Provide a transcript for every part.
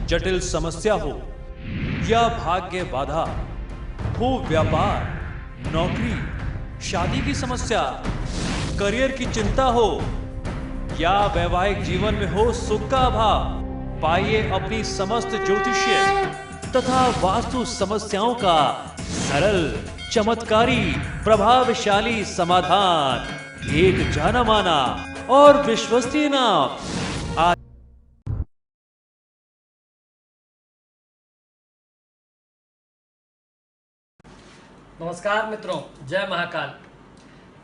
जटिल समस्या हो या भाग्य बाधा हो, व्यापार, नौकरी, शादी की समस्या, करियर की चिंता हो या वैवाहिक जीवन में हो सुख का अभाव, पाइए अपनी समस्त ज्योतिषीय तथा वास्तु समस्याओं का सरल, चमत्कारी, प्रभावशाली समाधान। एक जाना माना और विश्वसनीय नाम। नमस्कार मित्रों, जय महाकाल।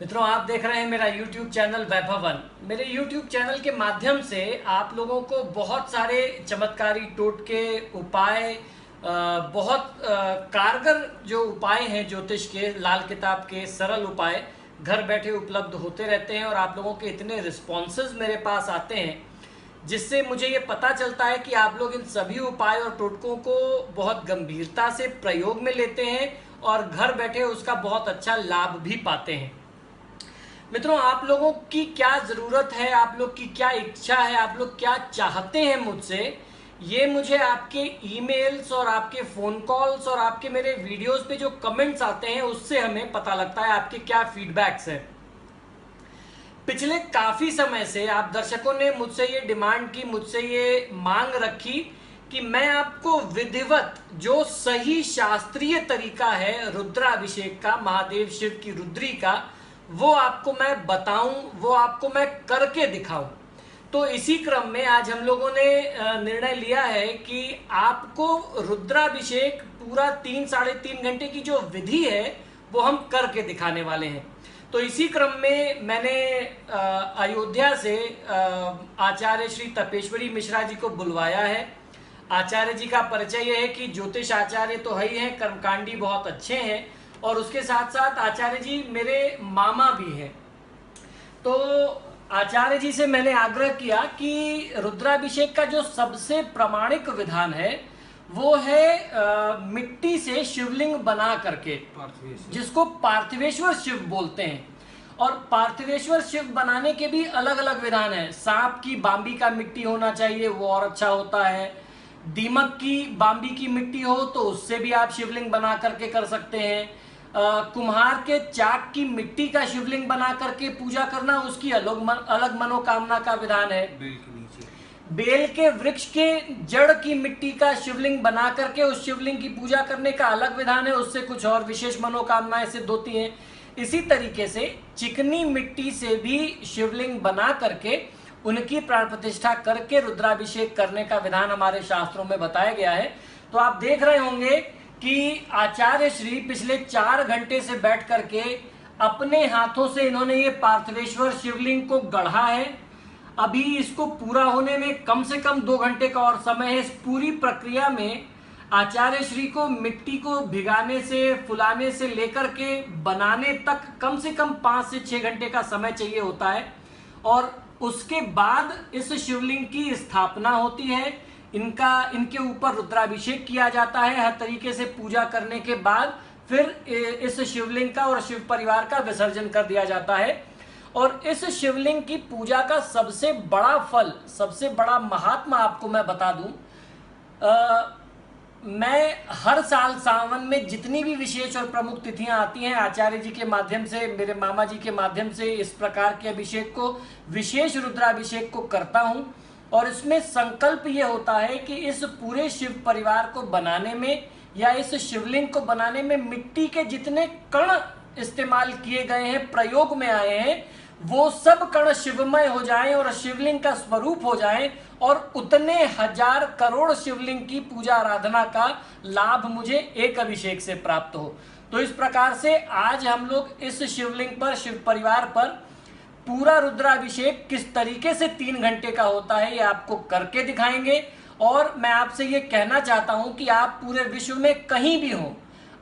मित्रों, आप देख रहे हैं मेरा YouTube चैनल वैभव वन। मेरे YouTube चैनल के माध्यम से आप लोगों को बहुत सारे चमत्कारी टोटके, उपाय, बहुत कारगर जो उपाय हैं ज्योतिष के, लाल किताब के सरल उपाय घर बैठे उपलब्ध होते रहते हैं। और आप लोगों के इतने रिस्पॉन्सेज मेरे पास आते हैं जिससे मुझे ये पता चलता है कि आप लोग इन सभी उपाय और टोटकों को बहुत गंभीरता से प्रयोग में लेते हैं और घर बैठे उसका बहुत अच्छा लाभ भी पाते हैं। मित्रों, आप लोगों की क्या ज़रूरत है, आप लोग की क्या इच्छा है, आप लोग क्या चाहते हैं मुझसे, ये मुझे आपके ईमेल्स और आपके फ़ोन कॉल्स और आपके मेरे वीडियोस पे जो कमेंट्स आते हैं उससे हमें पता लगता है आपके क्या फीडबैक्स हैं। पिछले काफ़ी समय से आप दर्शकों ने मुझसे ये डिमांड की, मुझसे ये मांग रखी कि मैं आपको विधिवत जो सही शास्त्रीय तरीका है रुद्राभिषेक का, महादेव शिव की रुद्री का, वो आपको मैं बताऊं, वो आपको मैं करके दिखाऊं। तो इसी क्रम में आज हम लोगों ने निर्णय लिया है कि आपको रुद्राभिषेक पूरा 3-3.5 घंटे की जो विधि है वो हम करके दिखाने वाले हैं। तो इसी क्रम में मैंने अयोध्या से आचार्य श्री तपेश्वरी मिश्रा जी को बुलवाया है। आचार्य जी का परिचय यह है कि ज्योतिष आचार्य तो है ही हैं, कर्मकांडी बहुत अच्छे हैं और उसके साथ साथ आचार्य जी मेरे मामा भी हैं। तो आचार्य जी से मैंने आग्रह किया कि रुद्राभिषेक का जो सबसे प्रामाणिक विधान है वो है मिट्टी से शिवलिंग बना करके, जिसको पार्थिवेश्वर शिव बोलते हैं। और पार्थिवेश्वर शिव बनाने के भी अलग अलग विधान है। सांप की बांबी का मिट्टी होना चाहिए, वो और अच्छा होता है। दीमक की बांबी की मिट्टी हो तो उससे भी आप शिवलिंग बना करके कर सकते हैं। कुम्हार के चाक की मिट्टी का शिवलिंग बना करके पूजा करना, उसकी अलग मनोकामना का विधान है। बेल के वृक्ष के जड़ की मिट्टी का शिवलिंग बना करके उस शिवलिंग की पूजा करने का अलग विधान है, उससे कुछ और विशेष मनोकामनाएं सिद्ध होती हैं। इसी तरीके से चिकनी मिट्टी से भी शिवलिंग बना करके उनकी प्राण प्रतिष्ठा करके रुद्राभिषेक करने का विधान हमारे शास्त्रों में बताया गया है। तो आप देख रहे होंगे कि आचार्य श्री पिछले 4 घंटे से बैठ करके अपने हाथों से इन्होंने ये पार्थिवेश्वर शिवलिंग को गढ़ा है। अभी इसको पूरा होने में कम से कम 2 घंटे का और समय है। इस पूरी प्रक्रिया में आचार्य श्री को मिट्टी को भिगाने से, फुलाने से लेकर के बनाने तक कम से कम 5 से 6 घंटे का समय चाहिए होता है। और उसके बाद इस शिवलिंग की स्थापना होती है, इनके ऊपर रुद्राभिषेक किया जाता है। हर तरीके से पूजा करने के बाद फिर इस शिवलिंग का और शिव परिवार का विसर्जन कर दिया जाता है। और इस शिवलिंग की पूजा का सबसे बड़ा फल, सबसे बड़ा महात्मा आपको मैं बता दूं। मैं हर साल सावन में जितनी भी विशेष और प्रमुख तिथियां आती हैं, आचार्य जी के माध्यम से, मेरे मामा जी के माध्यम से इस प्रकार के अभिषेक को, विशेष रुद्राभिषेक को करता हूं। और इसमें संकल्प ये होता है कि इस पूरे शिव परिवार को बनाने में या इस शिवलिंग को बनाने में मिट्टी के जितने कण इस्तेमाल किए गए हैं, प्रयोग में आए हैं, वो सब कण शिवमय हो जाएं और शिवलिंग का स्वरूप हो जाएं और उतने 1000 करोड़ शिवलिंग की पूजा आराधना का लाभ मुझे एक अभिषेक से प्राप्त हो। तो इस प्रकार से आज हम लोग इस शिवलिंग पर, शिव परिवार पर पूरा रुद्राभिषेक किस तरीके से 3 घंटे का होता है ये आपको करके दिखाएंगे। और मैं आपसे ये कहना चाहता हूं कि आप पूरे विश्व में कहीं भी हो,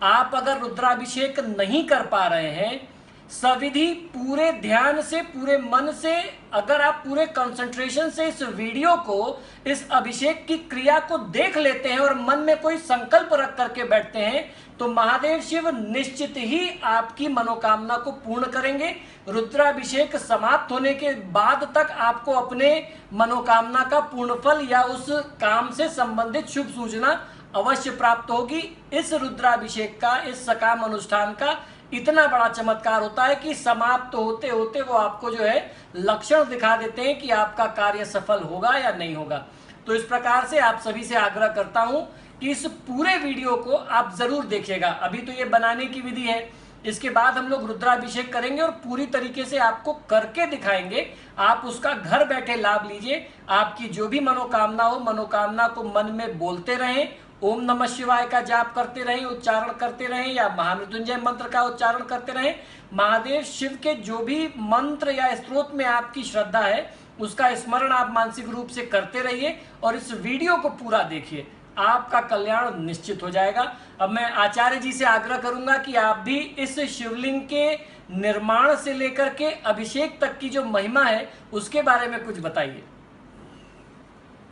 आप अगर रुद्राभिषेक नहीं कर पा रहे हैं, सविधि पूरे ध्यान से, पूरे मन से, अगर आप पूरे कंसंट्रेशन से इस वीडियो को, इस अभिषेक की क्रिया को देख लेते हैं और मन में कोई संकल्प रख करके बैठते हैं, तो महादेव शिव निश्चित ही आपकी मनोकामना को पूर्ण करेंगे। रुद्राभिषेक समाप्त होने के बाद तक आपको अपने मनोकामना का पूर्ण फल या उस काम से संबंधित शुभ सूचना अवश्य प्राप्त होगी। इस रुद्राभिषेक का, इस सकाम अनुष्ठान का इतना बड़ा चमत्कार होता है कि समाप्त होते होते वो आपको जो है लक्षण दिखा देते हैं कि आपका कार्य सफल होगा या नहीं होगा। तो इस प्रकार से आप सभी से आग्रह करता हूं कि इस पूरे वीडियो को आप जरूर देखिएगा। अभी तो ये बनाने की विधि है, इसके बाद हम लोग रुद्राभिषेक करेंगे और पूरी तरीके से आपको करके दिखाएंगे। आप उसका घर बैठे लाभ लीजिए। आपकी जो भी मनोकामना हो, मनोकामना को मन में बोलते रहें, ओम नमः शिवाय का जाप करते रहें, उच्चारण करते रहें, या महामृत्युंजय मंत्र का उच्चारण करते रहें। महादेव शिव के जो भी मंत्र या स्तोत्र में आपकी श्रद्धा है उसका स्मरण आप मानसिक रूप से करते रहिए और इस वीडियो को पूरा देखिए, आपका कल्याण निश्चित हो जाएगा। अब मैं आचार्य जी से आग्रह करूंगा कि आप भी इस शिवलिंग के निर्माण से लेकर के अभिषेक तक की जो महिमा है उसके बारे में कुछ बताइए।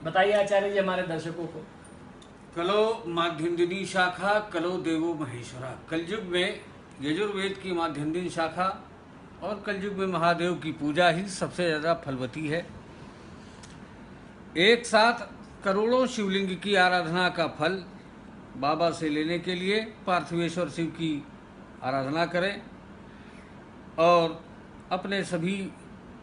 बताइए आचार्य जी हमारे दर्शकों को। कलो माध्यन्दिनी शाखा, कलो देवो महेश्वरा। कलयुग में यजुर्वेद की माध्यन्दिनी शाखा और कलयुग में महादेव की पूजा ही सबसे ज़्यादा फलवती है। एक साथ करोड़ों शिवलिंग की आराधना का फल बाबा से लेने के लिए पार्थिवेश्वर शिव की आराधना करें और अपने सभी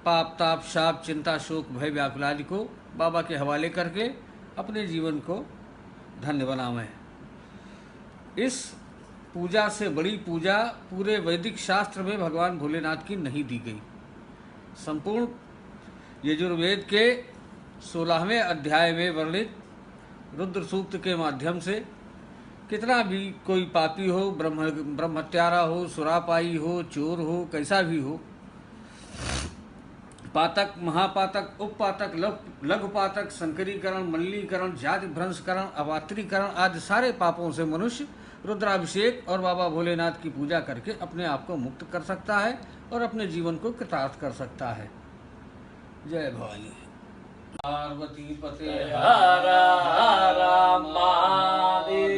पाप ताप शाप चिंता शोक भय व्याकुल आदि को बाबा के हवाले करके अपने जीवन को धन्य बनावें। इस पूजा से बड़ी पूजा पूरे वैदिक शास्त्र में भगवान भोलेनाथ की नहीं दी गई। संपूर्ण यजुर्वेद के 16वें अध्याय में वर्णित रुद्र सूक्त के माध्यम से कितना भी कोई पापी हो, ब्रह्मत्यारा हो, सुरापाई हो, चोर हो, कैसा भी हो, पातक, महापातक, उपपातक, लघुपातक, संकरीकरण, मल्लीकरण, जाति भ्रंशकरण, अपात्रीकरण आदि सारे पापों से मनुष्य रुद्राभिषेक और बाबा भोलेनाथ की पूजा करके अपने आप को मुक्त कर सकता है और अपने जीवन को कृतार्थ कर सकता है। जय भवानी। पार्वती पते हर हर महादेव।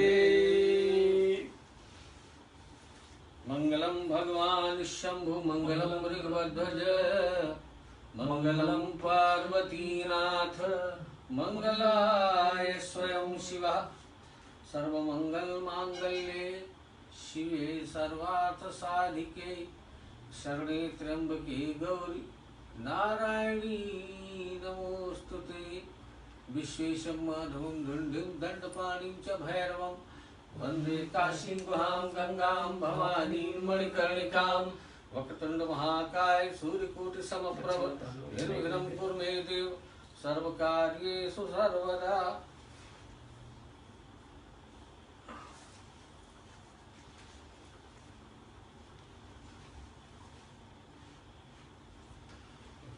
मंगलम भगवान शंभु, मंगलम मृगध्वज, मंगलम पार्वतीनाथ, मंगलाय स्वयं शिवः। सर्वमंगल मांगल्ये शिवे सर्वार्थ साधिके, शरणे त्र्यंबके गौरी नारायणी नमोस्तुते। विश्वेशं माधवं धुंधिं दंडपाणिं च भैरवं वंदे काशीं गुहां गंगां भवानीं मणिकर्णिकां। वक्रतुंड महाकाय सूर्यकोटि समप्रभ निर्विघ्नं कुरु मे देव सर्वकार्येषु सर्वदा।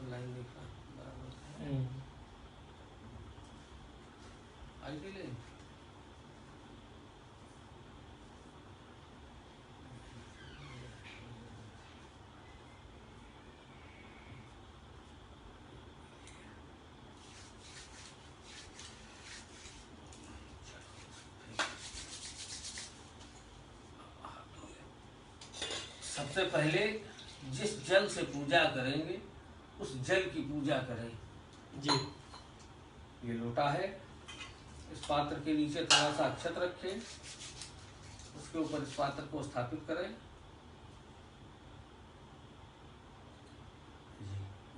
लाइन देखा आई थी ले। सबसे पहले जिस जल से पूजा करेंगे उस जल की पूजा करें जी। ये लोटा है, इस पात्र के नीचे थोड़ा सा अक्षत रखें, उसके ऊपर इस पात्र को स्थापित करें।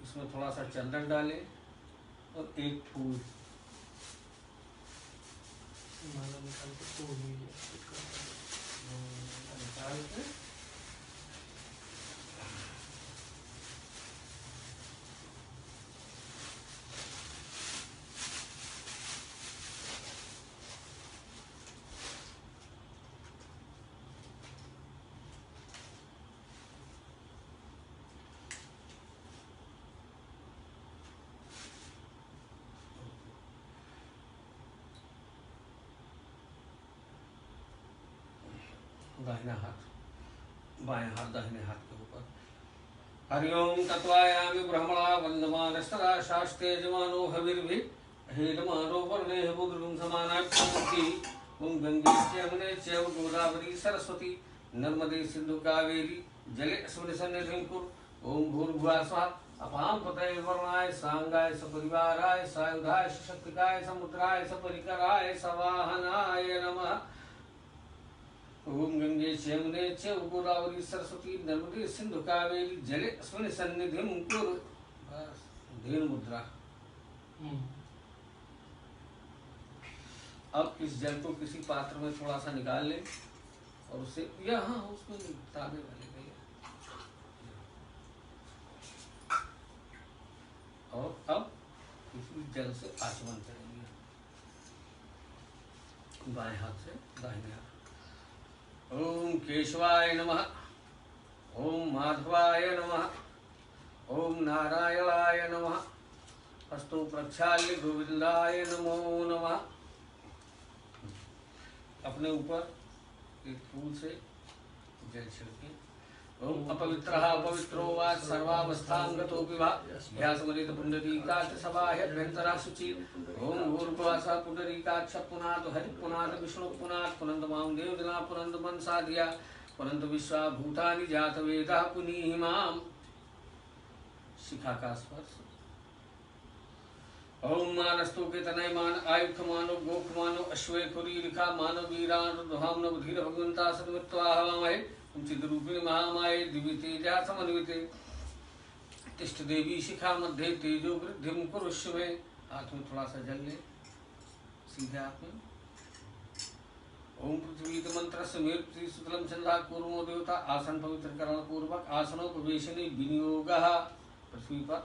इसमें थोड़ा सा चंदन डालें और एक फूल निकाल के दाहिना हाथ बाएं हाथ दाहिने हाथ के ऊपर हरि ओम तत्वायामि ब्रह्मणा वन्दमानस्तदा शास्ते जमानो हविर्भिः हेदमानो वर्णेः बुद्रुं समानाभ्यन्ति ओम गंगे यमुने चैव गोदावरी सरस्वती नर्मदे सिंधु कावेरी जले अस्मिन् सन्निधिं कुरु ओम भूर्भुवः स्वः अपां पतये वर्णाय सांगाय सपरिवाराय सायुधाय सशक्तिकाय समुद्राय सपरिकराय सवाहनाय नमः ओम गंगे यमुने चैव गोदावरी सरस्वती नर्मदे सिंधु कावेरी जले अस्मिन् सन्निधिं कुरु। बस धीर मुद्रा। अब इस जल को किसी पात्र में थोड़ा सा निकाल लें और उसे यहाँ उसमें ताबे वाले भैया। और अब इसी जल से आचमन करेंगे बाएं हाथ से दाहिने हाथ। ओम केशवाय नमः ओम माधवाय नमः ओम नारायणाय नमः हस्तो प्रक्षाल्य गोविंदाय नमो नमः। अपने ऊपर एक फूल से जल छिड़के। ओम अपवित्रः अपवित्रो वा सर्वावस्थां गतोऽपि वा ध्यासमनित पुंडरीकाक्ष सभाह्यभ्यन्तरा शुचि। ओम भूर्भुवः पुंडरीकाक्ष पुनातु हरि पुनातु विष्णु पुनात् पुनन्त मां देवजना पुनन्त मनसाधिया पुनन्त विश्वा भूतानि जातवेदः पुनीहि माम्। शिखा का स्पर्श। ओम मानस्तु के तनय मान आयुक्त मानो गोख मानो अश्वे खुरी लिखा मानो वीरान रुद्धाम नवधीर भगवंता सदमित्वा हवामहे चिद रूपिणी महामाये दिव्य तेजा समन्विते तिष्ठ देवी शिखा मध्य तेजो वृद्धिम कुरुष्य में। हाथ में थोड़ा सा जल ले सीधे हाथ में। ओम पृथ्वी मंत्र समीर सुतलम चंदा कूर्मो देवता आसन पवित्र करण पूर्वक आसनोपवेशने विनियोगः पृथ्वी पर।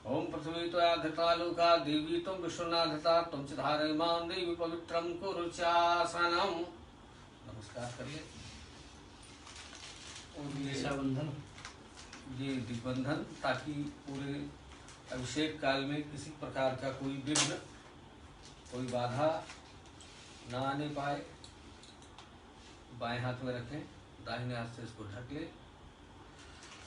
ओम पृथ्वी त्वया धृता लोका देवी त्वं विश्वनाधता त्वं च धारयमां देवी पवित्रं कुरु चासनम्। नमस्कार करिए। दिशाबंधन ये दिग्बंधन, ताकि पूरे अभिषेक काल में किसी प्रकार का कोई विघ्न कोई बाधा ना आने पाए। बाएं हाथ में रखें, दाहिने हाथ से इसको ढक ले।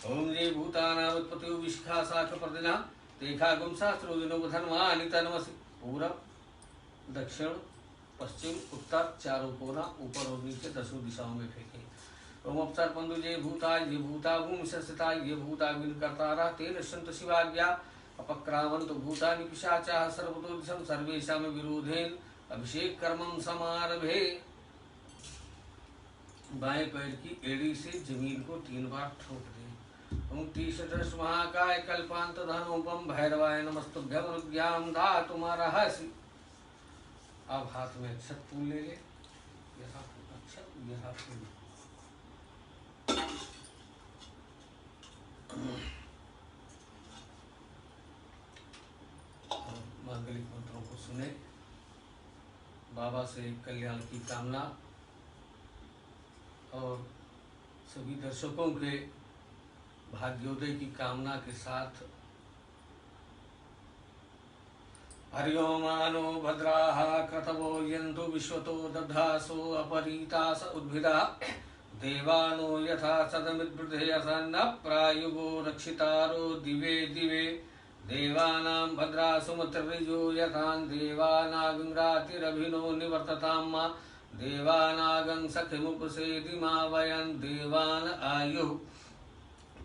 ओम ये भूतानामुत्पत्तिः विशिखा शाख प्रतिना तेखा गुम शास्त्रो धनवानि तन्मसि। पूरब दक्षिण पश्चिम उत्तर चारों कोना ऊपर और नीचे 10 दिशाओं में फेंके। ओम अप्सर पंदु ये भूता भूमि संस्थिता ये भूता विन कर्तारा तेन संत शिवाज्ञा अपक्रामंत भूतानि पिशाचाः सर्वतो दिशं सर्वेषां विरोधेन अभिषेक कर्मं समारभे। बाएं पैर की एड़ी से जमीन को 3 बार ठोक दे। ओम तीसरस महाकाय कल्पांत धनोपम भैरवाय नमस्तुभ्यं रुद्याम धातुमर्हसि। अब हाथ में अक्षत फूल ले ले। यह अक्षत यह फूल मांगलिक मंत्रों को सुने। बाबा से कल्याण की कामना और सभी दर्शकों के भाग्योदय की कामना के साथ हरि ओम आनो भद्राः क्रतवो यन्तु विश्वतो दधासो अपरीतास उद्भिदा देवानो यथा सदमिद्वृधे असन्न प्रायुगो रक्षितारो दिवे दिवे देवानां भद्रासु मतिर्ऋजो यथान् देवानागंरातिरभिनो निवर्तताम् देवानागं सखिमुपसेदि मा वयं देवान् आयुः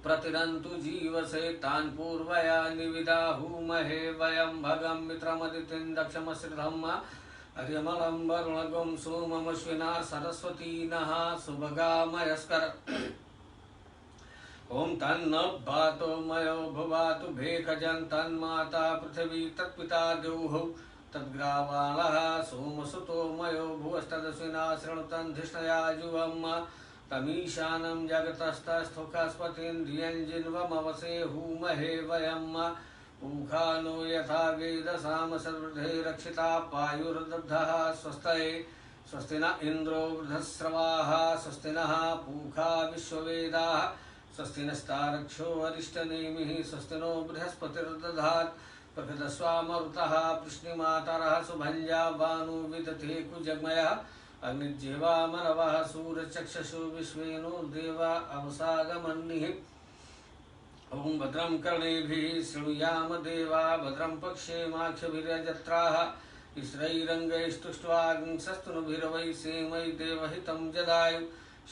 प्रतिरन्तु जीवसे तान् पूर्वया निविदाहुमहे वयं भगं मित्रमदितिं दक्षमश्रिधम् अर्यमलं वरुणगं सोममश्विना सरस्वती नः सुभगामयस्कर। ओम तन्न भातो मयो भवातु भेखजं तन्माता पृथिवी तत्पिता द्यौः तद्ग्रावाणः सोमसुतो मयो भुवस्तदश्विना शृणुतं धिष्णया जुवम् तमीशानं जगतस्तस्थुखस्पतिं धियं जिन्वमवसे हूमहे वयम् पूखानो यथा वेदसाम सर्वृधे रक्षिता पायुर्दब्धः स्वस्तये स्वस्ति न इन्द्रो वृद्धस्रवाः स्वस्ति नः पूखा विश्ववेदाः स्वस्ति नस्तारक्षो अरिष्टनेमिः स्वस्ति नो बृहस्पतिर्दधात् प्रकृतस्वामरुतः पृश्निमातरः सुभञ्जा बानु विदधे कुजग्मयः अग्निज्येवा मरवः सूरचक्षुषु विश्वेनो देवा अवसागमन्निः ओम भद्रं कर्णेभिः शृणुयाम देवा भद्रं पश्येमाक्षभिर्यजत्राः स्त्रैरङ्गैस्तुष्ट्वाग्निशस्तनुभिर्वैसेमयि देवहितं जदायु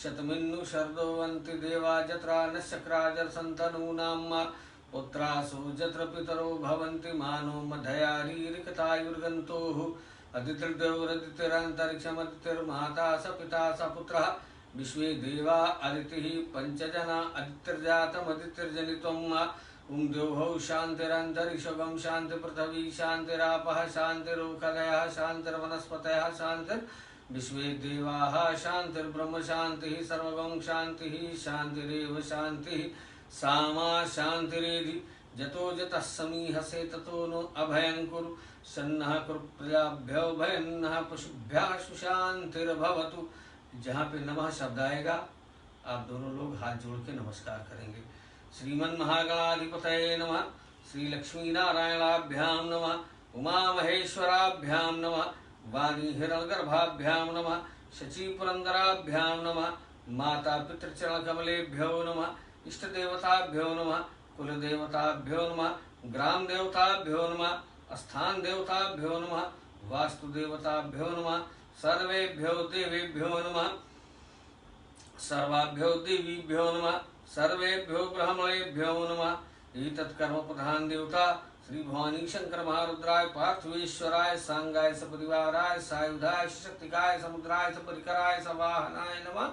शतमिन्नु शर्दोवन्ति देवा जत्रा न शक्राजर्सन्तनूनां पुत्रासु जत्र पितरो भवन्ति मानो मधयारीरिकतायुर्गन्तोः अदितिर्देवरदितिरन्तरिक्षमदितिर्माता स पिता स पुत्रः विश्वे देवा अदितिः पञ्चजना अदितिर्जातमदितिर्जनित्वम् ॐ द्यौः शान्तिरन्तरिक्षगं शान्तिपृथिवी शान्तिरापः शान्तिरोषधयः शान्तिर्वनस्पतयः शान्तिर्विश्वे देवाः शान्तिर्ब्रह्म शान्तिः सर्वगं शान्तिः शान्तिरेव शान्तिः सामा शान्तिरेधि जतो जतः समीहसे ततो नो अभयं कुरु सन्नः कुरु प्रजाभ्यो भयन्नः पशुभ्यः शान्तिर्भवतु। जहाँ पे नमः शब्द आएगा आप दोनों लोग हाथ जोड़ के नमस्कार करेंगे। श्रीमन महागणाधिपतये नमः, श्री लक्ष्मी नारायणाभ्यां नमः, उमा महेश्वराभ्यां नमः, वाणी हिरण्यगर्भाभ्यां नमः, शची पुरंदराभ्यां नमः, माता पितृचरण कमलेभ्यो नमः, इष्ट देवताभ्यो नमः, कुल देवताभ्यो नमः, ग्राम देवताभ्यो नमः, स्थान देवताभ्यो नमः, वास्तु देवताभ्यो नमः, सर्वेभ्यो देवेभ्यो नमः, सर्वाभ्यो देवीभ्यो नमः, सर्वेभ्यो ब्राह्मणेभ्यो नमः। एतत् कर्म प्रधान देवता श्री भवानी शंकर महारुद्राय पार्थिवेश्वराय सांगाय सपरिवाराय सायुधाय शक्तिकाय समुद्राय सपरिकराय सवाहनाय नमः।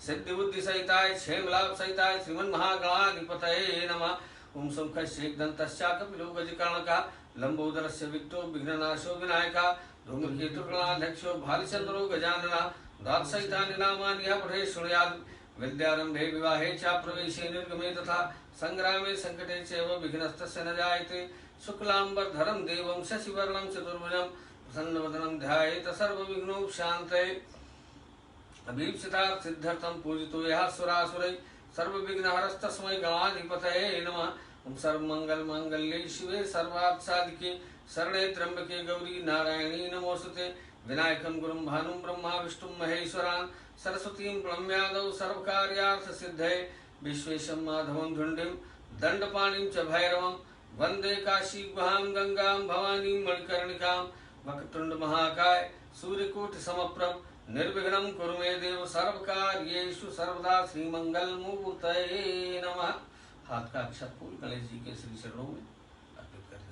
सिद्धि बुद्धि सहिताय क्षेम लाभ सहिताय श्रीमन महागणाधिपतये नमः। ओम शंखस्य दंतस्य कपिलो गजकर्णकः लंबोदरस्य विक्तो विघ्ननाशो विनायकः धूमकेतुगणाध्यक्षो भालचंद्रो गजाननः दातसहितानि नामानि यः पठेत् शृणुयात्। विद्यारंभे विवाहे च प्रवेशे निर्गमे तथा संग्रामे संकटे चैव विघ्नस्तस्य न जायते। शुक्लांबरधरं देवं शशिवर्णं चतुर्भुजं प्रसन्नवदनं ध्यायेत् सर्वविघ्नोपशान्तये। अभीप्सितार्थ सिद्ध्यर्थं पूजितो यः सुरासुरैः सर्वविघ्नहरस्तस्मै गणाधिपतये नमः। ओम सर्वमंगल मांगल्ये शिवे सर्वार्थसाधिके शरणे त्र्यंबके गौरी नारायणी नमोस्तुते। विनायकं गुरुं भानुं ब्रह्मा विष्णुं महेश्वरान् सरस्वतीं प्रणम्यादौ सर्वकार्यार्थसिद्धये। विश्वेशं माधवं धुण्डिं दण्डपाणिं च भैरवं वन्दे काशी गुहां गंगां भवानीं मणिकर्णिकां। वक्रतुण्ड महाकाय सूर्यकोटिसमप्रभ निर्विघ्नं कुरु मे देव सर्वकार्येषु सर्वदा श्रीमंगलमूर्तये नमः। हाथ का अक्षत फूल गणेश जी के श्री चरणों में अर्पित कर दें।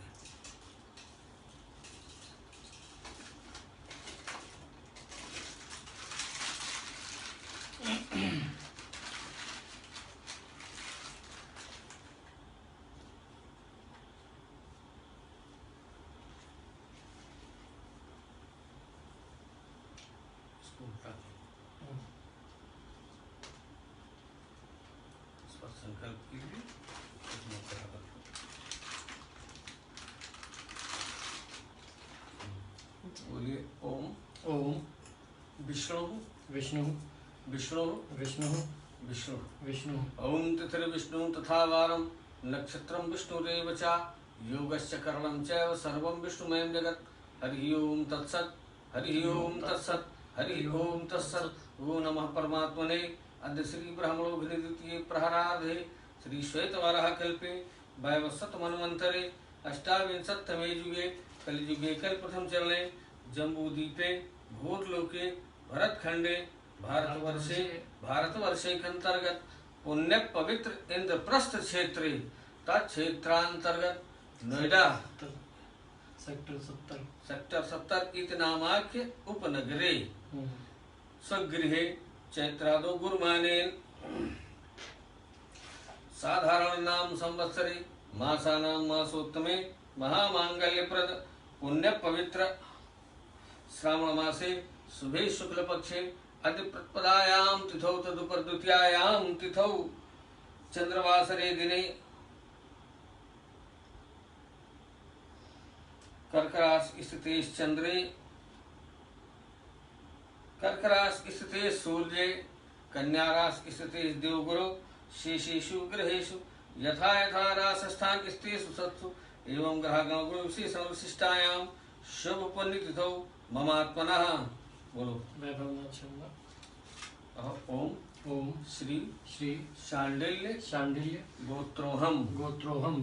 इस पर संकल्प कीजिए। बोलिए ओम ओम विष्णु विष्णु विष्णु विष्णु विष्णु विष्णु ओम तिथिर्विष्णु तथा वारं नक्षत्रं विष्णुरेव च योगस्य करणं चैव सर्वं विष्णुमयं जगत्। हरि ओम तत्सत् हरि ओम तत्सत् हरि ओम तत्सत्। ओ नमः परमात्मने। अद्य श्री ब्रह्मणोऽभिधि द्वितीये प्रहरार्धे श्री श्वेतवाराह कल्पे वैवस्वत मन्वन्तरे अष्टाविंशत्तमे युगे कलियुगे कल्पप्रथम चरणे जम्बूद्वीपे भूर्लोके भरतखंडे भारतवर्षे अंतर्गत पुण्य पवित्र इंद्रप्रस्थ क्षेत्रे तत्क्षेत्रांतर्गत नोएडा सेक्टर 70 इति नामाख्य उपनगरे स्वगृहे चैत्रादो गुरुमानेन साधारण नाम संवत्सरे मासानां मासोत्तमे महामांगल्यप्रद पुण्य पवित्र श्रावण मासे शुभे शुक्ल पक्षे अद्य प्रतिपदायां तिथौ तदुपरद्वितीयायां तिथौ चंद्रवासरे दिने कर्करास स्थिते सूर्ये कन्यारास स्थिते देवगुरु शेषेषु ग्रहेषु यथा यथा रासस्थान स्थितेषु सत्सु एवं ग्रहगण गुण विशेषण विशिष्टायां शुभ पुण्य तिथौ ममात्मनः बोलो वैभवनाथ शर्मा। ओम ओम श्री श्री शांडिल्य शांडिल्य गोत्रोहम गोत्रोहम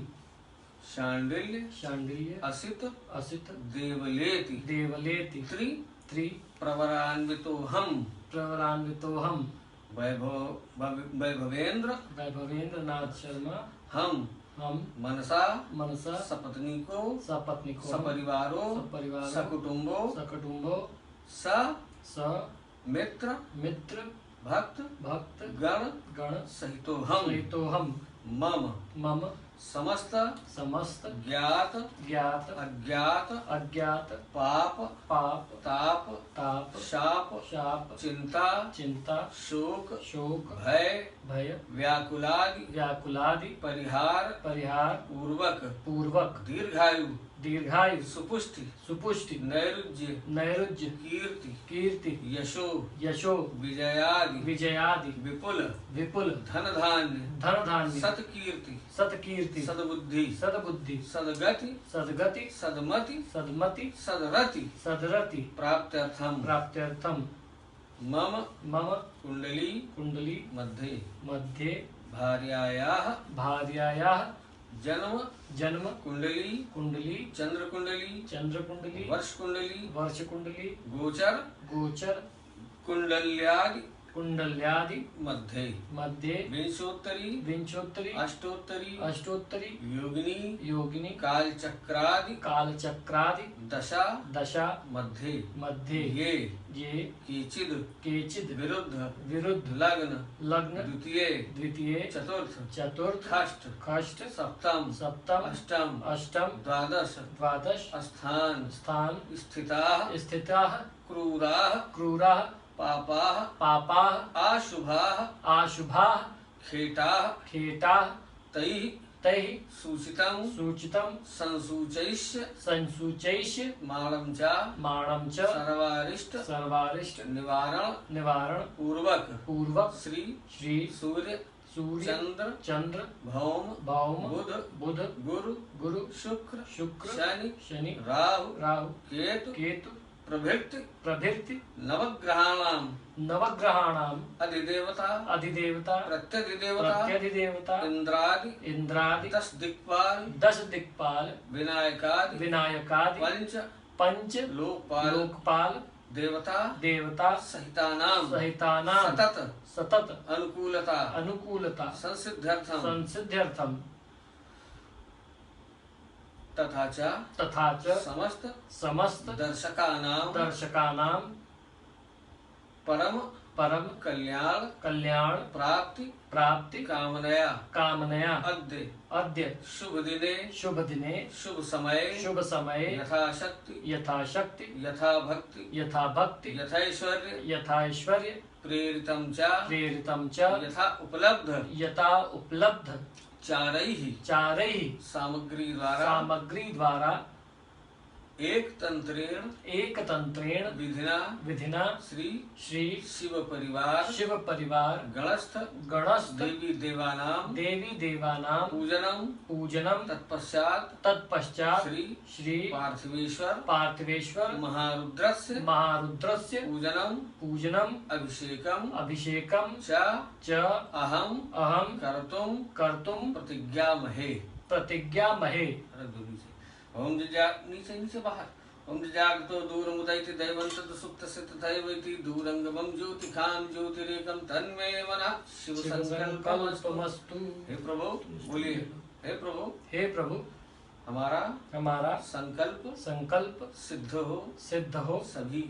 शांडिल्य शांडिल्य असित असित देवलेति देवलेति त्रि त्रि प्रवरान्वितोहम प्रवरान्वितोहम वैभवेंद्र वैभवेंद्र नाथ शर्मा हम मनसा मनसा सपत्नीको सपत्नीको सपरिवारो सपरिवारो सकुटुम्बो सकुटुम्बो स स मित्र मित्र भक्त भक्त गण गण सहितोहम सहितोहम मम मम समस्त समस्त ज्ञात ज्ञात अज्ञात अज्ञात पाप पाप ताप ताप शाप शाप चिंता चिंता शोक शोक भय भय व्याकुलादि व्याकुलादि परिहार परिहार पूर्वक पूर्वक दीर्घायु दीर्घायु सुपुष्टि सुपुष्टि नैरुज्य नैरुज्य कीर्ति कीर्ति यशो यशो विजयादि विजयादि विपुल विपुल धन धान्य धन धान्य सत्कीर्ति सत्कीर्ति सद्बुद्धि सद्बुद्धि सद्गति सद्गति सद्मति सद्मति सद्रति सदरति प्राप्त्यर्थम प्राप्त्यर्थम मम मम कुंडली कुंडली मध्ये मध्ये भार्यायाः भार्यायाः जन्म जन्म कुंडली कुंडली चंद्र कुंडली चंद्र कुंडली वर्ष कुंडली वर्ष कुंडली गोचर गोचर कुंडल्यादि कुंडल्यादि मध्ये मध्ये विंशोत्तरी विंशोत्तरी अष्टोत्तरी अष्टोत्तरी योगिनी योगिनी कालचक्रादि कालचक्रादि दशा दशा मध्ये मध्ये ये ये केचिद केचिद विरुद्ध विरुद्ध लग्न लग्न द्वितीय द्वितीय चतुर्थ चतुर्थ षष्ठ षष्ठ सप्तम सप्तम अष्टम अष्टम द्वादश द्वादश स्थान स्थान स्थिताः स्थिताः क्रूराः क्रूराः पापाः पापाः आशुभाः आशुभाः खेटाः खेटाः तैः तैः सूचितं सूचितं संसूचयिष्य संसूचयिष्य माणं च माणं च सर्वारिष्ट सर्वारिष्ट निवारण निवारण पूर्वक पूर्वक श्री श्री सूर्य सूर्य चंद्र चंद्र भौम भौम बुध बुध गुरु गुरु शुक्र शुक्र शनि शनि राहु राहु केतु केतु प्रभृति प्रभृति नवग्रहाणाम नवग्रहाणाम अधिदेवता अधिदेवता प्रत्यधिदेवता प्रत्यधिदेवता इंद्रादि इंद्रादि 10 दिक्पाल 10 दिक्पाल विनायकादि विनायकादि पंच पंच लोकपाल लोकपाल देवता देवता सहितानाम सहितानाम सतत सतत अनुकूलता अनुकूलता संसिद्ध्यर्थम संसिद्ध्यर्थम तथा च तथा च समस्त समस्त दर्शकानाम दर्शकानाम परम परम कल्याण कल्याण प्राप्ति प्राप्ति कामनया कामनया अद्य अद्य शुभ दिने शुभ दिने शुभ समय शुभ समये यथाशक्ति यथाशक्ति यथा भक्ति यथा भक्ति यथैश्वर्य यथा ऐश्वर्य प्रेरितं च प्रेरितं च यथा उपलब्ध यथा उपलब्ध चारैः चारैः सामग्री द्वारा सामग्री द्वारा एक तंत्रेण एकतंत्रेण विधिना विधिना श्री श्री शिव परिवार शिव परिवार गणस्थ गणस्थ देवी देवानां देवी देवानां पूजनम पूजनम तत्पश्चात तत्पश्चात श्री श्री पार्थिवेश्वर पार्थिवेश्वर महारुद्रस्य महारुद्रस्य पूजनम पूजनम अभिषेकम अभिषेकम च च अहम अहम कर्तुम प्रतिज्ञामहे प्रतिज्ञामहे ओम नीचे नीचे बाहर ओम जागतो दूरमुदैति दैवंतत सुप्तस्य तथैवैति दूरंगमं ज्योतिखां ज्योतिरेकं तन्मे मनः शिव संकल्पमस्तु। हे प्रभु बोलिए, हे प्रभु, हे प्रभु हमारा संकल्प संकल्प सिद्ध हो सभी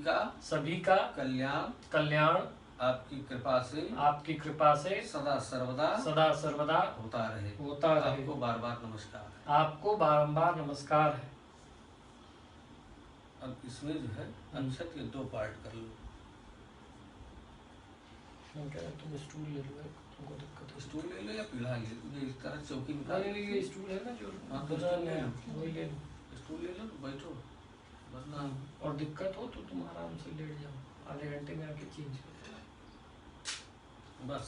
का कल्याण आपकी कृपा से सदा सर्वदा होता रहे। आपको बार बार नमस्कार। आपको बारंबार नमस्कार है। अब इसमें जो है अक्षत के 2 पार्ट कर लो। तुम स्टूल ले लो, तुमको दिक्कत है। स्टूल ले लो या पीढ़ा ले लो, ये इस तरह चौकी में ये स्टूल है ना जो हाँ, तो बना है, वही ले लो। स्टूल ले लो, बैठो, वरना और दिक्कत हो तो तुम आराम से लेट जाओ, आधे घंटे में आके चेंज कर दो। बस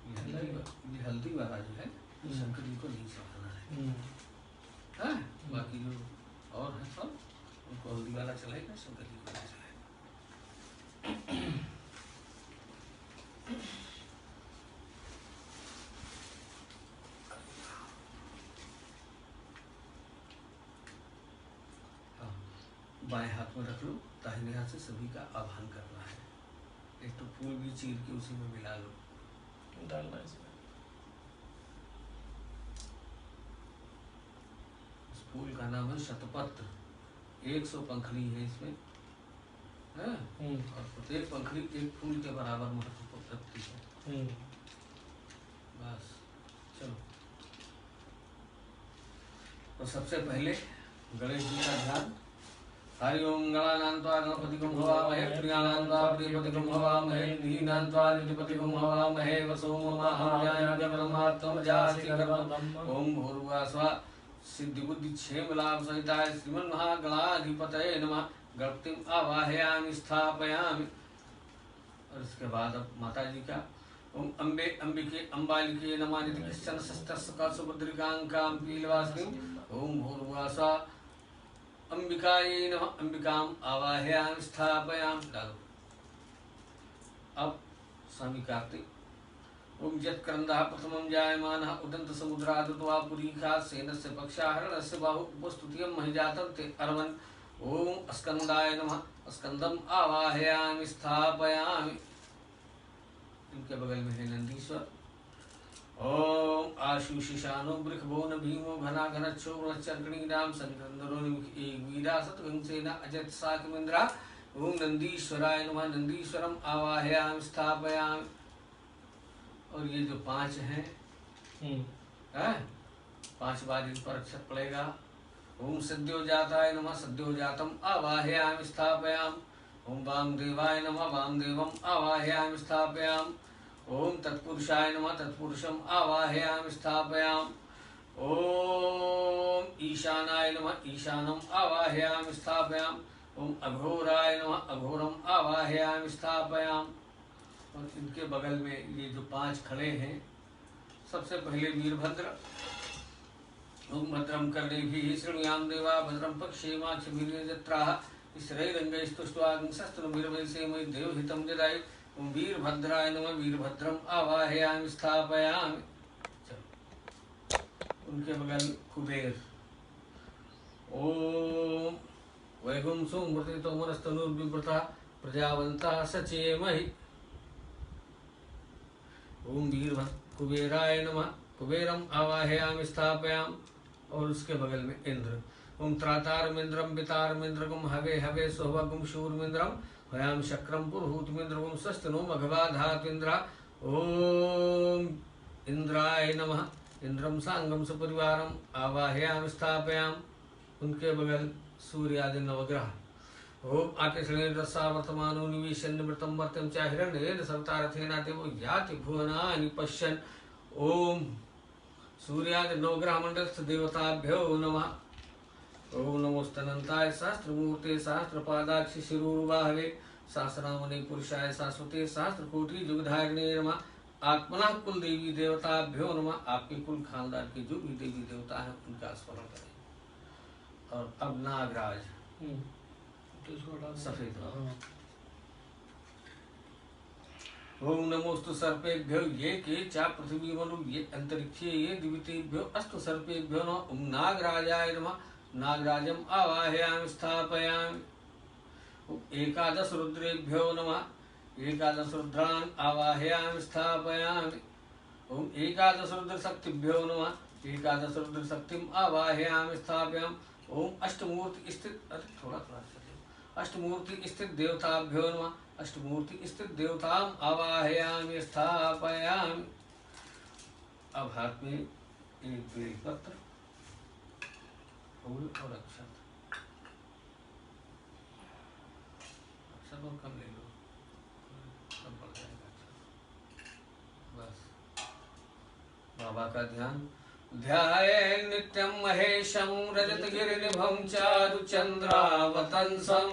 ये हल्दी वाला जो है शंकर जी को नहीं चढ़ाना है। हाँ, बाकी जो और है सब उनको हल्दी बाएं हाथ में रख लो, दाहिने हाथ से सभी का आह्वान करना है। एक तो फूल भी चीर के उसी में मिला लो, डालना इसमें। इस फूल का नाम है शतपत्र। 100 पंखुड़ी है इसमें है, और प्रत्येक पंखुड़ी एक फूल के बराबर महत्व को रखती है। बस चलो, तो सबसे पहले गणेश जी का ध्यान। हरि ओम गणानान्त्वा गणपतिगुं हवामहे, प्रियाणान्त्वा प्रियपतिगुं हवामहे, निधीनान्त्वा निधिपतिगुं हवामहे, वसो ममाहमजाय ब्रह्मात्मजासि कर्मम्। ओम भूर्भुवः स्वः, सिद्धि बुद्धि क्षेम लाभ सहिताय श्रीमन्महागणाधिपतये नमः। गणपतिम् आवाहयामि स्थापयामि। और इसके बाद अब माता जी का ओम अम्बे अंबिके अम्बालिके नमः निधि किशन शस्त्रस्का सुभद्रिकांकां पीलवासिनीं। ओम भूर्भुवः स्वः, अंबिकायै नमः। अंबिकां आवाहयामि स्थापयामि। डालो। अब स्वामी कार्तिक। ओम यत्क्रन्दः प्रथमं जायमानः उदन्त समुद्रादत्वा पुरीखा सेनस्य पक्षाहरणस्य बाहु उपस्तुतियं महिजातं ते अर्वन्। ओम स्कंदाय नमः। स्कंदम आवाहयामि स्थापयामि। इनके बगल में है नंदीश्वर। ओम आशुषिशानो वृखभोन भीमो घना घनच्छो वृश्चर्कणी नाम संक्रंदरो वीरासत गंसेना अजत साकमिंद्रा। ओम नंदीश्वराय नमः। नंदीश्वरम आवाहयामि स्थापयामि। और ये जो 5 हैं, 5 बार इन पर अक्षर पड़ेगा। ओम सद्योजाताय नमः। सद्योजातम आवाहयामि स्थापयामि। ओम वामदेवाय नमः। वामदेवम आवाहयामि स्थापयामि। ओम तत्पुरुषाय नमः। तत्पुरुषम आवाहयामि स्थापयामि। ओम ईशानाय नमः। ईशानम आवाहयामि स्थापयामि। ओम अघोराय नमः। अघोरम आवाहयामि स्थापयामि। और इनके बगल में ये जो 5 खड़े हैं, सबसे पहले वीरभद्र। ओम भद्रम कर्णेभिः शृणुयाम देवा भद्रम पश्येमाक्षभिर्यजत्राः स्थिरैरङ्गैस्तुष्ट्वाग्निशस्त्रभिर्वैसेमहि देवहितं जदायु। ओम वीरभद्राय नमः। वीरभद्रम आवाहयामि स्थापयामि। चलो, उनके बगल कुबेर। ओम वैगुंसो मृतितो मनस्तनुर्विव्रता प्रजावन्तः सचेमहि। ओम कुबेराय नमः। कुबेरम आवाहयामि स्थापयामि। और उसके बगल में इंद्र। ओम त्रातारमिंद्रम वितारमिंद्रगुम हवे हवे सोहवगुम शूरमिंद्रम हयाम शक्रम पुरुहूतमिंद्रगुम स्वस्तिनो मघवा धात्विंद्रा। ओम इंद्राय नमः। इंद्रम सांगम सपरिवारम आवाहयामि स्थापयामि। उनके बगल सूर्यादि नवग्रह। ओम आकेशनेन रसा वर्तमानो निवेशन मृतम वर्तम च हिरण्येन सवतारथेना देवो याति भुवनानि पश्यन्। ओम सूर्यादि नवग्रह मंडलस्थ देवताभ्यो नमः। ओम नमोस्तनंताय सहस्त्रमूर्ते सहस्त्रपादाक्षि शिरोर्बाहवे सहस्रनामने पुरुषाय शाश्वते सहस्त्रकोटि जुगधारिणे नमः। आत्मना कुल देवी देवताभ्यो नमः। आपके कुल खानदान के जो भी देवी देवता हैं उनका स्मरण करें। और अब नागराज सफेद। ओम नमोस्तु सर्पेभ्यो ये के चा पृथ्वी मनु ये अंतरिक्षे ये दिवितेभ्यो अस्तु सर्पेभ्यो नमः। ओम नागराजाय नमः। नागराजम आवाहयामि स्थापयामि। ओम एकादश रुद्रेभ्यो नमः। एकादश रुद्रान् आवाहयामि स्थापयामि। ओम एकादश रुद्र शक्तिभ्यो नमः। एकादश रुद्र शक्तिम आवाहयामि स्थापयामि। ओम अष्टमूर्ति स्थित अष्टमूर्ति स्थित देवताभ्यो नमः। अष्टमूर्ति स्थित देवताम आवाहयामि स्थापयामि। अब हाथ में एक बेलपत्र, फूल और अक्षत। अक्षत और कम ले लो, सब बढ़ जाएगा। अक्षत बस। बाबा का ध्यान। ध्याये नित्यं महेशं रजतगिरिनिभं चारुचन्द्रावतंसं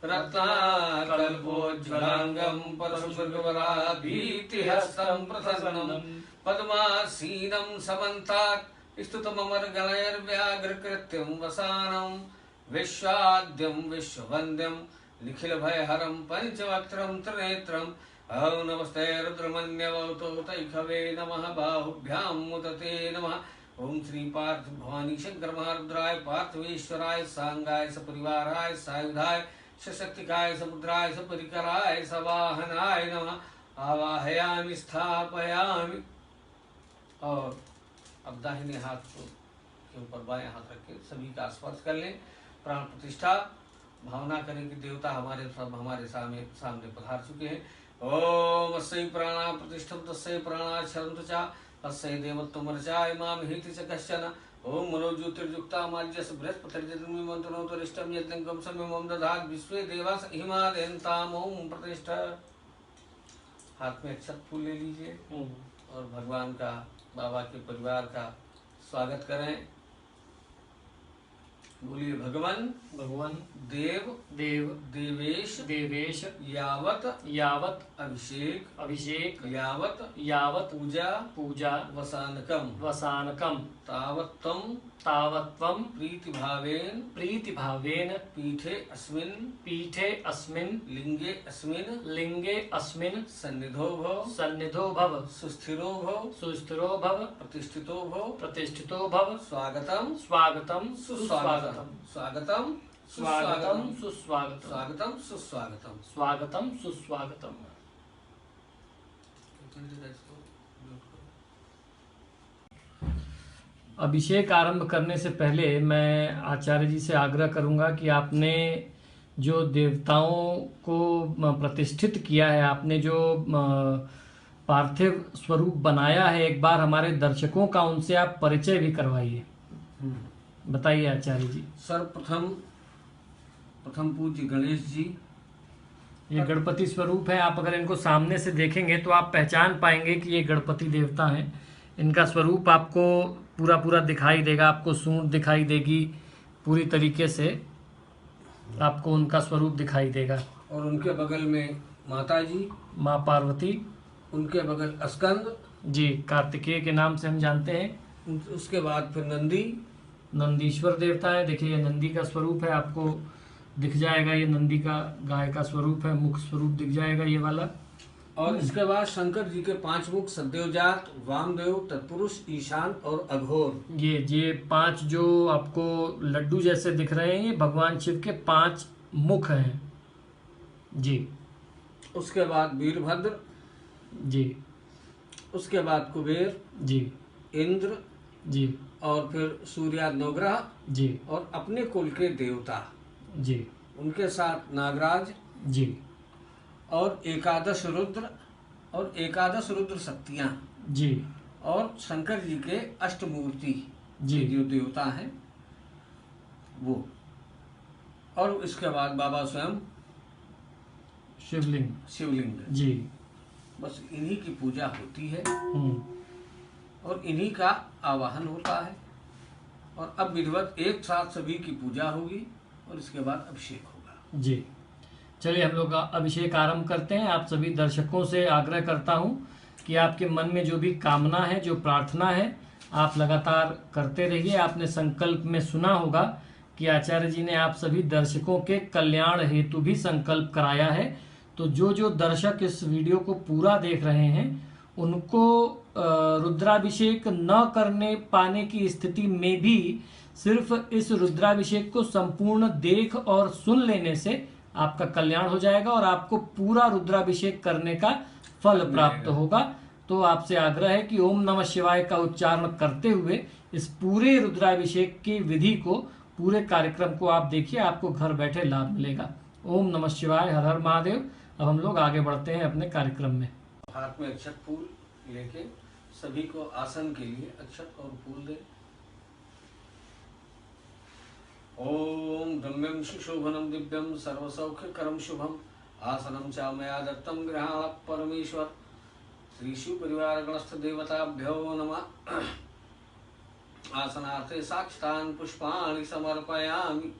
रत्नाकल्पोज्ज्वलांगं परशुभृगवराभीतिहस्तं प्रसन्नं पद्मासीनं समन्तात् स्तुतममरगणैर्व्याघ्रकृत्यं वसानं विश्वाद्यं विश्ववन्द्यं निखिलभयहरं पंचवक्त्रं त्रिनेत्रम्। ओम नमस्ते रुद्रमन्यवतो तैखवे नमः। बाहुभ्यां मुदते नमः। ओम श्री पार्थ भवानी शंकर महारुद्राय पार्थवेश्वराय सांगाय सपरिवाराय सायुधाय सशक्तिकाय समुद्राय सपरिकराय सवाहनाय नमः। आवाहयामि स्थापयामि। और अब दाहिने हाथ को के ऊपर बाएं हाथ रख के सभी का स्पर्श कर लें। प्राण प्रतिष्ठा भावना करें कि देवता हमारे सामने पधार चुके हैं। ओम अस्यै प्राणा प्रतिष्ठम तस्यै प्राणा क्षरन्तु च तस्यै देवत्वं रचाय माम हेति च कश्चन। ओम मनोज्योतिर्युक्ता माज्यस बृहस्पतिर्जन्मी मंत्रोत्तरिष्टम यज्ञं समयं दधात् विश्वे देवास हिमादयन्ताम्। ओम प्रतिष्ठा। हाथ में अक्षत फूल ले लीजिए और भगवान का, बाबा के परिवार का स्वागत करें। बोलिए भगवान भगवान देव देव देवेश देवेश यावत यावत अभिषेक अभिषेक यावत यावत पूजा पूजा वसानकम वसानकम तावत्तम तावत्वम प्रीतिभावेन प्रीतिभावेन पीठे अस्मिन् लिंगे अस्मिन् सन्निधो भव सन्निधो भव सुस्थिरो भव सुस्थिरो भव प्रतिष्ठितो भव स्वागतम स्वागतम सुस्वागतम स्वागतम स्वागतम सुस्वागतम स्वागतम सुस्वागतम। स्वागतम सुस्वागतम। अभिषेक आरंभ करने से पहले मैं आचार्य जी से आग्रह करूंगा कि आपने जो देवताओं को प्रतिष्ठित किया है, आपने जो पार्थिव स्वरूप बनाया है, एक बार हमारे दर्शकों का उनसे आप परिचय भी करवाइए। बताइए आचार्य जी। सर्वप्रथम पूज्य गणेश जी, ये गणपति स्वरूप है। आप अगर इनको सामने से देखेंगे तो आप पहचान पाएंगे कि ये गणपति देवता हैं। इनका स्वरूप आपको पूरा दिखाई देगा, आपको सूंड दिखाई देगी, पूरी तरीके से आपको उनका स्वरूप दिखाई देगा। और उनके बगल में माता जी माँ पार्वती, उनके बगल स्कंद जी कार्तिकेय के नाम से हम जानते हैं। उसके बाद फिर नंदीश्वर देवता है। देखिए ये नंदी का स्वरूप है, आपको दिख जाएगा। ये नंदी का गाय का स्वरूप है, मुख स्वरूप दिख जाएगा ये वाला। और इसके बाद शंकर जी के 5 मुख सदेवजात, वामदेव, तत्पुरुष, ईशान और अघोर। ये 5 जो आपको लड्डू जैसे दिख रहे हैं, ये भगवान शिव के 5 मुख हैं जी। उसके बाद वीरभद्र जी, उसके बाद कुबेर जी, इंद्र जी, और फिर सूर्य नवग्रह जी, और अपने कुल के देवता जी, उनके साथ नागराज जी, और एकादश रुद्र शक्तियां जी, और शंकर जी के अष्टमूर्ति जी, जो देवता हैं वो। और इसके बाद बाबा स्वयं शिवलिंग। जी। बस इन्हीं की पूजा होती है हम्म, और इन्हीं का आवाहन होता है। और अब विधिवत एक साथ सभी की पूजा होगी और इसके बाद अभिषेक होगा जी। चलिए हम लोग अभिषेक आरंभ करते हैं। आप सभी दर्शकों से आग्रह करता हूं कि आपके मन में जो भी कामना है, जो प्रार्थना है, आप लगातार करते रहिए। आपने संकल्प में सुना होगा कि आचार्य जी ने आप सभी दर्शकों के कल्याण हेतु भी संकल्प कराया है। तो जो दर्शक इस वीडियो को पूरा देख रहे हैं उनको रुद्राभिषेक न करने पाने की स्थिति में भी सिर्फ इस रुद्राभिषेक को संपूर्ण देख और सुन लेने से आपका कल्याण हो जाएगा और आपको पूरा रुद्राभिषेक करने का फल प्राप्त होगा। तो आपसे आग्रह है कि ओम नमः शिवाय का उच्चारण करते हुए इस पूरे रुद्राभिषेक की विधि को, पूरे कार्यक्रम को आप देखिए, आपको घर बैठे लाभ मिलेगा। ओम नमः शिवाय, हर हर महादेव। अब हम लोग आगे बढ़ते हैं अपने कार्यक्रम में। हाथ में अक्षत फूल लेके सभी को आसन के लिए अक्षत और फूल दे। ओम रम्यं सुशोभनं दिव्यं सर्वसौख्यकरं शुभम आसनं च मया दत्तं गृहात् परमेश्वर। श्री शिव परिवार गणस्थ देवताभ्यो नमः। आसनार्थे साक्षान् पुष्पाणि समर्पयामि।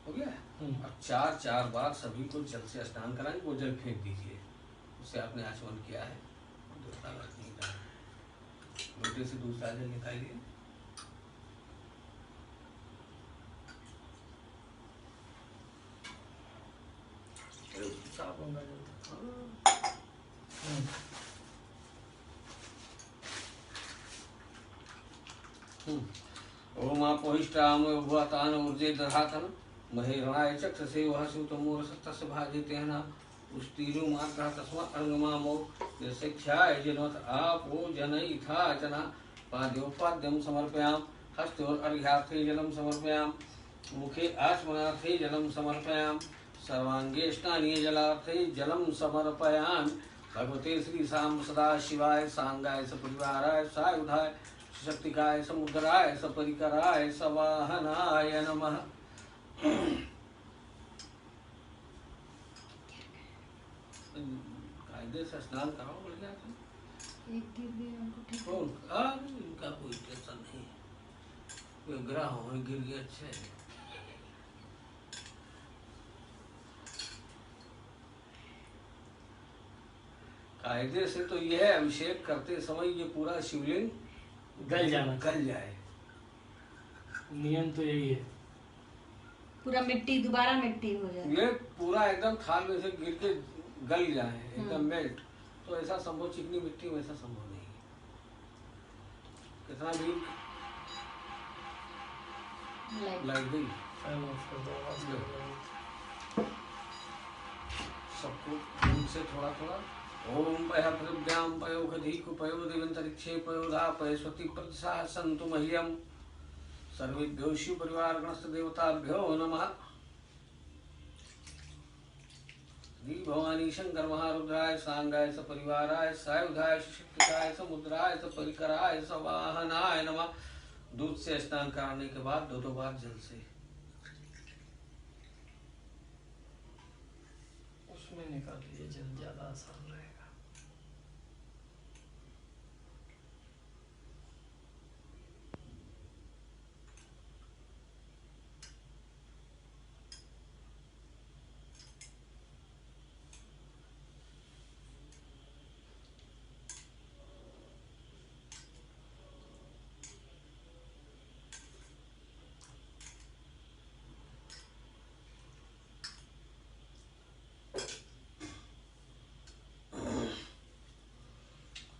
हो गया। अब 4 बार सभी को जल से स्नान कराएंगे। वो जल फेंक दीजिए, उससे आपने आचमन किया है। लोटे से दूसरा जल निकालिए। साबुन का जो ओम आपोहिष्टाम भुवतान ऊर्जे दधातन महेरणाय चक्षसे वहसुतमूरसतस्य भाजितेन पुष्टिरु मात्रा तस्मा अर्गमामो यशिक्षाय जनोत आपो जनयिथा जना पाद्योपाद्यम समर्पयाम हस्तोर्घ्यार्थे जलम समर्पयाम मुखे आचमनार्थे जलम समर्पयाम सर्वांगे स्नानीय जलार्थे जलम समर्पयाम भगवते श्री शाम सदा शिवाय सांगाय सपरिवाराय सायुधाय शक्तिकाय समुद्राय सपरिकराय सवाहनाय नमः। कायदे से स्नान कराओ बढ़िया से। एक गिर गया हमको ठीक है। कौन? इनका कोई टेंशन नहीं, कोई ग्रह हो गिर गए अच्छे। कायदे से तो यह है अभिषेक करते समय ये पूरा शिवलिंग गल जाना, गल जाए, नियम तो यही है। पूरा मिट्टी दोबारा मिट्टी हो जाए। ये पूरा एकदम थाल में से गिर के गल जाए एकदम मेल्ट, तो ऐसा संभव चिकनी मिट्टी में ऐसा संभव नहीं है। कितना भी लाइट गई सबको उनसे थोड़ा थोड़ा। ओम पय पृथ्व्याम पयो गधीकु पयो दिवंतरिक्षे पयो धा पय स्वति प्रतिशा सन्तु मह्यम सर्वेभ्यो शिव परिवार गणस्थ देवताभ्यो नमः। श्री भवानी शंकर महारुद्राय सांगाय सपरिवाराय सायुधाय शक्तिकाय समुद्राय सपरिकराय सवाहनाय नमः। दूध से स्नान कराने के बाद दो बार जल से उसमें निकाल लीजिए, जल ज्यादा आसान रहेगा।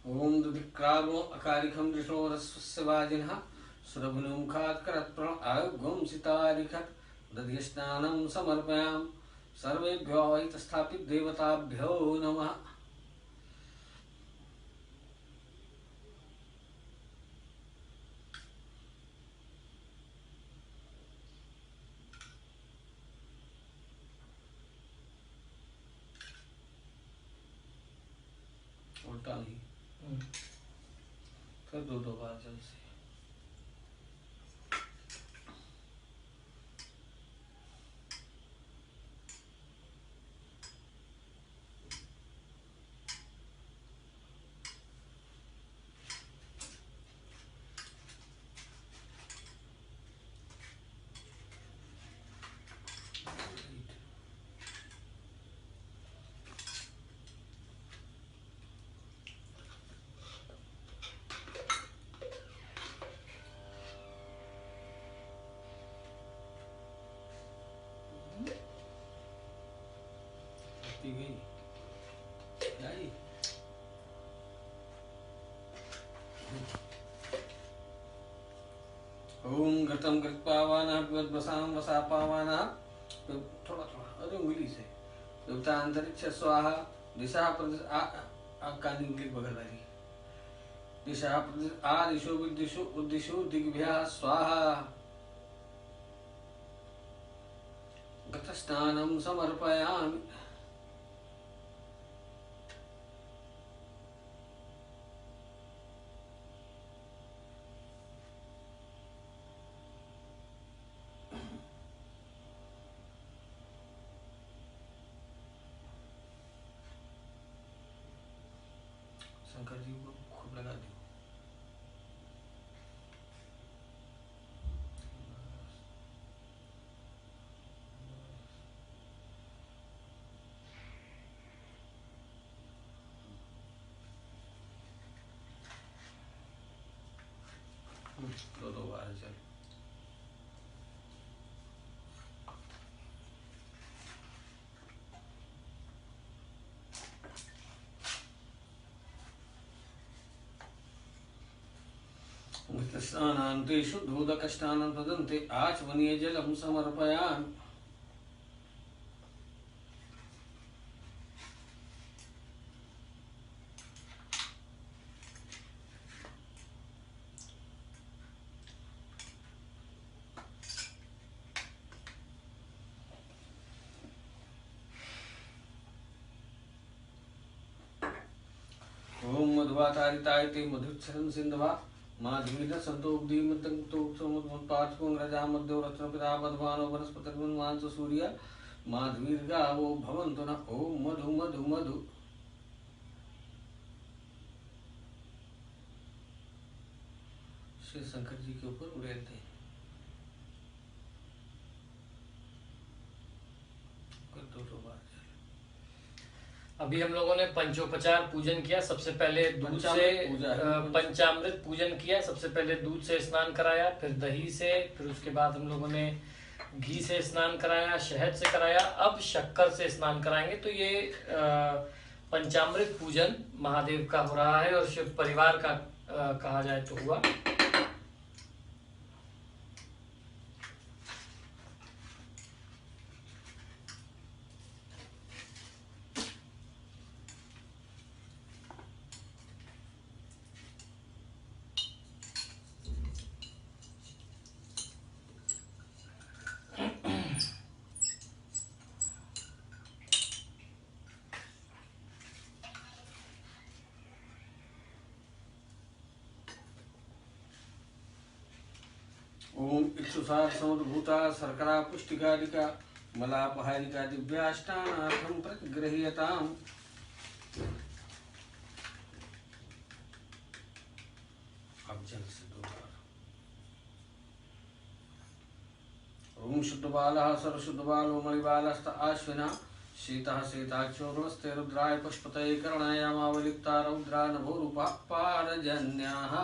ओम दुधिक्रामो अकारिखम दृष्णोरस्वस्य वाजिनः सुरभिमुखात् करत्प्रण आयुग्गम सितारिखत् दध्यस्नानं समर्पयाम सर्वेभ्यो स्थापित देवताभ्यो नमः। उल्टा नहीं, फिर दो बार जल से। गई क्या ये? ओम घटम घट पावाना वसाम वसा पावाना, थोड़ा थोड़ा अरे उंगली से। देवता अंतरिक्ष स्वाहा दिशा प्रदेश कानी उंगली बगल वाली दिशा प्रदेश आदिशो विदिशो उद्दिशो दिग्भ्या स्वाहा। गतस्नानं समर्पयामि। शंकर जी को खूब लगा दी। दो बार चल। स्नानान्ते शुद्धोदकस्नानं तदन्ते आचमनीय जलं समर्पयामि। ओम मध्वातारिताय ते मधुच्छरन् सिन्धवा माधवीर सन्तोब्धीमतङ्क्तोक्षमुत्पाठकुङ्ग्रजा मध्यो रत्नपिता पद्मानो वनस्पतिर्वन्वांस सूर्य माधवीर्गावो भवन्तु न। ओम मधु मधु मधु श्री शंकर जी के ऊपर उड़ेलते हैं। अभी हम लोगों ने पंचोपचार पूजन किया। सबसे पहले दूध से पंचामृत पूजन किया। सबसे पहले दूध से स्नान कराया, फिर दही से, फिर उसके बाद हम लोगों ने घी से स्नान कराया, शहद से कराया, अब शक्कर से स्नान कराएंगे। तो ये पंचामृत पूजन महादेव का हो रहा है और शिव परिवार का कहा जाए तो हुआ। ओम इक्षुसार समुद्भूता शर्करा पुष्टिकारिका मलापहारिका दिव्याष्टानार्थं प्रतिगृह्यताम्। अब जल से दो बार। ओम शुद्धबालः सर्वशुद्धबालो मणिबालस्त आश्विना शीतः शीताक्षोर्णस्ते रुद्राय पुष्पतये कर्णायामावलिप्ता रौद्रा नभोरूपा पारजन्याः।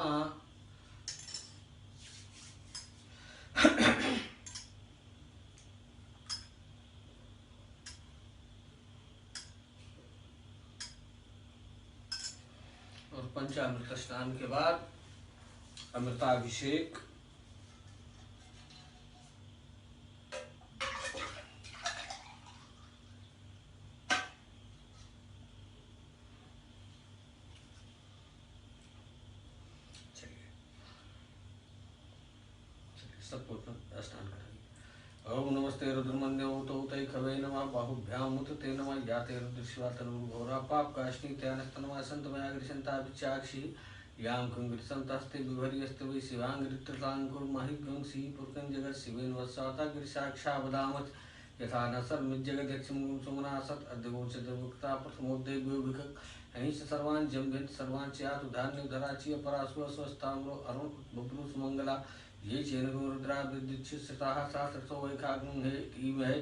और पंचामृत स्नान के बाद अमृताभिषेक। चलिए सबको स्नान कराइए। ओम नमस्ते रुद्रमन्योतो तै खवे नमः बाहुभ्याम उत ते नमः याते रुद्रशिवा तनुर्घोरा पापकाशिनी त्यानस्तनमः सन्तमया गृशन्ता विचाक्षी यां कुंगृसन्तास्ते विभर्यस्ते वै शिवाङ्गृत्रताङ्कुर्महि गंसी पुरकं जगत् शिवेन वत्साता गिरिसाक्षावदामत् यथा न सर्वमिज्जगद्यक्षं सुमनासत् अद्यवोचदवक्ता प्रथमोद्देव्यो भिखक् अहिंस सर्वान् जम्भेत् सर्वान् च्यातु धान्योधराचिय परासुर स्वस्ताम्रो अरुण बब्रू सुमङ्गला ये चेन रुद्रा विद्युच्छिष्टाः सहस्रशो वैखाग्नं हे धीमहि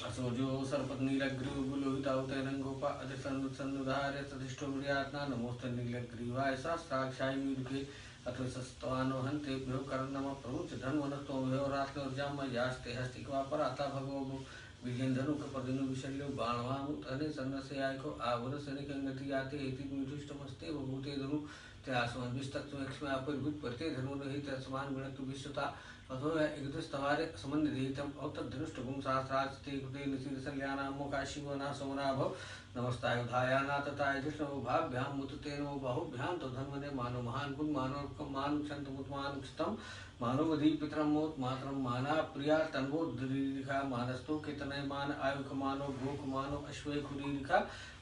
असोजो सर्पनीलग्रीवुलोहिताउतैरङ्गोपा अधिसन्नुधार्य तदिष्टो मृयात्ना नमोऽस्तु नीलग्रीवाय सहस्राक्षाय मीरुके अथस्तवानो हन्तेभ्यो कर्णमः प्रमुच धन्वनस्तोभ्यो रात्रोर्जाम यास्ते हस्तिक्वा पराता भगवो विजेन्दनु कपदिनु विशल्यो बाणवामुत अने सन्नस्यायको आवर सनिकंगति याते इति मिठुष्टमस्ते भूते धनु त्यासमान विस्तत्वक्ष्म्या परिभूत परते धनुर्हित समान गुणतु विश्वता अथो एकदस्तवारे समन्वितम औतद्धनुष्टगुं सहस्रास्ते कृते निशीर्षल्यानां मोकाशिवना समनाभ नमस्ताय धायाना तताय कृष्णभाभ्यां मुततेनो बाहुभ्यां तो धन्वने मानो महान गुण मानो मान क्षंतमुत्मान क्षतम मानो वधी पितरम मोत मातरम माना प्रिया तन्वो दरीरिखा मानस्तो कितने मान आयुक मानो भूख मानो अश्वे खुरीरिखा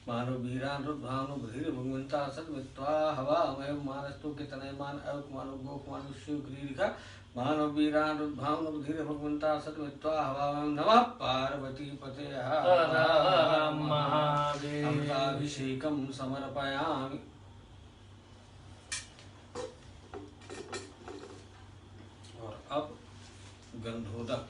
मानो वीरान रुद्भानो बधिर भगवंता सत्वित्वा हवा अमय मानस्तो कितने मान आयुक मानो गोख मानो शिव खुरीरिखा मानो वीरान रुद्भानो बधिर भगवंता सत्वित्वा हवा नमः पार्वती पते महादेव। अमृताभिषेकं समर्पयामि। और अब गंधोदक।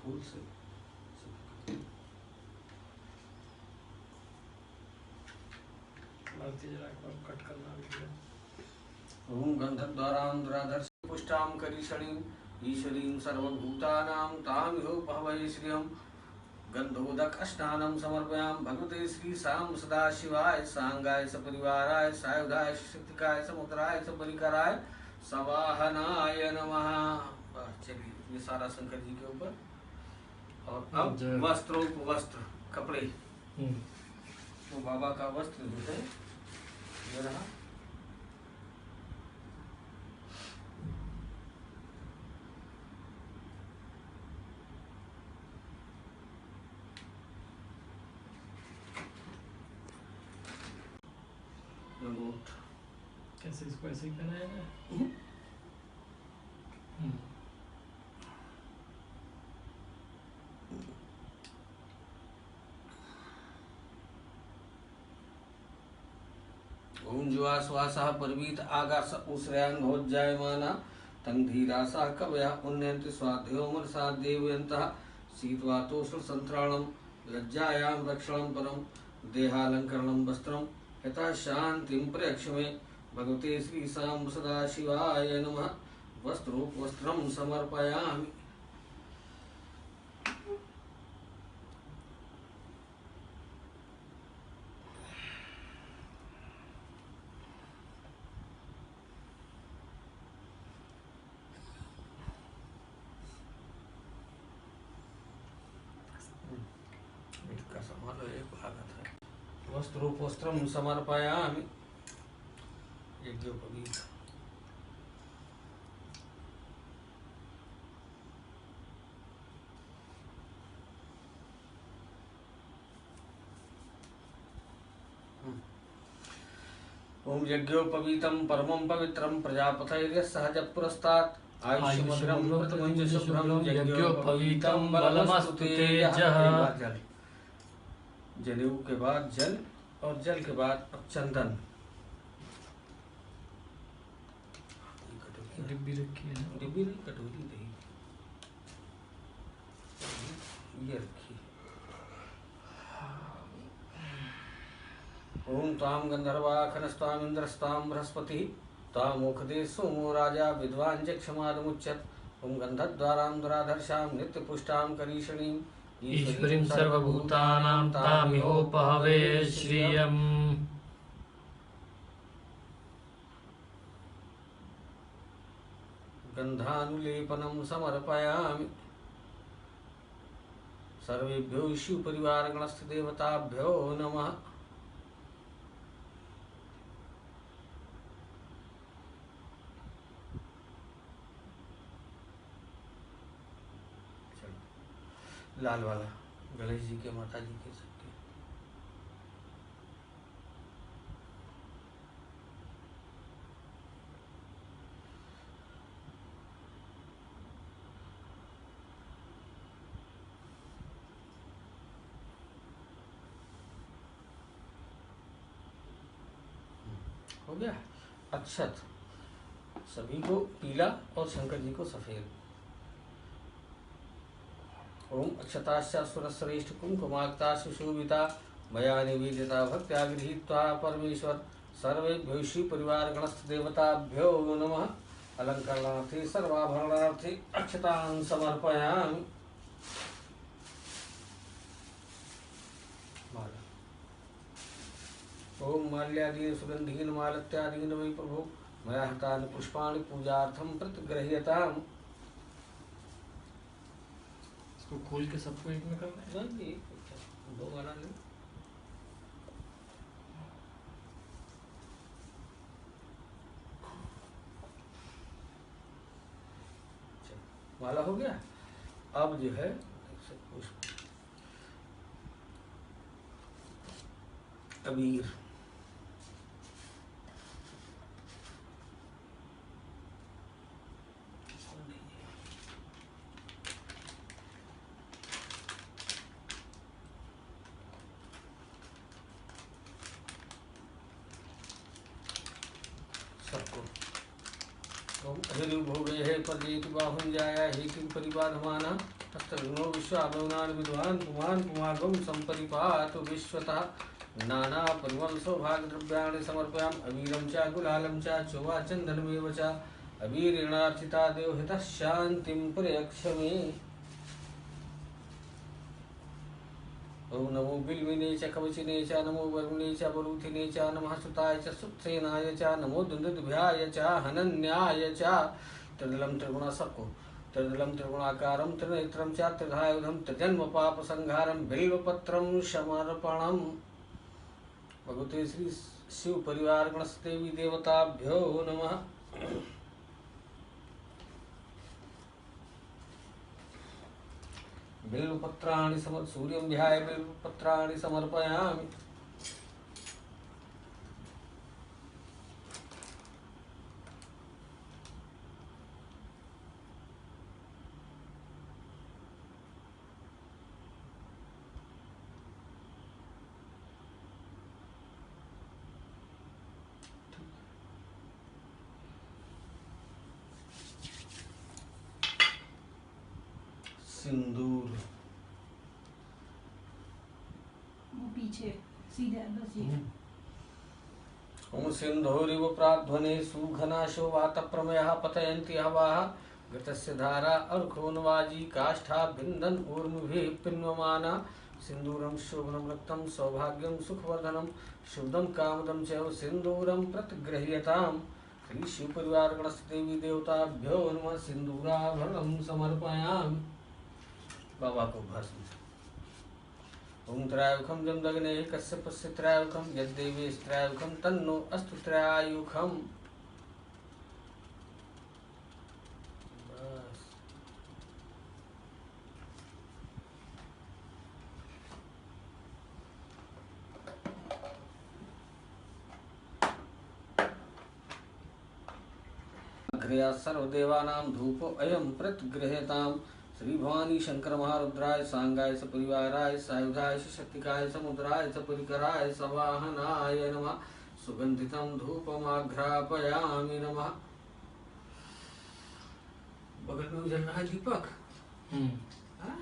फूल से कट करना भी है। ओम गंधद्वारां दुराधर्ष पुष्टां करीषणीं ईश्वरीं सर्वभूतानां तामिहोपहवै श्रियं गंधोदक स्नानं समर्पयामि भगवते श्री शाम सदाशिवाय सांगाय सपरिवाराय सायुधाय शक्तिकाय समुद्राय सपरिकराय सवाहनाय नमः। बस चलिए, ये सारा शंकर जी के ऊपर। और अब वस्त्रों को वस्त्र कपड़े, तो बाबा का वस्त्र जो है ये रहा। कैसे इसको ऐसे ही पहनाया जाए? ओम जुआश्वासः परवीत आगास उश्रयान्भोज्जायमाना तं धीरासः कवयः उन्नयन्ति स्वाध्यो मनसा देवयन्तः शीतवातोष्ण संत्राणं लज्जायां रक्षणं परं देहालंकरणं वस्त्रं यथा शान्तिं प्रयक्ष मे भगवते श्री शाम सदाशिवाय नमः। वस्त्रं समर्पयामि। इसका समालो एक भागत है। वस्त्रोपस्त्रं समर्पयामि। यज्ञोपवीत ओम यज्ञोपवीतं परमं पवित्रं प्रजापतये सहज पुरस्तात् आयुष्मग्रं प्रथमं शुभ्रं यज्ञोपवीतं बलमस्तु तेजः। जनेऊ के बाद जल और जल के बाद अब चंदन। डिब्बी रखी है, डिब्बी नहीं, कटोरी नहीं, ये रखी। ओम ताम गंधर्वाखनस्ताम इंद्रस्ताम बृहस्पति तामोखदे सोमो राजा विद्वान जक्षमादमुच्यत। ओम गंधद्वारां दुराधर्षां नित्यपुष्टां करीषणीं ईश्वरीं सर्वभूतानां तामिहोपहवे श्रियम्। गंधानुलेपनं समर्पयामि। सर्वेभ्यो शिव परिवार गणस्थ देवताभ्यो नमः। लाल वाला गणेश जी के, माता जी के, सबके। हो गया। अक्षत सभी को पीला और शंकर जी को सफेद। ओम अक्षताश्च सुरश्रेष्ठ कुंकुमाक्ता सुशोभिता मया निवेदिता भक्त्या गृहीत्वा परमेश्वर सर्वेभ्यो शिव परिवार गणस्थ देवताभ्यो नमः। अलंकरणार्थे सर्वाभरणार्थे अक्षतान् समर्पयामि। ओम माल्यादीन सुगंधीन मालत्यादीन वै प्रभो मया हतानि पुष्पाणि पूजार्थं प्रतिगृह्यताम्। इसको खोल के सबको एक में करना है। नहीं, दो वाला नहीं। माला हो गया। अब जो है अबीर, सबको। ओम अहिर्भोगे है पदेति बाहुं जाया हेतु परिबाधमाना हस्तघ्नो विश्वाभवनान् विद्वान् पुमान् पुमागम संपरिपातु विश्वतः। नाना परिमल सौभाग्य द्रव्याणि समर्पयामि अबीरं च गुलालं च चोवा चन्दनमेव च अबीरेणार्चिता देवहितः शान्तिं प्रयच्छ मे। ओम नमो बिल्विने च कवचिने च नमो वरुणे च वरुथिने च नमः सुताय च सुत्सेनाय च नमो दुन्दुभ्याय च हनन्याय च त्रिदलं त्रिगुणसको त्रिदलं त्रिगुणाकारं त्रिनेत्रं च त्रिधायुधं त्रिजन्म पापसंहारं बिल्वपत्रं समर्पणम्। भगवते श्री शिव परिवार गणदेवी देवताभ्यो नमः। बिल्वपत्राणि सूर्यं ध्याय बिल्वपत्राणि समर्पयामि। सिंदूर वो पीछे सीधे बस ये ओम सिंधूरिव प्राध्वने सुघनाशो वात प्रमयः पतयन्ति हवाः घृतस्य धारा अर्कोन्वाजी काष्ठा भिन्दन् ऊर्मिभिः पिन्वमाना सिंदूरं शोभनं रक्तं सौभाग्यं सुखवर्धनं शुभदं कामदं चैव सिंदूरं प्रतिगृह्यताम्। श्री शिव परिवार गणदेवी देवताभ्यो नमः। सिंदूराभरणं समर्पयामि। बाबा को भस्म। ओम त्रयायुखं जम दग्ने कश्यपस्य त्रयायुखं यद्देवी त्रयायुखं तन्नो अस्तु त्रयायुखं। बस अग्रया सर्वदेवानां धूपो अयं प्रतिगृह्यताम्। श्री भवानी शंकर महारुद्राय सांगाय सपरिवाराय सायुधाय शक्तिकाय समुद्राय सपरिकराय सवाहनाय नमः। सुगंधितं धूपमाघ्रापयामि नमः। बगल में जल रहा है दीपक। हाँ?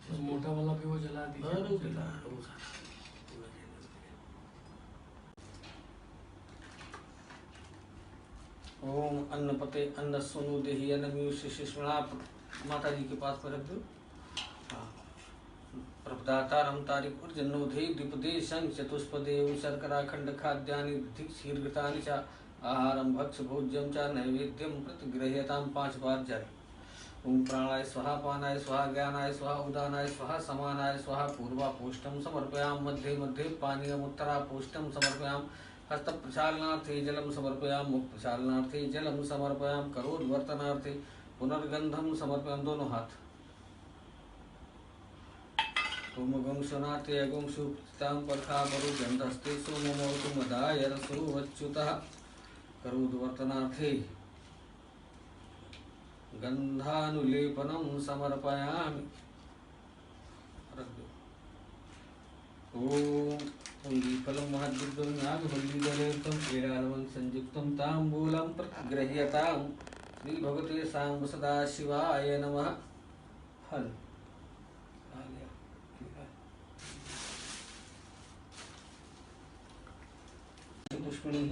उस मोटा वाला भी वो जला दिया। ओम अन्नपते अन्न सोनु देहि अन्नमीयुष शिष्णा माता जी के पास में रख दो। प्रपदातारम तारिक उर्जन्नोधे द्विपदे शंख चतुष्पदे शर्करा खंड खाद्यानि शीर्घृतानि च आहारम भक्ष भोज्यम च नैवेद्यम प्रतिगृह्यताम। 5 बार जल। ओम प्राणाय स्वाहा पानाय स्वाहा ज्ञानाय स्वाहा उदानाय स्वाहा समानाय स्वाहा पूर्वापोष्टम समर्पयाम। मध्ये मध्ये पानीयम उत्तरापोष्टम समर्पयाम। हस्त प्रक्षालनार्थे जलम समर्पयाम। मुख प्रक्षालनार्थे जलम समर्पयाम। करोद्वर्तनार्थे पुनर्गंधम समर्पयाम। दोनों हाथ। ओम गंशनाते अगंशुताम परखा बरु गंधस्ते सोमोतु मदाय रसो अच्युतः। करोद्वर्तनार्थे गंधानुलेपनम समर्पयामि। ओम पुंडीफलं महद्दुर्गं नागवल्लीदलेतं कीडालवं संयुक्तं ताम्बूलं प्रतिगृह्यताम्। श्री भगवते सांब सदा शिवाय नमः। फल पुष्पिणी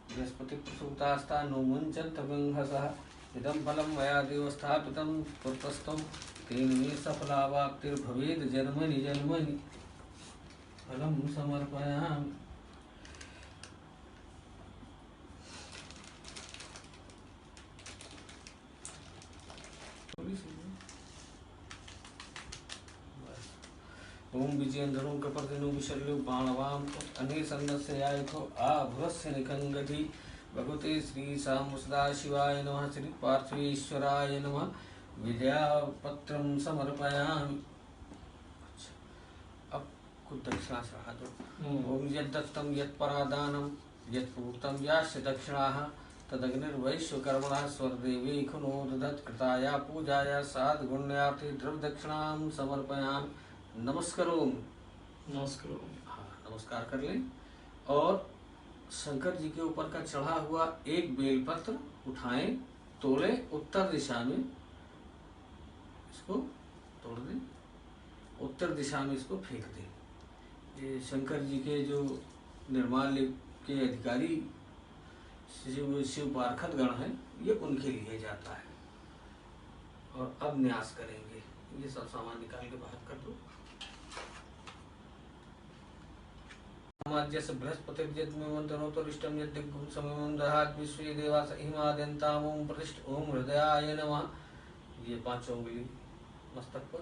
बृहस्पति प्रसूतास्ता नो मुञ्चन्त गंहसः। इदं फलं मया देव स्थापितं पुरतस्तं तेन मे सफलावाप्तिर्भवेत् जन्मनि जन्मनि। फलं समर्पयामि। ओम विजयेन्द्रो कपर्दिनो विशल्यो बाणवाम अने सन्नस्य आयुधो आभुरस्य निकंगति। भगवते श्री साम सदाशिवाय नमः। श्री पार्थेश्वराय नमः। विद्यापत्रं समर्पयामि। अब कुछ दक्षिणा चढ़ा दो। ओम यद्दत्तं यत्परादानं यत्पूर्तं याश्च दक्षिणाः तदग्निर्वैश्वकर्मणः स्वर्देवी खुनो ददत् कृताया पूजाया साद्गुण्यार्थे द्रव्यदक्षिणां समर्पयामि। नमस्कारो। नमस्कार। हाँ, नमस्कार कर लें। और शंकर जी के ऊपर का चढ़ा हुआ एक बेलपत्र उठाएं, तोड़ें, उत्तर दिशा में इसको तोड़ दें, उत्तर दिशा में इसको फेंक दें। ये शंकर जी के जो निर्माण के अधिकारी शिव पार्षद गण हैं, ये उनके लिए जाता है। और अब न्यास करेंगे, ये सब सामान निकाल के बाहर कर दो। जैसे बृहस्पतिर्यज्ञमंत्रोत्तरिष्टं यद्यज्ञं समयं दहात विश्वे देवास हिमाद्यन्ताम ओम प्रतिष्ठ ओम हृदयाय नमः। ये 5 उंगली मस्तक पर।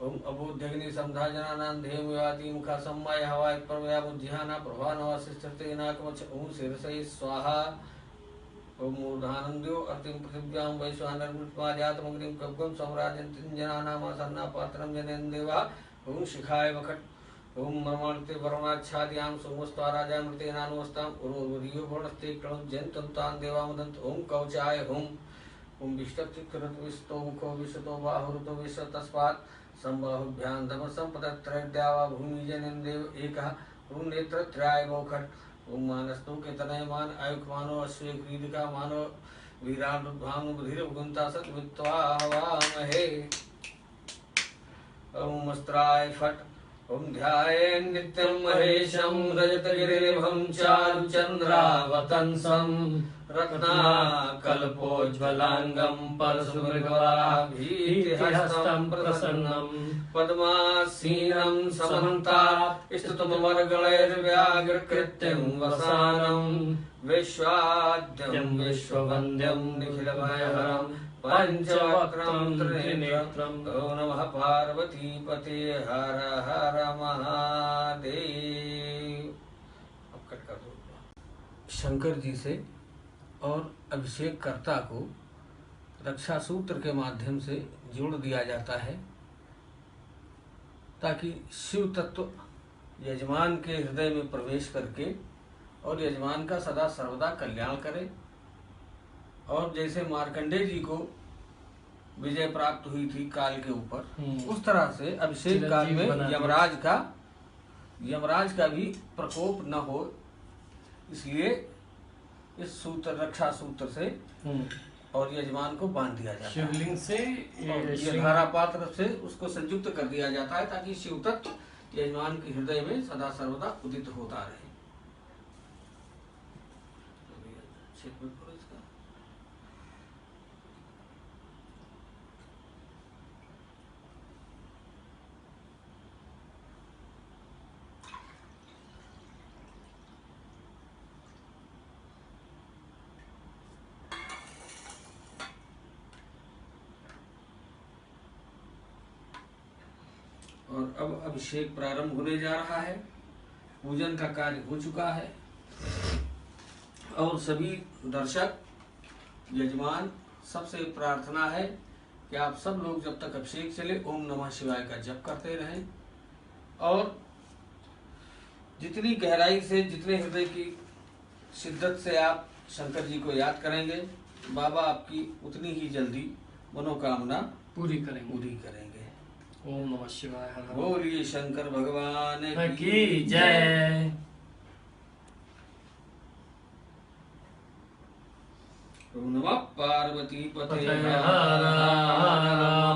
ओम अबोध्यग्नि समधा जनानां देव विवाति मुखा सम्माय हवाय प्रवया बुद्धिहाना प्रभानवासिष्ठते नाकवच ओम शिरसै स्वाहा। ओम मूर्धानंद्यो अर्तिम पृथिव्यां वैश्वानरमृत्वाजातमग्निं कब्बं सम्राजन्तिं जनानामासन्ना पात्रं जनेन देवा। ओम शिखाय वखट ओम मर्माणते वरुणाच्छाद्यां सोमस्त्वाराजामृतेनानुवस्तां उरोरियो वर्णस्ते प्रणुज्यन्तं तान् देवामदन्त। ओम कवचाय हुम। ओम विष्टचित्कृत विष्टो मुखो विशतो बाहुरुतो विश्व तस्मात् संबाहुभ्यां धमसंपतत्रयद्यावा भूमि जनेन देव एकः। ओम नेत्रत्रयाय वौखट। ओम मानस्तु केतनय मान आयुक्मानो अश्वे क्रीडिका मानो वीरान् रुद्धानु बधिरभुगन्ता सत्वित्वा हवामहे। ओम अस्त्राय फट। ओम ध्यायेन् नित्यं महेशं रजतगिरिनिभं चारुचन्द्रावतंसं रत्नाकल्पोज्ज्वलाङ्गं परशुमृगवराभीतिहस्तं प्रसन्नं पद्मासीनं समन्तात् स्तुतमर्गणैर्व्याघ्रकृत्यं वसानं विश्वाद्यं विश्ववन्द्यं निखिलभयहरं पंचवक्त्रं त्रिनेत्रं। ओम नमः पार्वती पते हर हर महादेव। अब कट कर दो। शंकर जी से और अभिषेक कर्ता को रक्षा सूत्र के माध्यम से जोड़ दिया जाता है, ताकि शिव तत्व यजमान के हृदय में प्रवेश करके और यजमान का सदा सर्वदा कल्याण करे। और जैसे मार्कंडेय जी को विजय प्राप्त हुई थी काल के ऊपर, उस तरह से अभिषेक काल में यमराज का भी प्रकोप न हो, इसलिए इस सूत्र रक्षा सूत्र से और यजमान को बांध दिया जाता है। शिवलिंग से ये धारा पात्र से उसको संयुक्त कर दिया जाता है, ताकि शिव तत्व यजमान के हृदय में सदा सर्वदा उदित होता रहे। और अब अभिषेक प्रारंभ होने जा रहा है। पूजन का कार्य हो चुका है और सभी दर्शक यजमान सबसे प्रार्थना है कि आप सब लोग जब तक अभिषेक चले ओम नमः शिवाय का जप करते रहें, और जितनी गहराई से, जितने हृदय की शिद्दत से आप शंकर जी को याद करेंगे, बाबा आपकी उतनी ही जल्दी मनोकामना पूरी करेंगे। ओम नमः शिवाय। बोलिए शंकर भगवान की जय। ओम नमः पार्वती पते हर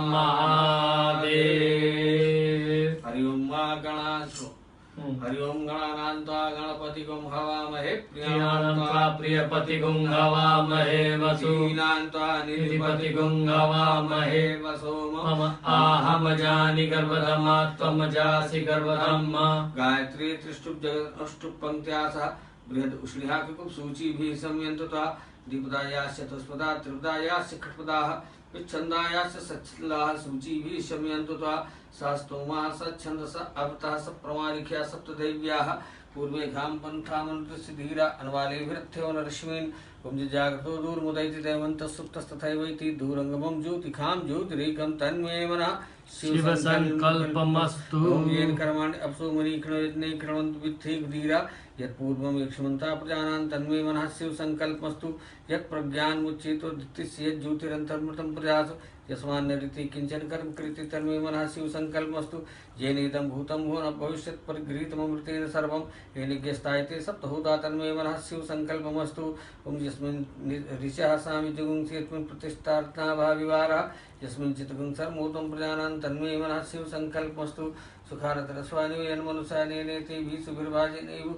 महादेव। हरि ओम गणासु हरि ओम गणानान्त्वा गणपतिगुं हवामहे प्रियानन्त्वा प्रियपतिगुं हवामहे वसूनान्त्वा निधिपतिगुं हवामहे वसो मम आहमजानि गर्भधमा त्वमजासि गर्भधम्मा। गायत्री त्रिष्टुप जगत अष्टुप पंक्त्या सह बृहद उष्णिहा कुप सूची भी संयंत्वा दीपदायास्य तस्पदा त्रिपदायास्य खटपदाः विच्छन्दायास्य सच्छन्दाः सूची भी संयंत्वा शास्तोमा सच्छन्दस अवतः सप्रमारिख्या सप्तदैव्याः पूर्वे घाम पंथामनुसिधीरा अन्वालेभिरथ्यो नरश्मीन् पुंज जागतो दूरमुदयति दैवन्तः सुप्तस्तथैवैति दूरंगमं ज्योतिखां ज्योतिरेकं तन्मे मनः शिव संकल्पमस्तु। येन कर्माणि अपसो मनीक्षणे कृण्वन्तु वित्थेगधीरा यत्पूर्वं यक्ष्मन्ता प्रजानां तन्मे मनः शिव संकल्पमस्तु। यत्प्रज्ञानमुच्चेतो दित्यस्य यज्ज्योतिरन्तर्मृतं प्रजासु यस्मान्नरिति किंचन कर्म कृति तन्मे मनः शिव संकल्पमस्तु। येनेदं भूतं भुवन भविष्यत् परिगृहीतममृतेन सर्वं येन ज्ञस्तायते सप्तहोता तन्मे मनः शिव संकल्पमस्तु। ओम यस्मिन् ऋषः सामि जगुंसि यस्मिन् प्रतिष्ठार्थना भाविवारः यस्मिन् चित्तगुं सर्वोत्तम प्रजानां तन्मे मनः शिव संकल्पमस्तु सुखारतरस्वानि यन्मनुसानेनेति भी सुभिर्भाजिनैव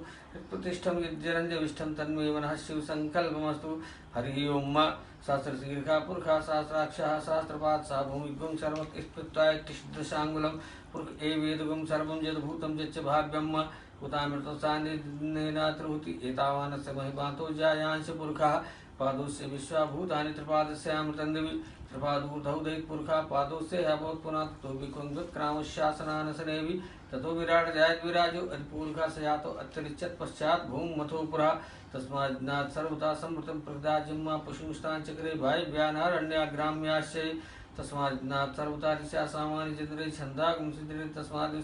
प्रतिष्ठं यज्जरञ्जविष्ठं तन्मे मनः शिव संकल्पमस्तु हरि ओम सहस्रशीर्षा पुरुषा सहस्राक्षः सहस्रपात् सा भूमिगुं सर्वस्पृत्वाय तिष्ठदशाङ्गुलं पुरुष एवेदुगं सर्वं यद्भूतं यच्च भाव्यम् उतामृतसान्निध्येनात्रुति एतावानस्य महिमातो जायांश पुरुषः पादोस्य विश्वाभूतानि त्रिपादस्यामृतं दिवि त्रिपादूर्धौदैत्पुरुषः पादोस्य अभवत् पुनः ततो विकृङ्गत्क्रामशासनानसनेवि ततो विराट जयद्विराजो अधिपूरुषः स यातो अत्यरिच्यत् पश्चात् भूमथो पुरः तस्माज्ञात् सर्वदा संवृतं प्रदाज्यं पशुष्टान् चक्रे वायव्यानारण्याग्राम्याश्चये तस्माज्ञात् सर्वदा ऋषा सामान्य चन्द्रे छन्दागं सिद्धिरे तस्माद्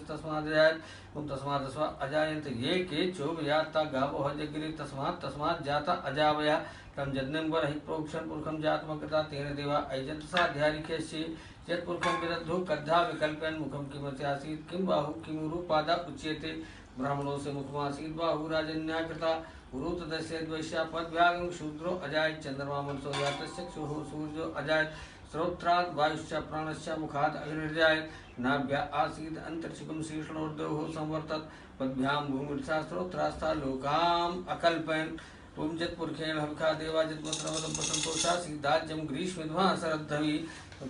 तस्मादस्वा अजायन्त ये के चोभयाता गावो हजगिरि तस्मात् जाता अजावया तम जन्म वर हि प्रोक्षण पुरुषम जातमकृता तेन देवा अयजंत साध्यारिकेशे यत् पुरुषम विदद्धो कद्धा विकल्पयन् मुखम किमति आसीत् किं बाहु किं उरुपादा उच्यते ब्राह्मणों से मुखमासीत् बाहु राजन्या कृता उरु तदस्य द्वैश्या पदव्यागं शूद्रो अजायत् चंद्रमा मनसो यातस्य चक्षुः सूर्यो अजायत् श्रोत्रात् वायुश्च प्राणश्च मुखात् अग्निर्जायत् नाभ्या आसीत् अंतरिक्षं शीर्षणोर्ध्वः संवर्तत पद्भ्यां भूमिर्षा श्रोत्रास्था लोकाम् अकल्पयन् ओम जत्पुरुषेण हविखा देवा जत्पुत्रवदं प्रसन्तोषा सीदाज्यं ग्रीष्मध्वा शरद्धवि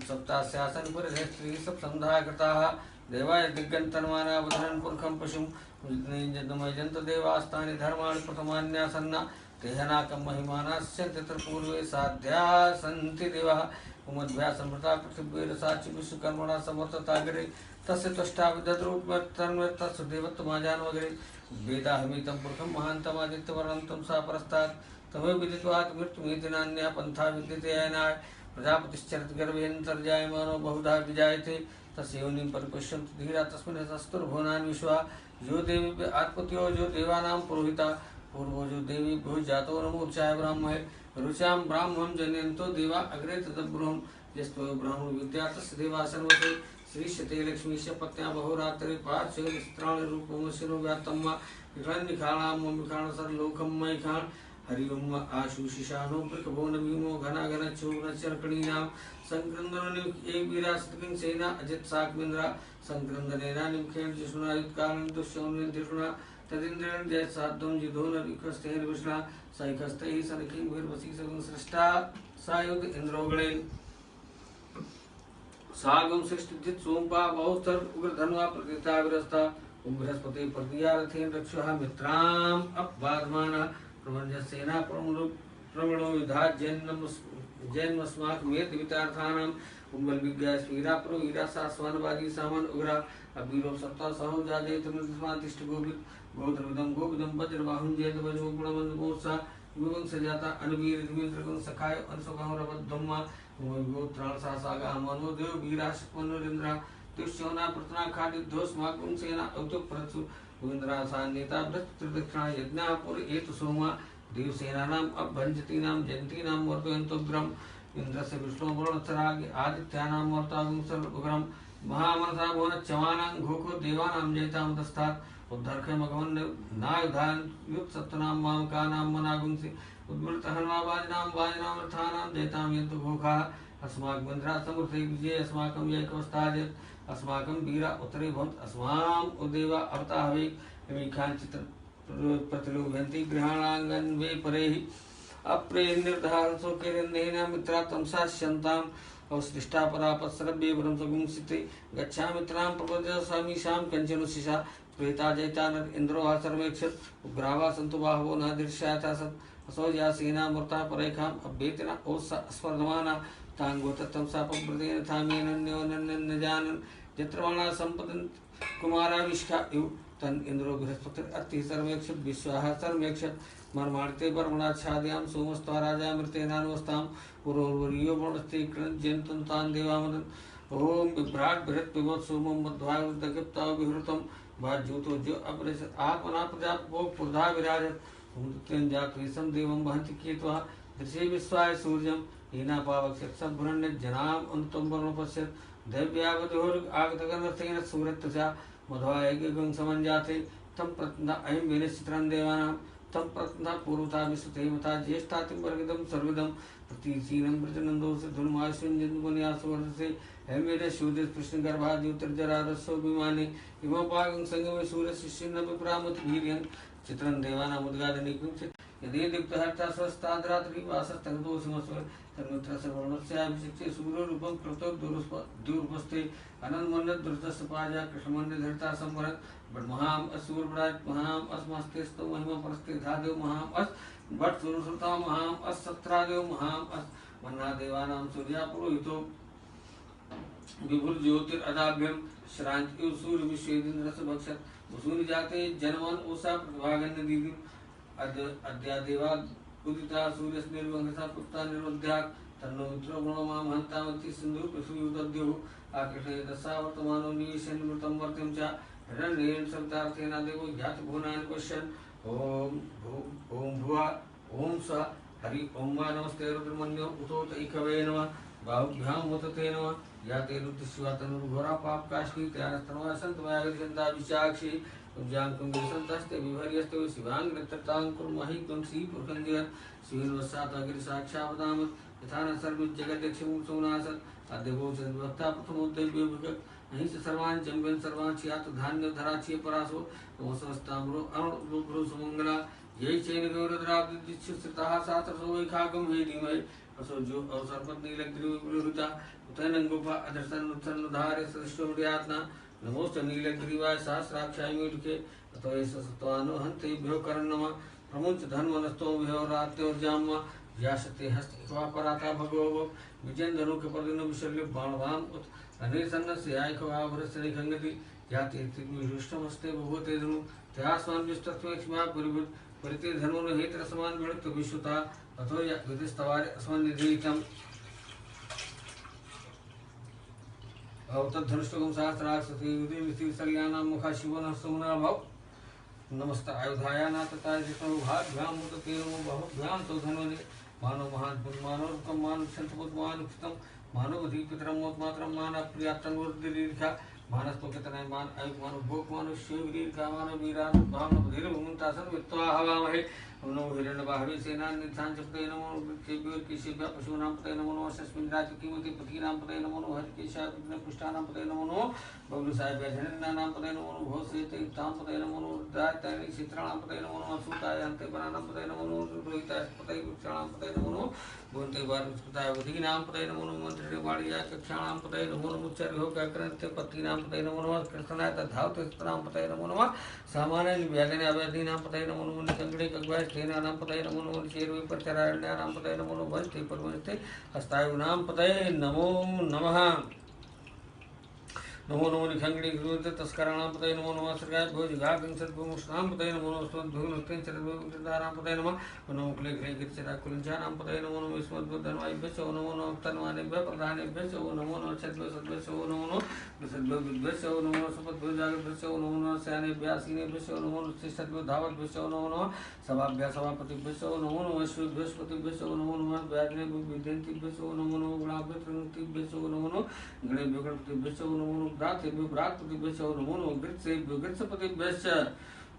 सप्तास्यासन पुरस्त्री सब संधा कृताः देवाय दिग्गन्तन्माना वदनं पुरुषं पशुं जन्त देवास्तानि धर्माणि प्रथमान्यासन्ना तेहनाकं महिमानास्य तत्र पूर्वे साध्या सन्ति देवाः उमद्भ्या संवृता पृथिवीरसाचि विश्वकर्मणा समर्थताग्रे तस्य त्वष्टा विदद्रूपतन्वत्तस्य देवत्वमाजानवग्रे वेदाहमितं पुरुषं महान्तमादित्यवर्णन्तं सा परस्तात् तमे विदित्वात् मृत्युमेति नान्यः पन्था विद्यते अयनाय प्रजापतिश्चरति गर्भेऽन्तर्जायमानो बहुधा विजायते तस्य योनिं परिपश्यन्ति धीरा तस्मिन् हस्तुर्भुवनानि विश्वा यो देवी आत्मत्यो जो देवानां पुरोहिता पूर्वो जो देवीभ्यो जातो नमोर्चाय ब्राह्मणे रुचां ब्राह्मणं जनयन्तो देवा अग्रे तदब्रूहं यस्तो ब्राह्मण विद्या तस्य देवा सर्वते श्रीशते लक्ष्मीश्च पत्न्या बहुरात्रि पार्श्वस्त्राणरूपमशिरो व्यात्तम्मा विखाणनिखाणां विखाणसर्लोकं मैखाण हरि ओम आशुशिशानो प्रकभो नमीमो घनाघनच्छूर्णचर्कणीनां संक्रन्दनो एक वीरासतकिं सेना अजित साक्मिन्द्रा संक्रन्दनेना निमुखेन जिष्णुनायुत्कालं दुष्यौन्यदिष्णुना तदिन्द्रेण जय साध्वं जिधोनरिकस्तेन विष्णा सैकस्तैः सनकिं वीरवसी सगुं सृष्टा सायुध इन्द्रोगणेन सागम सृष्टिजित सोमपा बहुस्तर उग्रधनुआ प्रतिता विरस्ता ओम बृहस्पति प्रतिया रथेन रक्षुः मित्राम अपवादमानः प्रमञ्जसेना प्रमणो युधा जैनमस्माक मेत वितार्थानाम उम्बल विज्ञा स्वीरा प्रो वीरा सास्वानवादी सामान उग्रा अबीरो सत्ता सहु जादे तमस्मातिष्ठ गोत्रविदं गोविदं वज्रबाहुं जयत वज्रो गुणवन्मोत्सा विवं सजाता अनुवीर धीमेन्द्रगं सखाय अंशोगामरबद्धम्मा गोत्राण सासागा मनो देव वीराश पुनरिंद्रा दुष्योना प्रतना खादि दोस्माकुं सेना औतो प्रचु गोविंद्रा सान्यता प्रदक्षिणा यज्ञापुर एतु सोमा देव सेनानाम अभंजतीनाम जयंतीनाम वर्तयन्तुग्रम इंद्रस्य विष्णु वरुणचरागे आदित्यानाम वर्तागं सर्वग्रम महामनसा भुवन चवानां घोको देवानां जयतां दस्तात् उद्धर्खे मगवन नायुधान युक्त सत्तनाम मामकानाम मनागुंसि उद्बलत हनुमा वाजनाम रथानां जयतां यन्तु घोखा अस्माकं बंध्रा समृद्धि विजय अस्माकं यैकवस्ताज अस्माकं वीरा उत्तरे भवन्त अस्माम उदेवा अवता हवे विखान चित्र प्रतिलोभयन्ति गृहाणांगन वे परेहि अप्रे निर्धारण सो केरन्नेन मित्रा तमसास्यन्ताम् अवसृष्टा परापत्सरभ्ये वरं सगुंसिते गच्छामित्रां प्रपद्य स्वामीशां कञ्चनुशिषा प्रेता जयतानर इंद्रो सर्वेक्षत उग्रावा सन्तु बाहवो न दृश्याता सत् असौजा सेना मूर्ता परेखाम अभ्येतना ओस स्वर्धमाना तांगोतत्तम सापव्रतेन थामेनन्योनन्यन जानन जत्रवाणा संपदन कुमारा विष्का इव तन इंद्रो बृहस्पति अति सर्वेक्षत विश्वाः सर्वेक्षत मर्मार्ते परमणाच्छाद्यां सोमस्त्वा राजा मृतेनानुवस्तां पुरोर्वर्यो वणस्ते जयन्तं तान् देवामदन् ओम बिभ्राट बृहत् पिबोत् सोमं मध्वायुर्दगिप्ताव विहृतं भाज्योतो जो अपरिषत् आपना प्रजापो पुर्धा विराजत हुमृत्यं जातवेशं देवं वहन्ति केतवः दृशे विश्वाय सूर्यं हीना पावक्षक्षं भुरण्य जनाम अन्तं वर्णपश्यत् दैव्यावधोर आगतगनर्थेन सूरत्तचा मध्वायज्ञं समञ्जाते तं प्रत्न अयं विनिश्चित्रं देवानां तम प्रत्ना पूर्वता विश्वते मथा ज्येष्ठातिम वर्गदम सर्वदम प्रतीचीनम प्रजनंदो से धुर्माश्विन जन्मन्यास वर्षसे है मेरे सूर्य कृष्ण गर्भा ज्योतिर्जरा रसो विमाने इमं पागं संगमे सूर्य शिष्यन विप्रामत वीर्यं चित्रं देवानां उद्गादनिकुं चित् यदि दीप्तहर्ता स्वस्ताद्रात्रि वासस्तंगतो समस्वर तन्मित्र सर्वणस्याभिषिक्ते सूर्यरूपं कृतो दूरपस्ते अनन्मन्नत दुर्दस्य पाजा कृष्णमन्य धरता संवरत बडमहाम असुरब्राज महाम अस्मस्तेस्तु महिमा परस्ते धादेव महाम अस भट सुरसुता महाम अस सत्रादेव महाम अस मन्ना देवानां सूर्या पुरोहितो विभुर ज्योतिरदाभ्यम श्रांत सूर्य विश्वेदिन रस भक्षत वसूनि जाते जनमन उषा प्रतिभागन दीदी अद्या देवा उदिता सूर्य निर्वंगसा पुत्ता निर्वध्या तन्नो मित्रो गुणो माम हंतामति सिंधु प्रसूयुतद्यो आकृते दशा वर्तमानो निवेशन मृतम वर्तिम च हिरण्येन सवितार्थेन देवो ज्ञात भुवनानि पश्यन् ओम भुवा ओम स हरि ओम मा नमस्ते रुद्रमन्यो उतोत इकवे नमः बाहुभ्यां मुतते नमः या ते रुद्रशिवा तनुर्घोरा पाप काष्ठी त्यानस्तनवा संतमयागरिचंदा विशाक्षी उज्जां कुंभसंतस्ते विभर्यस्ते शिवांग नक्षत्रां कुर्महि कुंसी पुरकंजर श्रीवत्सातगिरि साक्षावदाम यथा न सर्व जगद्यक्षमुं सोनासत् अद्यवो चन्द्रभक्ता प्रथमोद्देव्यो विगत अहीं से सर्वान् जंबन सर्वान् छियात धान्य धराचिय परासो नमस्ताम्रो अरुणो सुमंगला यही चैन गौरद्राब्दिच्छुस्थिताः सात्रसो वैखागम हे धीमहि असो जो अवसरपद नीलग्रीवृता उतैनंगोपा अधर्सन उत्सन्नधारे सदस्योमर्यात्ना नमोस्त नीलग्रीवाय सहस्राक्षाय मीढुके अतो एष सत्वानो हन्तेभ्यो कर्णम प्रमुच धन्वनस्तो विहोरात्योर्जाम याशते हस्त इक्वा पराता भगवो विजयन धनु के परदिन विशल्य बाणवाम उत अनिर्सन्नस्य आयखवा वरसनि खंगति जाते तिग्मिष्टमस्ते भगवते धनु त्यास्मान विस्तत्वक्ष्मा परिवृत परिते धनुनो हेतर समान विणक्त विश्वता अतो या विदिस्तवारे अस्मन् निधीतम तद्धनुष्टकं सहस्राक्षते उदयमिति सल्यानां मुखा शिवनः सुमना भव नमस्त आयुधायाना तथा जितो भाभ्यां मुदते नमो बहुभ्यां तो धन्वने मानो महान मानो रूपं मानो क्षंतपुत्मान उचितं मानो अधिपितरं मोत्मात्रं मान प्रियात्तं वर्धिरीर्घा मानस्तोकेतनाय मान आयु मानो भोग मानो शिवरीर्घा मानो वीरान भावना बुधिर भूमंतासन वित्वा हवामहे नमो हिरण्यवाहवे सेना निधान जपते नमो केभ्यो केशेभ्यः पशूनां पतये नमो नमः सस्मिन् राज्ये किमति पतीनां पतये नमो नमः हरिकेशाय पुष्टानां पतये नमो नमः बबलुसाय व्यजननानां पतये नमो नमः भोसेते तां पतये नमो नमः रुद्राय चित्राणां पतये नमो नमः सूताय अन्ते बनानां पतये नमो नमः रोहिताय पतये वृक्षाणां पतये नमो नमः भुवन्ते वारुस्कृताय वधीनां पतये नमो नमः मन्त्रिणीवाणीयाय कक्षाणां पतये नमो नमः उच्चर्योगकरन्ते पत्नीनां पतये नमो नमः कृष्णाय तद्धावते स्तनां पतये नमो नमः सामान्य व्याजने अवधीनां पतये नमो नमः निकंगड़े कग्वाय स्तेनानां पतये नमो नमः शेरवे परचरारण्यानां पतये नमो नमः वंशते परवंशते हस्तायुनां पतये नमो नमः नमो नमो निखंगड़ी गुरुते तस्कराणां पतये नमो नमः सर्गाय भोजगागं सद्भुमुष्णां पतये नमो नमः स्वद्भुनुक्तेन चरद्भुदानां पतये नमः नमो कुले कुले गिरिचराकुलञ्चानां पतये नमो नमः स्मद्भुधन्वायभ्यश्च नमो नमः तन्वानेभ्यः प्रधानेभ्यश्च नमो नमः सद्भ्यश्च नमो नमः सद्भ्यश्च नमो नमः सुपद्भुजागभ्यश्च नमो नमः स्यानेभ्यः आसीनेभ्यश्च नमो नमः तिष्ठद्भ्यो धावद्भ्यश्च नमो नमः सभाभ्यः सभापतिभ्यश्च नमो नमः श्रीभ्यस्पतिभ्यश्च नमो नमः व्याजनेभ्यो विद्यन्तिभ्यश्च नमो नमः गुणाभ्यो त्रिमुक्तिभ्यश्च नमो नमः गणेभ्यो गणपतिभ्यश्च नमो नमः भ्रातृभ्यो भ्रातृपतिभ्यश्च नमो नमः गृत्सेभ्यो गृत्सपतिभ्यश्च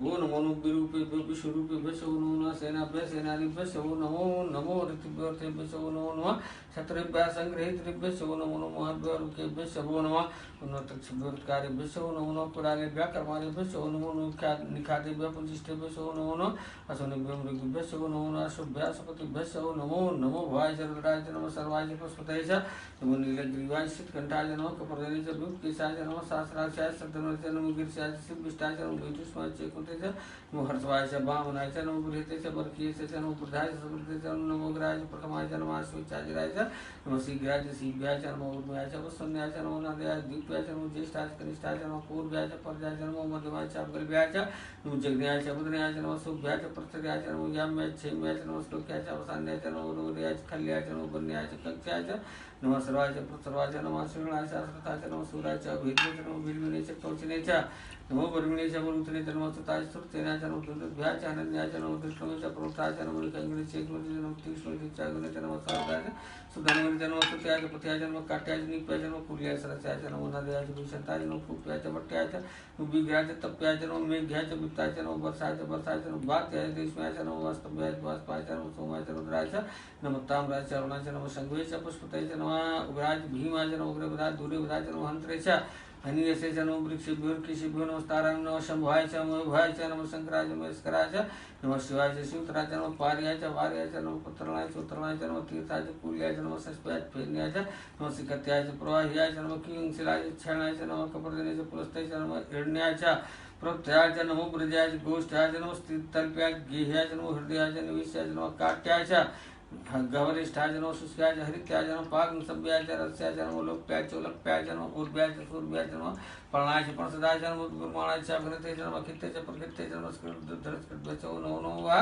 वो नमो विरूपेभ्यो विश्वरूपेभ्यश्च नमो नमः सेनाभ्यः सेनानीभ्यश्च नमो नमो ऋतुभ्यो ऋतुभ्यश्च नमो नमः क्षत्रिभ्यः संग्रहीतृभ्यश्च नमो नमः महद्भ्यो रुकेभ्यश्च नमः उन्नतक्षभ्योत्कारेभ्यश्च नमो नमः पुराणेभ्यः कर्माणेभ्यश्च नमो नमः निखातेभ्यः पुंजिष्टेभ्यश्च नमो नमः असनेभ्यो मृगेभ्यश्च नमो नमः अशुभ्यः सपतिभ्यश्च नमो नमो भवाय सर्वराय नमः सर्वाय पुष्पतये च नमो नीलग्रीवाय शीतकंठाय नमः कपर्दने च भूतकेशाय नमः सहस्राक्षाय सद्धन्वने च नमो गिरिशाय च सिद्धिष्टाय च नमो वैजुष्माय च कुंते च नमो हर्षवाय च वामनाय च नमो बृहते च बर्कीय च नमो बुद्धाय च समृद्धे च नमो ग्राय च प्रथमाय च नमः अश्विचार्याय च नमो शीघ्राय च शीघ्राय च नमो ऊर्ध्वाय च वसन्याय च नमो नद्याय दीप्याय च नमो ज्येष्ठाय च कनिष्ठाय च नमो पूर्व्याय च पर्याय च नमो मध्यमाय च अग्रव्याय च नमो जग्न्याय च बुधन्याय च नमो शुभ्याय च प्रत्ययाय च नमो याम्याय च क्षेम्याय च नमो श्लोक्याय च अवसान्याय च नमो रोदयाय च खल्याय च नमो बन्याय च कक्षाय च नमः सर्वाय च प्रसर्वाय च नमः श्रवणाय च श्रुताय च नमः सूराय च भेद्य च नमो भीलविने च कौचने च नमो परमिणे च मरुतने च नमः सुताय उत्तराय सुरतेनाय च नमः दुर्भ्याय च अनन्याय च नमः दृष्टमे च प्रोक्ताय च नमः कंगणे चेकमति च नमः तीक्ष्णमति च गुणे च नमः सारदाय च सुधनमति च नमः सुत्याय च पत्याय च नमः काट्याय च निप्याय च नमः कुल्याय सरस्याय च नमः नदयाय च विशंताय च नमः फूप्याय च भट्ट्याय च विग्रहाय च तप्याय च नमः मेघ्याय च वित्ताय च नमः वर्षाय च वर्षाय च नमः वात्याय च देशमाय च नमः वास्तव्याय च वाष्पाय च नमः सोमाय च रुद्राय च नमः ताम्राय च अरुणाय च नमः शंभवे च पुष्पताय च नमः उग्राय च भीमाय च नमः उग्रवदाय दूरवदाय च नमः हंत्रे च हनीयसे च नमः वृक्षेभ्यो ऋषिभ्यो नमस्ताराय नमः शंभवाय च नमः भवाय च नमः शंकराय च नमः स्कराय च नमः शिवाय च शिवतराय च नमः पार्याय च वार्याय च नमः पुत्रणाय च उत्तरणाय च नमः तीर्थाय च कुल्याय च नमः सस्पाय च फेन्याय च नमः सिकत्याय च प्रवाह्याय च नमः किंशिलाय च क्षणाय च नमः कपर्दने च पुलस्ताय च नमः हिरण्याय च प्रोक्त्याय च नमो ब्रजाय च गोष्ठाय च नमः तल्प्याय च गेह्याय च नमः हृदयाय च निवेश्याय च नमः काट्याय च गवरिष्ठाय च नमः शुष्काय च हरित्याय च नमः पाग्सव्याय च रस्याय च नमः लोप्याय च उलप्याय च नमः ऊर्व्याय च सूर्व्याय च नमः पर्णाय च पर्णसदाय च नमः गुरुमाणाय च अभिनते च नमः खित्ते च प्रकृत्ते च नमः स्कृतधरस्कृत्य च नमो नमो वा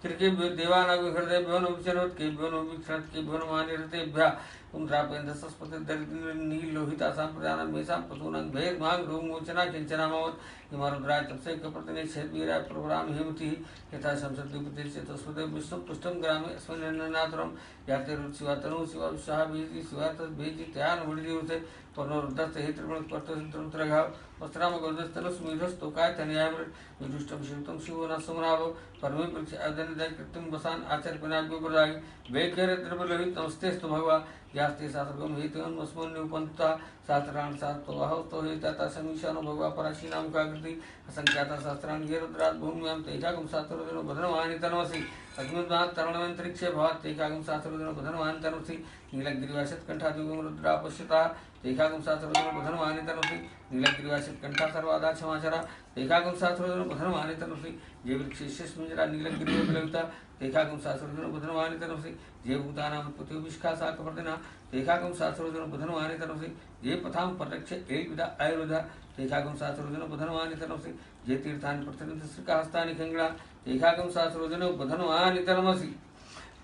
कृकेभ्यो देवानागो हृदयभ्यो नमः विचरोत्केभ्यो नमः विक्षरत्केभ्यो नमः अनिरतेभ्यः पुंड्रापेन्द्र सरस्वती दरिद्र नीलोहिता संप्रदान मेषां पशूनां भेदभाग रोगमोचना किंचनामवत् हिमारुद्राय तपसे कपटने क्षेत्रवीराय प्रभराम हेमति यथा संसद्युपति च तस्वदेव विष्णु पुष्टम ग्रामे अस्मन्नाथरम याते रुचिवा तनु शिवा विशाह बीजी शिवा तस् बीजी त्यान वडिदी उसे पर्णोरुद्धस्त हित्रगुण पर्तसिद्रंत्रघाव वस्त्राम गोदस्तनु सुमिधस्तोकाय तनयामृत विदुष्टम शिवतम शिवो न समरावो परमे पृथ्वी अदनदय कृत्रिम वसान आचार्य पिनाग्यो बरागी वेकेर द्रवलोहित नमस्तेस्तु भगवा यास्ते शास्त्रगम हेतुन मस्मन्युपंता शास्त्राण शास्त्रवाहो तो हेता समीशानो भगवा पराशी नाम काकृति असंख्याता शास्त्राण गेरुद्रात भूम्यां तेजागम शास्त्रोदनो बधनवानि तनवसि अग्निद्वात तरणमंतरिक्षे भवात् तेजागम शास्त्रोदनो बधनवानि तनवसि नीलगिरिवासित कंठादिगम रुद्रापश्यता तेजागम शास्त्रोदनो बधनवानि तनवसि नीलगिरिवासित कंठा सर्वादा क्षमाचरा तेजागम शास्त्रोदनो बधनवानि तनवसि जे वृक्षेशस्मिंजरा नीलगिरिवलविता तेजागम शास्त्रोदनो बधनवानि तनवसि जे भूतानां पुत्यो विष्कासा कपर्दिना तेजागम शास्त्रोदनो बधनवानि तनवसि जे पथां परिरक्ष्य एकविधा आयुर्वेदा तेजागम शास्त्रोदनो बधनवानि तनवसि जे तीर्थानि प्रचलित श्रीकाहस्तानि खंगड़ा तेजागम शास्त्रोदनो बधनवानि तनवसि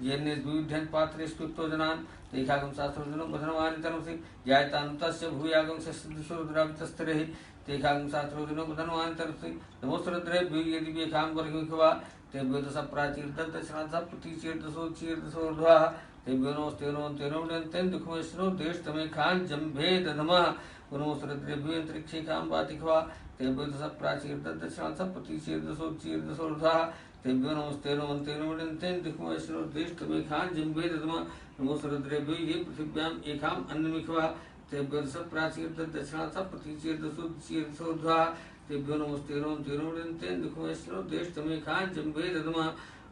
ये विविध्यन् पात्रेष्वक्तो जनान् तेजागम शास्त्रोदनो बधनवानि तनवसि जायतान्तस्य भूयागम शस्त्रदुरावितस्तरेहि तेजागम शास्त्रोदनो बधनवानि तनवसि नमोस्तरुद्रेभ्यो यदि वेखां वर्गमिखवा तेभ्यो दश प्राचीर्दन्तश्राद्धा प्रतीचीर्दशोच्चीर्दशोर्ध्वः तेभ्यो नमस्ते नमस्ते दुःखमेश्वरो देशतमेखान् जम्भे दधमः नमोस्तरुद्रेभ्यो अंतरिक्षे खां वातिखवा तेभ्यो दश प्राचीर्दन्तश्राद्धा प्रतीचीर्दशोच्चीर्दशोर्ध्वः तेभ्यो नमस्ते नमस्ते दुःखमेश्वरो देशतमेखान् जम्भे दधमः नमोस्तरुद्रेभ्यो ये पृथिव्याम् एकाम् अन्नमिखवा तेभ्यो दश प्राचीर्दन्तश्राद्धा प्रतीचीर्दशोच्चीर्दशोर्ध्वः तेभ्यो नमस्ते दुःखमेश्वरो देशतमेखान् जम्भे दधमः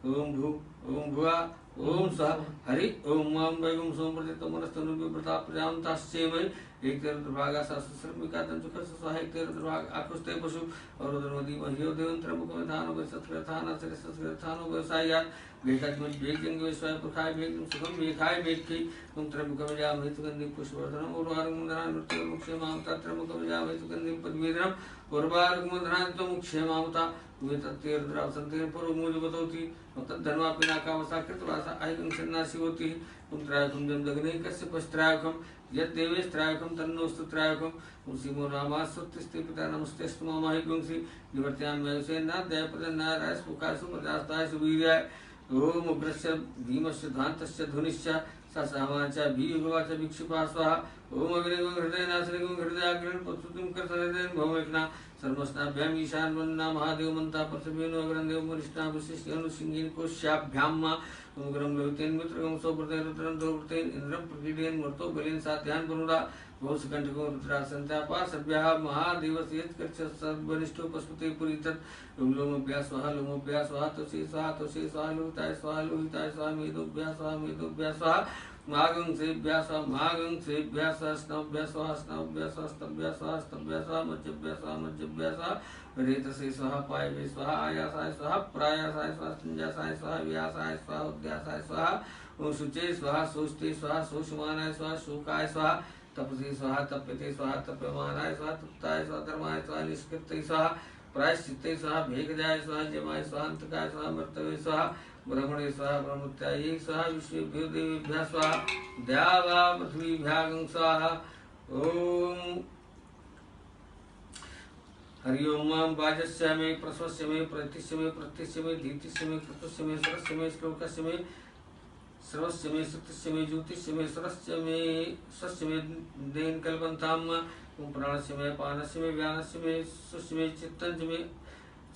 ओम भू ओम भुआ ओम सह हरि ओम मां वैगुम सोमप्रतितो मनस्तनुभ्यो प्रताप प्रजामताश्चेमय एक तेर दुर्भागा सहस्रमिका तंचुक सहाय तेर दुर्भाग आकुस्ते पशु और उदरमदी महियो देवंत्र मुखमधान व सत्कृतान असर सत्कृतान व्यवसायात भेकत में भेक जंगे स्वय पुखाय भेक सुखम भेखाय भेक की तुमत्र मुखमजा महितुगंधि पुष्पवर्धनम उर्वारुगमधनान मृत्यु मुक्षे मामता मुखमजा महितुगंधि पद्मेदनम उर्वारुगमधनान तो मुक्षे मामता वे तत्तेर्द्राव संतेन पर मूल्य बतौती तद्धर्मा पिना कामसा कृतवासा आयकं सन्नासी होती तुम त्रायकम जम दग्ने कस्य पस्त्रायकम यद देवेश त्रायकम तन्नोस्तु त्रायकम उसी मो नामा सुत्तिस्ते पिता नमस्ते स्तुमा माहिगुंसी निवर्त्याम वैसे ना दयपदन ना रास मुकासु प्रजास्ताय सुवीर्याय ओम उग्रस्य भीमस्य धान्तस्य धुनिश्च ससामाच भीभवाच भिक्षुपा स्वाहा ओम अग्निगं हृदयनाशनिगं हृदयाग्निं पत्सुतिं करसनेन भवमेकना सर्वस्नाभ्याम ईशान वन्ना महादेव मंता पृथ्वीनो अग्रंदेव वरिष्ठा विशिष्टनु सिंहिन कोश्याभ्याम उग्रम लोहितेन मित्रगम सोप्रतेन रुद्रं दोप्रतेन इंद्रं प्रकीडेन मर्तो बलेन साध्यान बनुरा भौसकंठको रुद्रा संतापा सभ्यः महादेवस्य यत्कर्ष सर्वनिष्ठो पशुपते पुरीतत् लोमोभ्यास स्वाहा लोमोभ्यास स्वाहा तोषे स्वाहा लोहिताय स्वाहा मेदोभ्यास स्वाहा मागं सेभ्यास स्नभ्यास स्तभ्यास मज्जभ्यास रेतसे स्वाहा पायवे स्वाहा आयासाय स्वाहा प्रायासाय स्वाहा संजासाय स्वाहा व्यासाय स्वाहा उद्यासाय स्वाहा ओम शुचे स्वाहा सोष्टे स्वाहा सोषमानाय स्वाहा शोकाय स्वाहा तपसे स्वाहा तप्यते स्वाहा तप्यमानाय स्वाहा तप्ताय स्वाहा धर्माय स्वाहा निष्कृते स्वाहा प्रायश्चित्ते स्वाहा भेगजाय स्वाहा जमाय स्वाहा अंतकाय स्वाहा मर्तवे स्वाहा ब्रह्मणे स्वाहा ब्रह्मत्यायै स्वाहा विश्वेभ्यो देवेभ्यः स्वाहा द्यावा पृथ्वीभ्यागं स्वाहा ओम हरि ओम वाजस्य मे प्रस्वस्य मे प्रतिस्य मे प्रत्यस्य मे धीतिस्य मे कृतस्य मे सरस्य मे श्लोकस्य मे सर्वस्य मे सत्यस्य मे ज्योतिष्य मे सरस्य मे सस्य मे देन कल्पन्ताम ओम प्राणस्य मे पानस्य मे व्यानस्य मे सुस्य मे चित्तञ्च मे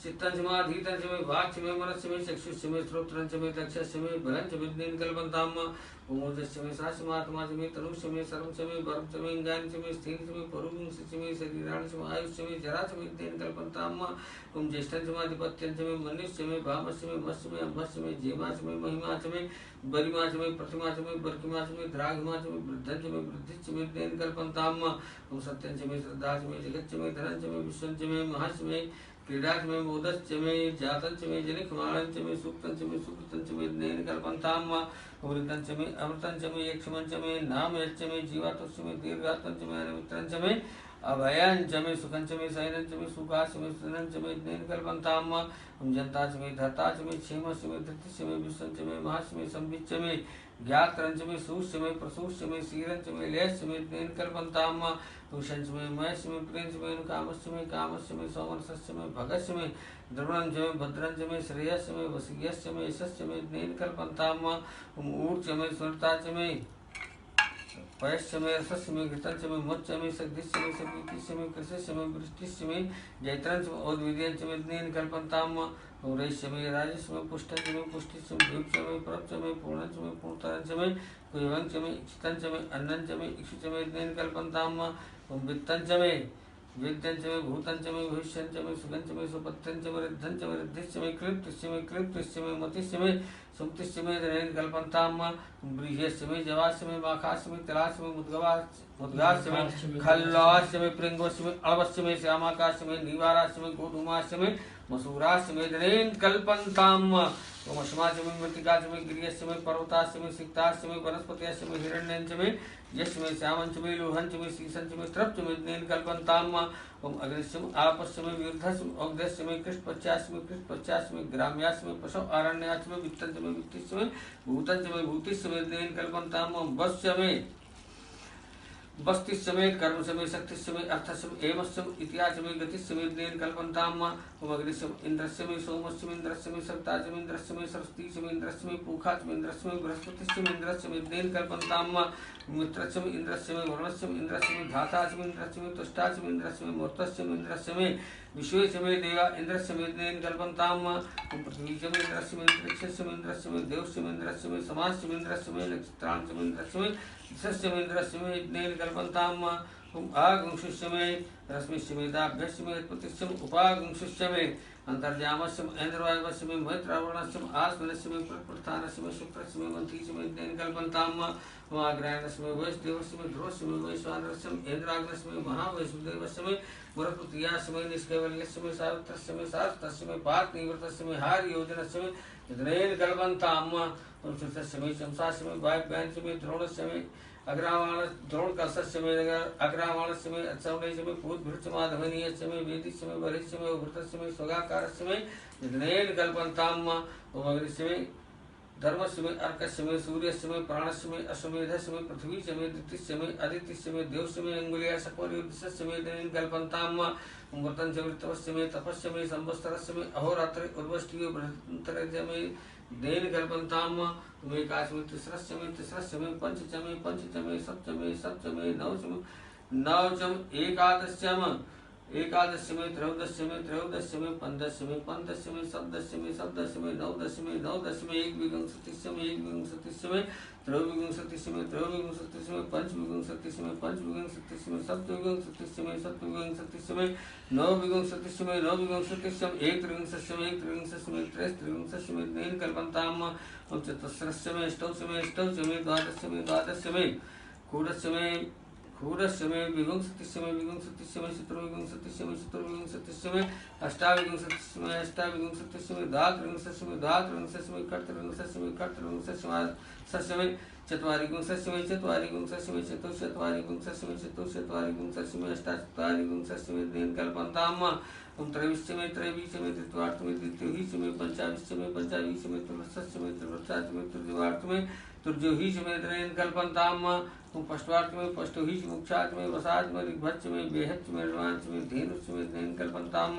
चित्तञ्च मे वाक्य मे मनस्य मे चक्षुष्य मे श्रोत्रञ्च मे दक्षस्य मे बलञ्च मे देन कल्पन्ताम ओम ओजस्य मे सास्यमात्मा च मे तनुष्य मे सर्वं च मे वरं च मे ज्ञानं च मे स्थिरं च मे परुंस्य च मे शरीराणि च मे आयुष्य मे जरा च मे देन कल्पन्ताम ओम ज्येष्ठं च मे आधिपत्यं च मे मनुष्य मे भामस्य मे मत्स्य मे अम्भस्य मे जेमा च मे महिमा च मे बरिमा च मे प्रतिमा च मे बर्किमा च मे द्राघिमा च मे वृद्धं च मे वृद्धिश्च मे देन कल्पन्ताम ओम सत्यं च मे श्रद्धा च मे जगच्च मे धनं च मे विश्वं च मे महस्य मे क्रीडा च मे मोदश्च मे जातं च मे जनिकमाणं च मे सूक्तं च मे सुकृतं च मे देन कल्पन्ताम अमृतं च मे अमृतं च मे यक्षमं च मे नाम यच्च मे जीवातुश्च मे दीर्घात्मं च मे अनिमित्रं च मे अभयं च मे सुखं च मे शयनं च मे सुखास्य मे सुनं च मे देन कल्पन्ताम ओम जनता च मे धर्ता च मे क्षेमस्य मे धृतिस्य मे विश्वं च मे महस्य मे संविच्च मे ज्ञात्रं च मे सूस्य मे प्रसूस्य मे शीरं च मे लयस्य मे देन कल्पन्ताम तुषं च मे मयस्य मे प्रियं च मे कामस्य मे सौमनसस्य मे भगस्य मे द्रवणं च मे भद्रं च मे श्रेयस्य मे वसीयस्य मे यशस्य मे देन कल्पन्ताम ओम ऊर्च मे स्वर्ता च मे पयश्च मे रसस्य मे घृतं च मे मच्च मे सग्धिश्च मे सपीतिश्च मे कृशस्य मे वृष्टिश्च मे जैत्रं च मे औद्विद्यं च मे देन कल्पन्ताम रैश्च मे राजस्य मे पुष्टं च मे पुष्टिश्च मे भूप च मे परप च मे पूर्णं च मे पूर्णतरं च मे कुयवं च मे इक्षितं च मे अन्नं च मे इक्षु च मे देन कल्पन्ताम ओम वित्तं च मे वेद्यं च मे भूतं च मे भविष्यं च मे सुगं च मे सुपथ्यं च मे रिद्धं च मे रिद्धिश्च मे क्लिप्तिश्च मे मतिश्च मे सुमतिश्च मे देन कल्पन्ताम व्रीह्यश्च मे जवास्य मे माखास्य मे तिलास्य मे मुद्गास्य मे खल्लास्य मे प्रिंगवस्य मे अळवस्य मे श्यामाकास्य मे नीवारास्य मे गोधूमास्य मे मसूरास्य मे देन कल्पन्ताम ओम अश्मास्य मे मृत्तिकास्य मे गिर्यस्य मे पर्वतास्य मे सिक्तास्य मे वनस्पतयस्य मे हिरण्यं च मे यस्य मे श्यामं च मे लोहं च मे शीशं च मे त्रप च मे देन कल्पन्ताम ओम अग्निस्य मे आपस्य मे वीर्धस्य मे औग्ध्यस्य मे कृष्णपच्यास्य मे ग्राम्यास्य मे पशु आरण्यास्य मे वित्तं च मे वित्तिश्च मे भूतं च मे भूतिश्च मे देन कल्पन्ताम ओम वस्य मे बस्तिश्च मे कर्म च मे शक्तिश्च मे अर्थस्य मे एवस्य मे इतिहास मे गतिश्च मे देन कल्पन्ताम ओम अग्निस्य इंद्रस्य मे सोमस्य मे इंद्रस्य मे सविता च मे इंद्रस्य मे सरस्वती च मे इंद्रस्य मे पूखा च मे इंद्रस्य मे बृहस्पतिश्च मे इंद्रस्य मे देन कल्पन्ताम मित्रस्य मे इंद्रस्य मे वरुणस्य मे इंद्रस्य मे धाता च मे इंद्रस्य मे तुष्टा च मे इंद्रस्य मे मूर्तस्य मे इंद्रस्य मे विश्वे च मे देवा इंद्रस्य मे देन कल्पन्ताम ओम पृथ्वी च मे इंद्रस्य मे अंतरिक्षस्य मे इंद्रस्य मे देवस्य मे इंद्रस्य मे समाजस्य मे इंद्रस्य मे नक्षत्रां च मे इंद्रस्य मे दिशस्य मे इंद्रस्य मे देन कल्पन्ताम ओम आगुंशुष्य मे रश्मिष्य मे दाभ्यस्य मे उत्पत्तिश्च मे उपागुंशुष्य मे अंतर्जामस्य मे ऐन्द्रवायवस्य मे मैत्रावरणस्य मे आस्मनस्य मे प्रस्थानस्य मे शुक्रस्य मे मंत्रीस्य मे देन कल्पन्ताम ओम आग्रायणस्य मे वैष्णवस्य मे ध्रुवस्य मे वैश्वानरस्य मे ऐन्द्राग्नस्य मे महावैष्णुदेवस्य मे मुरपुत्र्यास्य मे निष्कैवल्यस्य मे सावित्रस्य मे सारस्तस्य मे पार्थिवृतस्य मे हार्योजनस्य मे देन कल्पन्ताम ओम सुतस्य मे शंसास्य मे वायव्यानस्य मे द्रोणस्य मे अग्रामाण द्रोण कलशस्य मे अग्रामाणस्य मे अच्चवणस्य मे पूर्वभृत्य माधवनीयस्य मे वेदिस्य मे वरिष्य मे उभृतस्य मे स्वगाकारस्य मे देन कल्पन्ताम ओम अग्निस्य मे धर्मस्य मे अर्कस्य मे सूर्यस्य मे प्राणस्य मे अश्वमेधस्य मे पृथ्वी च मे दितिस्य मे आदित्यस्य मे देवस्य मे अंगुलिया सकवर्युद्धस्य मे देन कल्पन्ताम ओम वर्तन च वृत्तवस्य मे तपस्य मे संवत्सरस्य मे अहोरात्रे उर्वष्टियो बृहत्तरस्य मे देन कल्पन्ताम ओम एकादश मे तिस्रस्य मे पंच च मे सप्त च मे नव च मे एकादश मे त्रयोदश मे पंदश मे सप्तदश मे नवदश मे एकविंशतिश मे त्रयोविंशतिश मे पंचविंशतिश मे सप्तविंशतिश मे नवविंशतिश मे एकत्रिंशश मे त्रयस्त्रिंशश मे देन कल्पन्ताम ओम चतुस्रस्य मे अष्टौ च मे द्वादश मे खूरस्य मे विंशतिश मे चतुर्विंशतिश मे अष्टाविंशतिश मे द्वात्रिंशश मे कर्तविंशश मे चत्वारिविंशश मे चतुश्चत्वारिविंशश मे अष्टाचत्वारिविंशश मे देन कल्पन्ताम ओम त्रयोविंश मे द्वितीयार्थ मे द्वितीयोहिच मे पंचाविंश मे त्रिवत्सस्य मे त्रिवत्साच मे तृतीयार्थ मे तुर्जोहीच में द्रेन कल्पन्ताम तुम पष्टवार्च में पष्टोहीच मुक्षाच में वसाच में ऋग्भच्च में बेहच्च में ऋवांच में धेनुच में द्रेन कल्पन्ताम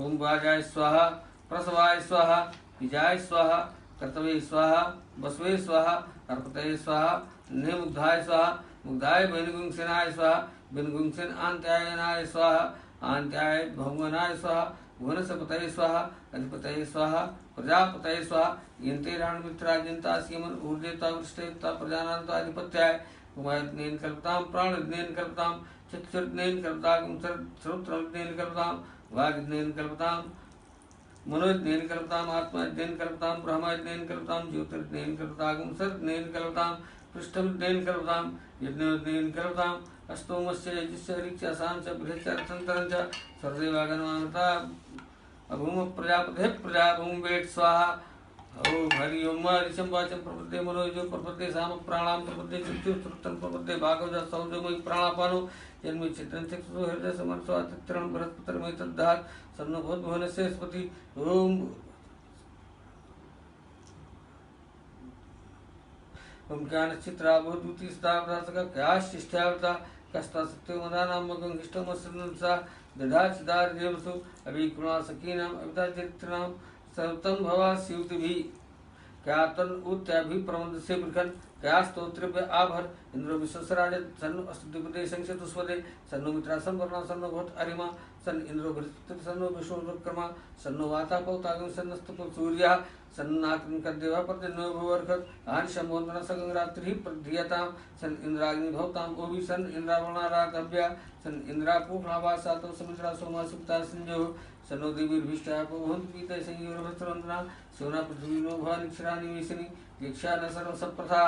ओम वाजाय स्वाहा प्रसवाय स्वाहा पिजाय स्वाहा कर्तवे स्वाहा बसवे स्वाहा अर्पतये स्वाहा नेमुग्धाय स्वाहा मुग्धाय बेनुगुंसेनाय स्वाहा बेनुगुंसेन आन्त्यायनाय स्वाहा आन्त्याय भौमनाय स्वाहा भुवनस्पतये स्वाहा अधिपतये स्वाहा प्रजापतये स्वाहा यन्ते राणमित्राजन्ता सीमन ऊर्जेता वृष्टेता प्रजानान्ता अधिपत्याय उमायज्ञेन कल्पतां प्राणज्ञेन कल्पतां चक्षुर्ज्ञेन कल्पतां श्रोत्रज्ञेन कल्पतां वाग्ज्ञेन कल्पतां मनोज्ञेन कल्पतां आत्मज्ञेन कल्पतां ब्रह्मज्ञेन कल्पतां ज्योतिर्ज्ञेन कल्पतां सर्वज्ञेन कल्पतां पृष्ठज्ञेन कल्पतां यज्ञज्ञेन कल्पतां अस्तोमस्य यजुस्य ऋक्षसां च बृहच्च रथन्तरं च सर्वदेवागणमामृता अभूम प्रजापते प्रजा भूम वेट स्वाहा ओम हरि ओम ऋषं वाचं प्रपद्ये मनोजो प्रपद्ये साम प्राणां प्रपद्ये चक्षुश्रोत्रं प्रपद्ये भागवत सौजमयि प्राणापानो जन्म चित्रं चक्षुः हृदय समर्थ चित्रं बृहस्पतिर्मय तद्धात् सन्नो भूतभुवनस्य स्पति ओम ओम ज्ञानचित्राभूद्भूति स्थावरासका क्याशिष्ठ्यावता कस्ता सत्यमदानां मगं हिष्टमस्सन्नसा दधाचिदार देवसु अभिकुणा सकीनाम अविता चरित्राम सर्वतम भवा शिवतिभि क्या तन उत्याभि प्रमद से बृखन क्या स्तोत्रभ्य आभर इंद्र विश्वसराज सन्नु अस्तुदिपदे संक्षतुस्वदे सन्नु मित्रा संवर्णा सन्नु भवत अरिमा सन इंद्रो बृहस्पति सन्नु विश्वोपक्रमा सन्नु वाता पौतागम सन्नस्तु सूर्यः सन्नाकं कद्देवा प्रतिनो भवर्खत आन शंभोन्तना सगं रात्रि प्रधियताम सन इंद्राग्नि भवताम ओभि सन इंद्रावणा रातभ्या सन इंद्रा पूर्णावा सातो समुद्रा सोमा सुप्ता संजो सन्नो देवीर्भिष्टा भवन्ति पीते संयोरभस्रवन्दना सोना पृथ्वी नो भवा निक्षराणि वेशिनी यक्षा न सर्व सप्रथा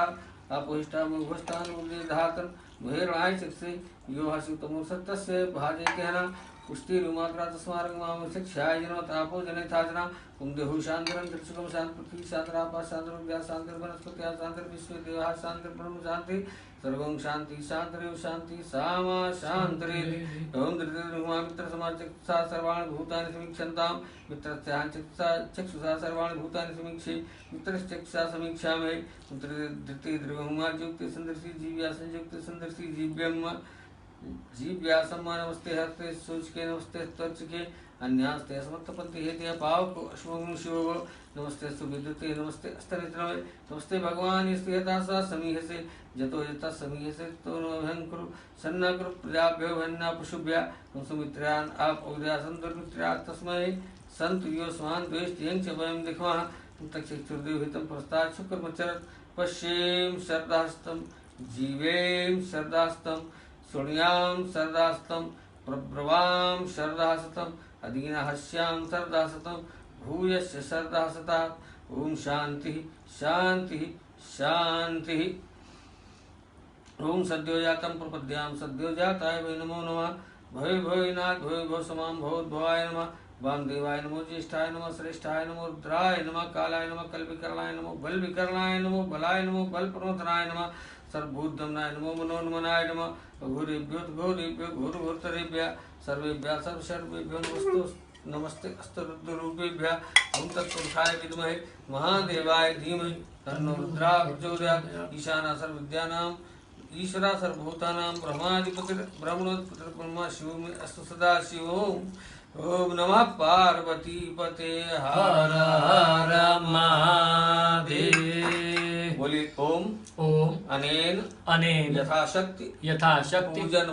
अपोहिष्टा मुभस्तान उर्जे धातन महेरणाय चक्षे यो हसितमो सत्यस्य भाजे कहना पुष्टि रुमात्रा तस्मारं माम शिक्षाय जनो तापो जने थाजना ओम देहु शांतिरं दृश्यकम शांत पृथ्वी शांतरापा शांतर व्या शांतर वनस्पति शांतर विश्व देवा शांतर ब्रह्म शांति सर्वं शांति शांतरेव शांति सामा शांतरे ओम दृढ़ मित्र समाचक्षुषा सर्वाणि भूतानि समीक्षन्तां मित्रस्यां चक्षुषा सर्वाणि भूतानि समीक्षे मित्रश्चक्षुषा समीक्षामहे मित्रधृते द्रवहुमार्जुक्ते संदर्शी जीव्या संयुक्ते संदर्शी जीव्यम जीव्यासम नमस्ते हस्ते सूचके नमस्ते त्वचके अन्यास्ते असमर्थपन्ति हेते पावको अश्वगुण शिवो नमस्ते सुविद्युते नमस्ते अस्तनित्रमे नमस्ते भगवान यस्यता सा समीहसे जतो यता समीहसे तो नभयंकुरु सन्नाकुरु प्रजाभ्यो भन्ना पशुभ्या सुमित्रान् आप और्या संदर्मित्रा तस्मै संत योस्मान द्वेष्टियं च वयं दिख्मः तक्षुर्देवहितं प्रस्तात् शुक्रमचरत् पश्येम शरदास्तं जीवेम शरदास्तं सुण्यां शरदास्तं प्रब्रवां शरदासतं अधीनहस्यां शरदासतं भूयस्य शरदासतात् ओम शांति शांति शांति ओम सद्योजातं प्रपद्यां सद्योजाताय वै नमो नमः भवे भवेनाथ भवे भव समां भवोद्भवाय नमः वामदेवाय नमो ज्येष्ठाय नमः श्रेष्ठाय नमो रुद्राय नमः कालाय नमः कल्पिकरणाय नमो बलविकरणाय नमो बलाय नमो बलप्रमोदनाय नमः सर्वभूतदमनाय नमो मनोन्मनाय नमः घोरेभ्यो घोरेभ्यो घोरघोरतरेभ्यः सर्वेभ्यः सर्वसर्वेभ्यो नमस्तु नमस्ते अस्तरुद्ररूपेभ्यः ओम तत्पुरुषाय विद्महे महादेवाय धीमहि तन्नो रुद्रः प्रचोदयात् ईशानः सर्वविद्यानां ईश्वरः सर्वभूतानां ब्रह्माधिपतिः ब्रह्मणोत्पत्तिः ब्रह्मा शिवो मे अस्तु सदा शिवोम ओम नमः पार्वती पते हर हर महादेव। बोलिए ओम ओम अनेन अनेन यथाशक्ति पूजन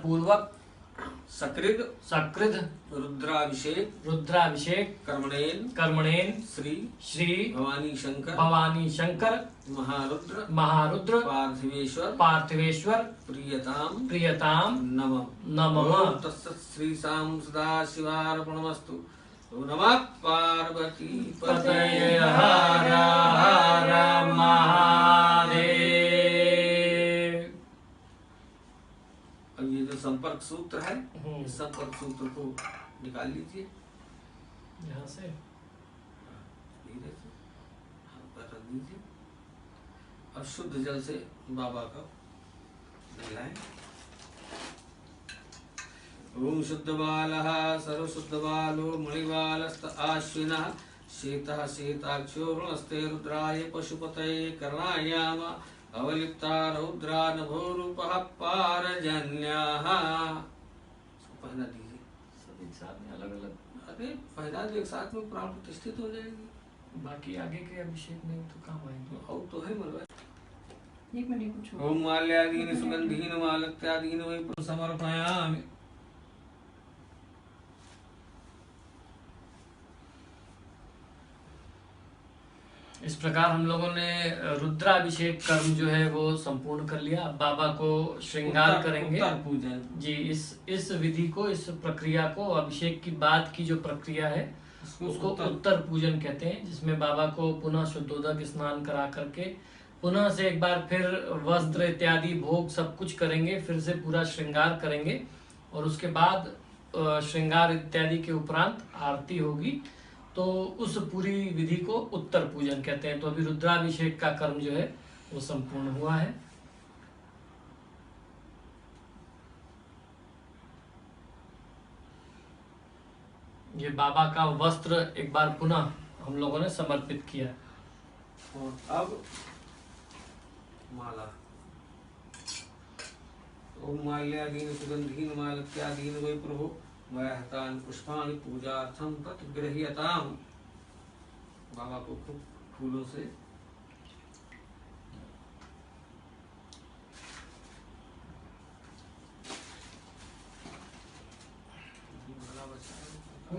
पूर्वक सकृत रुद्राभिषेक कर्मणेन श्री भवानी शंकर महारुद्र पार्थिवेश्वर प्रियताम नमः तत्सत् श्री साम सदाशिवार्पणमस्तु। नमः पार्वती पतये हर हर महादेव। अब ये जो संपर्क सूत्र है इस संपर्क सूत्र को निकाल लीजिए यहाँ से धीरे से रख दीजिए और शुद्ध जल से बाबा का नहलाएं। ओम शुद्ध बालः सर्वशुद्ध बालो मणिबालस्त आश्विनः शेतः शेताक्षोर्णस्ते रुद्राय पशुपतये कर्णायाम अवलिप्ता रौद्रा नभोरूपः पारजन्यः। पहना दीजिए सब एक साथ में अलग अलग, अरे पहना दो एक साथ में प्राण प्रतिष्ठित हो जाएगी। बाकी आगे के अभिषेक में तो काम आएंगे। और तो है मलबा। एक मिनट कुछ ओम माल्यादीन सुगंधीन मालत्यादीन वै समर्पयामि। इस प्रकार हम लोगों ने रुद्राभिषेक कर्म जो है वो संपूर्ण कर लिया। अब बाबा को श्रृंगार करेंगे उत्तर पूजन जी। इस विधि को, इस प्रक्रिया को, अभिषेक की बाद की जो प्रक्रिया है उसको उत्तर पूजन कहते हैं, जिसमें बाबा को पुनः शुद्धोदक स्नान करा करके पुनः से एक बार फिर वस्त्र इत्यादि भोग सब कुछ करेंगे, फिर से पूरा श्रृंगार करेंगे और उसके बाद श्रृंगार इत्यादि के उपरांत आरती होगी। तो उस पूरी विधि को उत्तर पूजन कहते हैं। तो अभी रुद्राभिषेक का कर्म जो है वो संपूर्ण हुआ है। ये बाबा का वस्त्र एक बार पुनः हम लोगों ने समर्पित किया। और अब माला। ओम माल्यादीन सुगंधीन मालत्यादीन वै प्रभु मयहतानि पुष्पाणि पूजार्थं प्रतिगृह्यताम्। बाबा को खूब फूलों से तो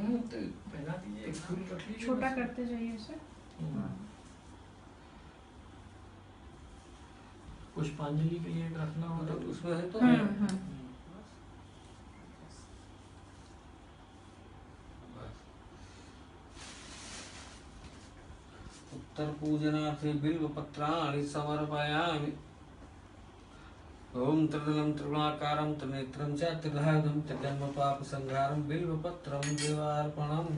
पहना दीजिए, एक फूल रख लीजिए, छोटा करते जाइए इसे। पुष्पांजलि के लिए रखना होगा तो उसमें है तो उत्तर पूजनार्थे बिल्वपत्राणि समर्पयामि। ओम त्रिदलं त्रिगुणाकारं त्रिनेत्रं च त्रिधायुधं त्रिजन्म पाप संहारं बिल्वपत्रं देवार्पणम्।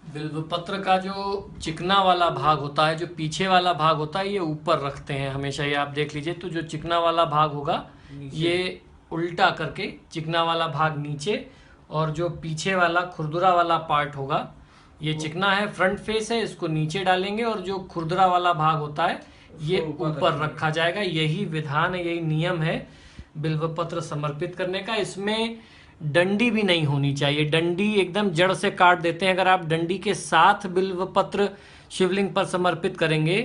बिल्वपत्र का जो चिकना वाला भाग होता है, जो पीछे वाला भाग होता है, ये ऊपर रखते हैं हमेशा। ये आप देख लीजिए, तो जो चिकना वाला भाग होगा ये उल्टा करके, चिकना वाला भाग नीचे और जो पीछे वाला खुरदुरा वाला पार्ट होगा, ये चिकना है, फ्रंट फेस है, इसको नीचे डालेंगे और जो खुरदुरा वाला भाग होता है ये ऊपर रखा जाएगा। यही विधान है, यही नियम है बिल्वपत्र समर्पित करने का। इसमें डंडी भी नहीं होनी चाहिए। डंडी एकदम जड़ से काट देते हैं। अगर आप डंडी के साथ बिल्वपत्र शिवलिंग पर समर्पित करेंगे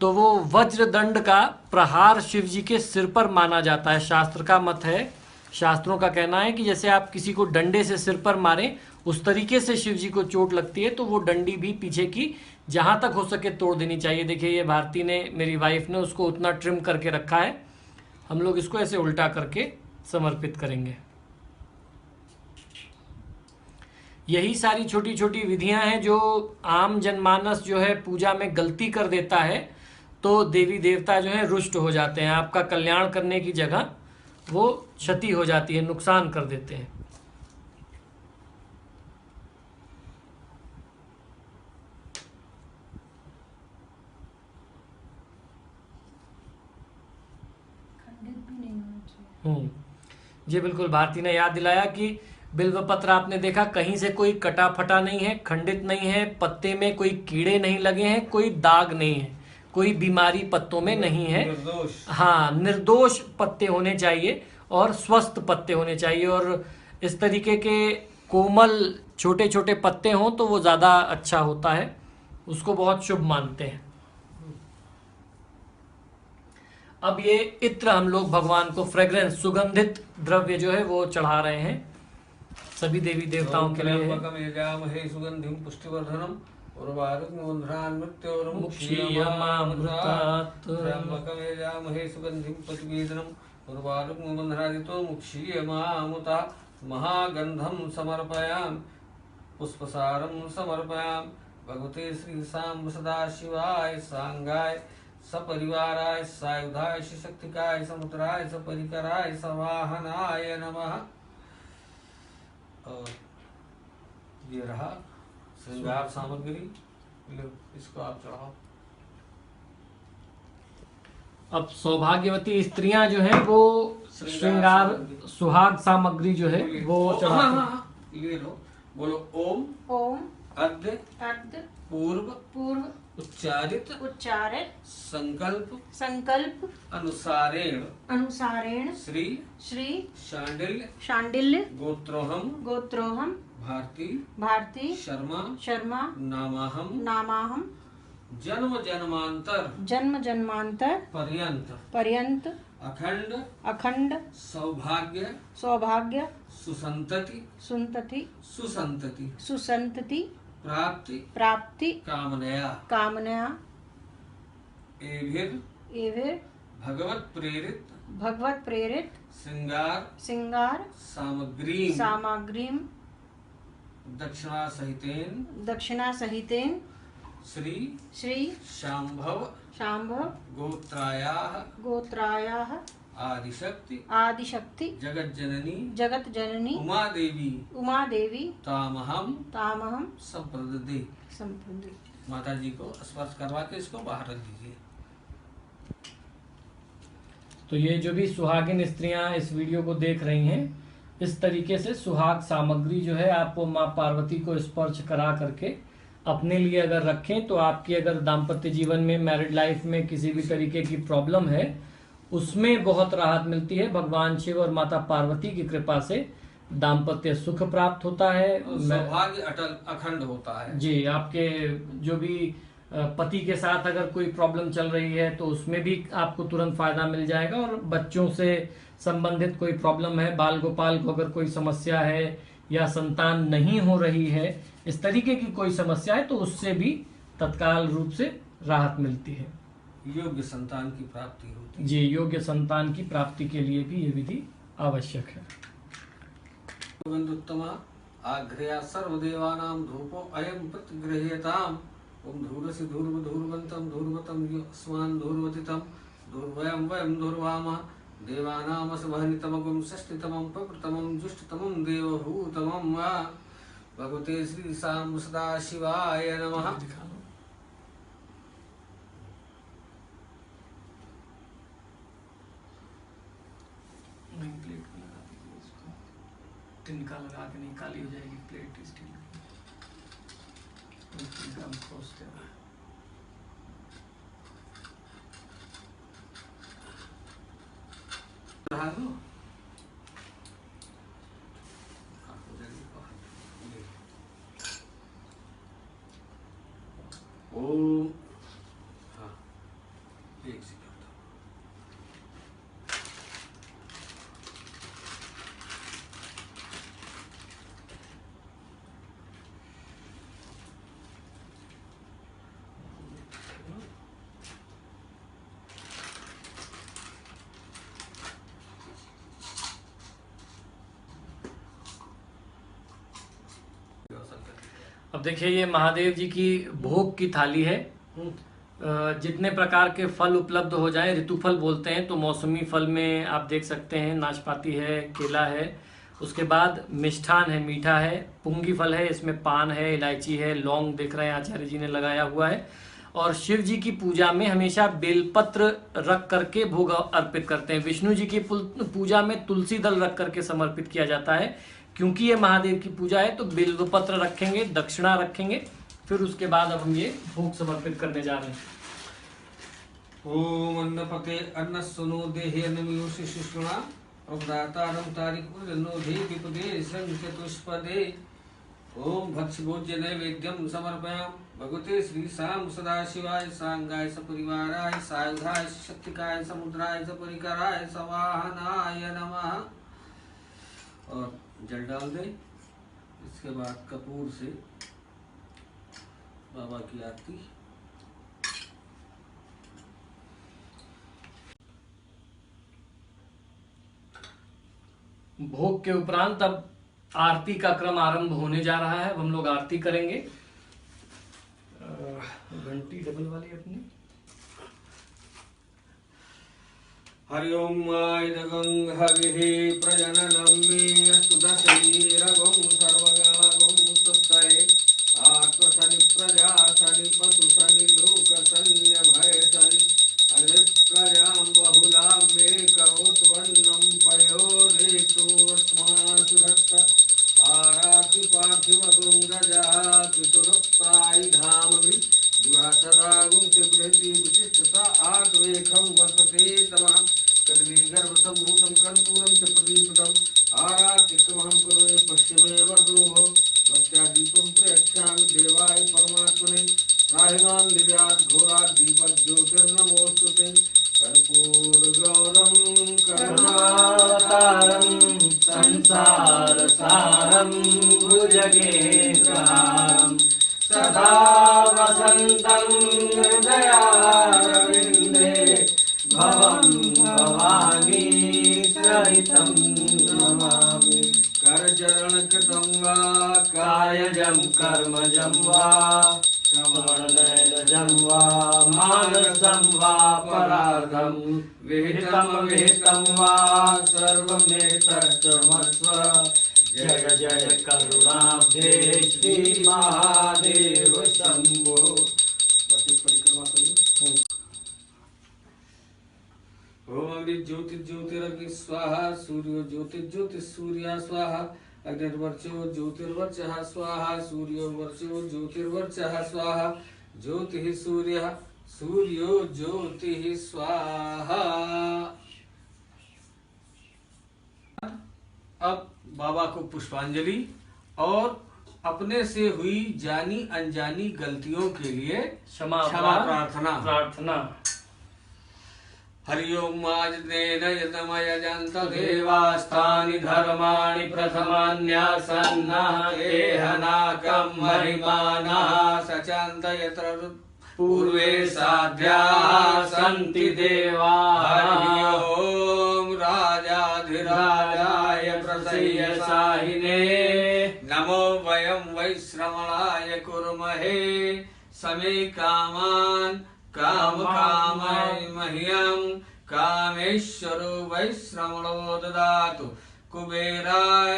तो वो वज्र दंड का प्रहार शिव जी के सिर पर माना जाता है। शास्त्र का मत है, शास्त्रों का कहना है कि जैसे आप किसी को डंडे से सिर पर मारें उस तरीके से शिव जी को चोट लगती है, तो वो डंडी भी पीछे की जहां तक हो सके तोड़ देनी चाहिए। देखिए ये भारती ने, मेरी वाइफ ने उसको उतना ट्रिम करके रखा है। हम लोग इसको ऐसे उल्टा करके समर्पित करेंगे। यही सारी छोटी छोटी विधियां हैं जो आम जनमानस जो है पूजा में गलती कर देता है, तो देवी देवता जो है रुष्ट हो जाते हैं। आपका कल्याण करने की जगह वो क्षति हो जाती है, नुकसान कर देते हैं। जी बिल्कुल, भारती ने याद दिलाया कि बिल्वपत्र आपने देखा कहीं से कोई कटा फटा नहीं है, खंडित नहीं है, पत्ते में कोई कीड़े नहीं लगे हैं, कोई दाग नहीं है, कोई बीमारी पत्तों में नहीं है। हाँ, निर्दोष पत्ते होने चाहिए और स्वस्थ पत्ते होने चाहिए। और इस तरीके के कोमल छोटे छोटे पत्ते हों तो वो ज़्यादा अच्छा होता है, उसको बहुत शुभ मानते हैं। अब ये इत्र हम लोग भगवान को, फ्रेग्रेंस, सुगंधित द्रव्य जो है वो चढ़ा रहे हैं सभी देवी देवताओं के लिए। त्र्यंबकमेजामहे सुगंधिं पुष्टिवर्धनम् उर्वारुकमुद्रान् मुक्षीयमामृतात्। त्र्यंबकमेजामहे सुगंधिं प्रतिवेदनम् उर्वारुकमुद्रादितो मुक्षीयमामुतात्। महागंधं समर्पयामि पुष्पसारं समर्पयामि भगवते श्री सांब सदाशिवाय सांगाय सपरिवाराय सायुधाय शक्तिकाय समुद्राय सपरिकराय सवाहनाय नमः। और ये रहा श्रृंगार सामग्री, लो इसको आप चढ़ाओ। अब सौभाग्यवती स्त्रियां जो हैं वो श्रृंगार सुहाग सामग्री जो है वो चढ़ाती हैं। ये लो, बोलो ओम ओम अद्य अर्ध पूर्व पूर्व उच्चारित उच्चारित संकल्प संकल्प अनुसारेण अनुसारेण श्री श्री शांडिल्य शांडिल्य गोत्रोहम गोत्रोहम भारती भारती शर्मा शर्मा नामाहम नामाहम जन्म जन्मांतर जन्म जन्मांतर पर्यंत पर्यंत अखंड अखंड सौभाग्य सौभाग्य सुसंतति सुंतति सुसंतति सुसंतति प्राप्ति प्राप्ति कामनया कामनया एभिर एवं भगवत प्रेरित भगवत प्रेरित श्रृंगार सिंगार सामग्री सामग्रीम दक्षिणा सहितेन दक्षिणा सहितेन श्री श्री शांभव शांभव गोत्रायाः गोत्रायाः आदिशक्ति आदिशक्ति जगत जननी जगत जननी उमा देवी उमा देवी तामहम तामहम संप्रदे। संप्रदे। माता जी को स्पर्श करवा के इसको बाहर रख दीजिए। तो ये जो भी सुहागिन स्त्रियां इस वीडियो को देख रही हैं, इस तरीके से सुहाग सामग्री जो है आपको माँ पार्वती को स्पर्श करा करके अपने लिए अगर रखें तो आपकी अगर दाम्पत्य जीवन में, मैरिड लाइफ में किसी भी तरीके की प्रॉब्लम है उसमें बहुत राहत मिलती है। भगवान शिव और माता पार्वती की कृपा से दाम्पत्य सुख प्राप्त होता है, सौभाग्य अटल अखंड होता है। जी, आपके जो भी पति के साथ अगर कोई प्रॉब्लम चल रही है तो उसमें भी आपको तुरंत फायदा मिल जाएगा, और बच्चों से संबंधित कोई प्रॉब्लम है, बाल गोपाल को अगर कोई समस्या है या संतान नहीं हो रही है, इस तरीके की कोई समस्या है तो उससे भी तत्काल रूप से राहत मिलती है। योग्य संतान की प्राप्ति होती है। जी, योग्य संतान की प्राप्ति के लिए भी ये विधि आवश्यक है। उत्तमा आघ्रया सर्वदेवानां धूपो अयं प्रतिगृह्यताम्। ओम धूरसि धूर्वधूर्वन्तं धूर्वतं युष्मान् धूर्वतितं धूर्वयं वयं धूर्वामः देवानामसभनितमगुं षष्टितमं पवित्रतमं जुष्टतमं देवभूतमं वा। भगवते श्री साम सदाशिवाय नमः। प्लेट में लगा दीजिए इसको, तिनका लगा के नहीं काली हो जाएगी प्लेट स्टील की। तिनका हम खोजते हैं। ओम हाँ एक सेकंड। अब देखिए, ये महादेव जी की भोग की थाली है। जितने प्रकार के फल उपलब्ध हो जाएं, ऋतुफल बोलते हैं, तो मौसमी फल में आप देख सकते हैं नाशपाती है, केला है, उसके बाद मिष्ठान है, मीठा है, पुंगी फल है, इसमें पान है, इलायची है, लौंग देख रहे हैं आचार्य जी ने लगाया हुआ है। और शिव जी की पूजा में हमेशा बेलपत्र रख करके भोग अर्पित करते हैं। विष्णु जी की पूजा में तुलसी दल रख करके समर्पित किया जाता है। क्योंकि ये महादेव की पूजा है तो बिल्वपत्र रखेंगे, दक्षिणा रखेंगे, फिर उसके बाद अब हम ये भोग समर्पित करने जा रहे हैं। ओम अन्नपते अन्नस्सुनो देहे अन्नमीयुषि शुष्णा प्रदातारं तारिकुर्जनो देहिपदे संचतुष्पदे। ओम भक्ष्यभोज्य नैवेद्यं समर्पयामि भगवते श्री साम सदाशिवाय सांगाय सपरिवाराय सायुधाय शक्तिकाय समुद्राय सपरिकराय सवाहनाय नमः। और जल डाल दें। इसके बाद कपूर से बाबा की आरती। भोग के उपरांत अब आरती का क्रम आरंभ होने जा रहा है। अब हम लोग आरती करेंगे। घंटी डबल वाली अपनी। हरि ओम आयदगं हरिः प्रजननं मे अस्तु दशमीरगं सर्वगागं सुस्तये आत्मसनि प्रजासनि पशुसनि लोकसन्यभयसनि अग्निप्रजां बहुलां मे करोतु वर्णं पयोरेतु अस्मासु धत्त आराति पार्थिवगुं रजः पितुः प्रागुं च बृहति विशिष्ट सा आत्मेकं वर्तते तमः कदली गर्भसम्भूतं कर्पूरं च प्रदीपितम् आराधिकमहं कुर्वे पश्चिमे वर्धोः भक्त्यादीपं प्रयच्छामि देवाय परमात्मने राहिमां निर्यात् घोरात् दीपज्योतिर्नमोऽस्तुते कर्पूरगौरं करुणावतारं संसारसारं भुजगेन्द्रहारं सदा वसन्तं हृदयारविन्दे भवं भवानी सहितं नमामि। करचरणकृतं वा कायजं कर्मजं वा श्रवणनयनजं वा मानसं वा परार्धं विहितं विहितं वा सर्वमेतत्क्षमस्व। जय जय करुणाब्धे श्री महादेव शंभो। परिक्रमा करिए। ओम अग्नि ज्योतिर्ज्योतिरग्नि स्वाहा सूर्यो ज्योतिर्ज्योतिसूर्या स्वाहा अग्निर्वर्चो ज्योतिर्वर्चः स्वाहा सूर्यो वर्चो ज्योतिर्वर्चः स्वाहा ज्योतिः सूर्यः सूर्यो ज्योतिः स्वाहा। अब बाबा को पुष्पांजलि और अपने से हुई जानी अनजानी गलतियों के लिए क्षमा प्रार्थना। हरि ओम आजनेन यतमयजन्त देवास्तानि धर्माणि प्रथमान्यासन्नः एहनाकं महिमानः सचन्त यत्र पूर्वे साध्याः सन्ति देवाः। हरि ओम राजाधिराजाय प्रसय्यसाहिने नमो वयं वैश्रवणाय कुर्महे समे कामान् कामकामाय मह्यं कामेश्वरो वैश्रवणो ददातु कुबेराय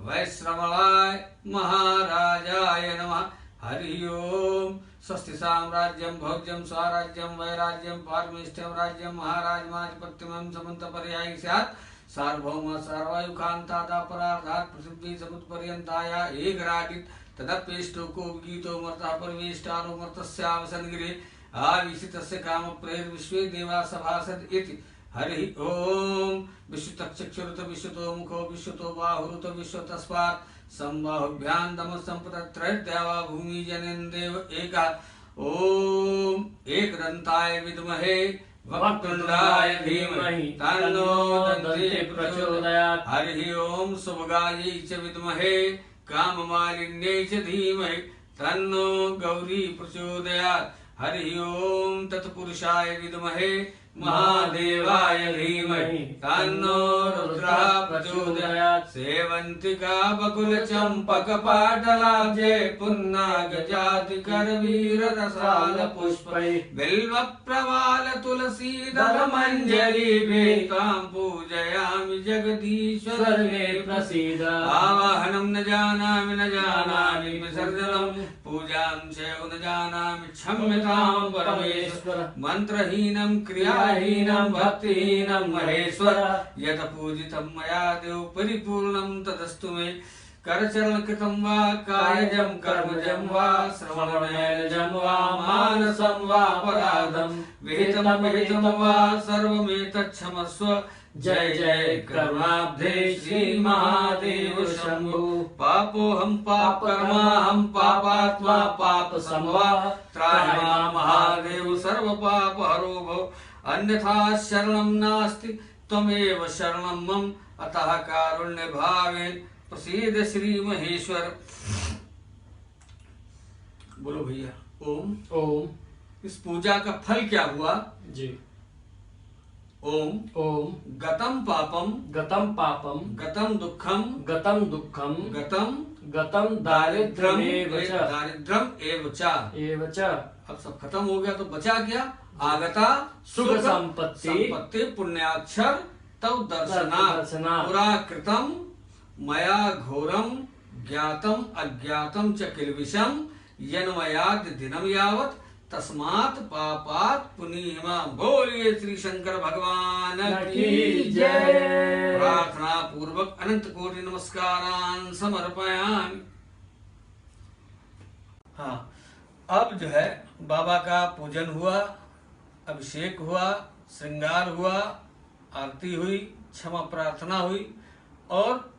वैश्रवणाय महाराजाय नमः। हरि ओम स्वस्ति साम्राज्यं भोज्यं स्वराज्यं वैराज्यं पारमेष्ठ्यं राज्यं महाराजमाधिपत्यं समन्तपर्यायी स्यात् सार्वभौम सर्वायुकान्तादापरार्धात् पृथिवी समुत्पर्यन्ताया एकराटित् तदप्येष्टो को गीतो मर्तः परिवेष्टारो मर्तस्यावसन्गिरे आविशितस्य कामप्रेर्विश्वे देवा सभासद इति। हरि ओम विश्वतक्षुरुत विश्वतो मुखो विश्वतो बाहुरुत विश्वतस्मात् संबाहुभ्यां दम संपतत्रयद्यावा भूमि जनेन्देव एका। ओम एकदन्ताय विद्महे वक्रतुण्डाय धीमहि तन्नो दन्ति प्रचोदयात्। हरि ओम शुभगायै च विद्महे काममालिन्यै च धीमहि तन्नो गौरी प्रचोदयात्। हरि ओम तत्पुरुषाय विद्महे महादेवाय धीमहि तन्नो रुद्रः प्रचोदयात्। सेवन्तिका बकुल चंपक पाटलाब्जे पुन्नाग जाति करवीर रसाल पुष्पै बिल्व प्रवाल तुलसी दल मंजरी भेतां पूजयामि जगदीश्वर मे प्रसीद। आवाहनं न जानामि विसर्जनं पूजां च न जानामि क्षम्यतां परमेश्वर। मंत्रहीनं क्रियाहीनं भक्तिहीनं महेश्वर यत पूजितं मया देव परिपूर्णं तदस्तु मे। करचरणकृतं वा कायजं कर्मजं वा श्रवणनयनजं वा मानसं वा पराधं विहितं विहितं वा सर्वमेतत्क्षमस्व। जय जय करुणाब्धे श्री महादेव शंभो। पापोऽहं पापकर्माहं पापात्मा पाप संभवा त्राहि मां महादेव सर्व पाप हरो भव। अन्यथा शरणं नास्ति त्वमेव शरणं मम अतः कारुण्य भावेन प्रसीद श्री महेश्वर। बोलो भैया ओम। ओम। इस पूजा का फल क्या हुआ जी? ओम ओम गतम पापम गतम पापम गतम दुःखम गतम दुःखम गतम गतम दारिद्र्यम एव च अब सब खत्म हो गया तो बचा क्या? आगता सुख संपत्ति पुण्याक्षर तव दर्शना पुरा कृतम मया घोरम ज्ञातम अज्ञातम च किल्बिषम यन्मयाद दिनम यावत तस्मात् पापात् पुनीहिमा। बोलिए श्री शंकर भगवान की जय। प्रार्थना पूर्वक अनंत कोटि नमस्कारान् समर्पयामि। हाँ अब जो है बाबा का पूजन हुआ, अभिषेक हुआ, श्रृंगार हुआ, आरती हुई, क्षमा प्रार्थना हुई और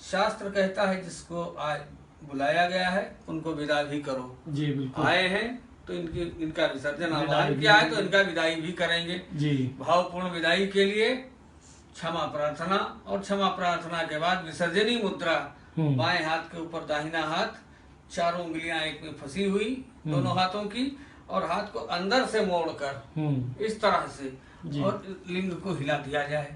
शास्त्र कहता है जिसको आज बुलाया गया है उनको विदा भी करो। जी बिल्कुल। आए हैं तो इनका विसर्जन विदाई आह्वान भी किया है तो करेंगे। इनका विदाई भी करेंगे। जी भावपूर्ण विदाई के लिए क्षमा प्रार्थना और क्षमा प्रार्थना के बाद विसर्जनी मुद्रा। बाएं हाथ के ऊपर दाहिना हाथ, चारों उंगलियां एक में फंसी हुई दोनों हाथों की और हाथ को अंदर से मोड़कर इस तरह से और लिंग को हिला दिया जाए।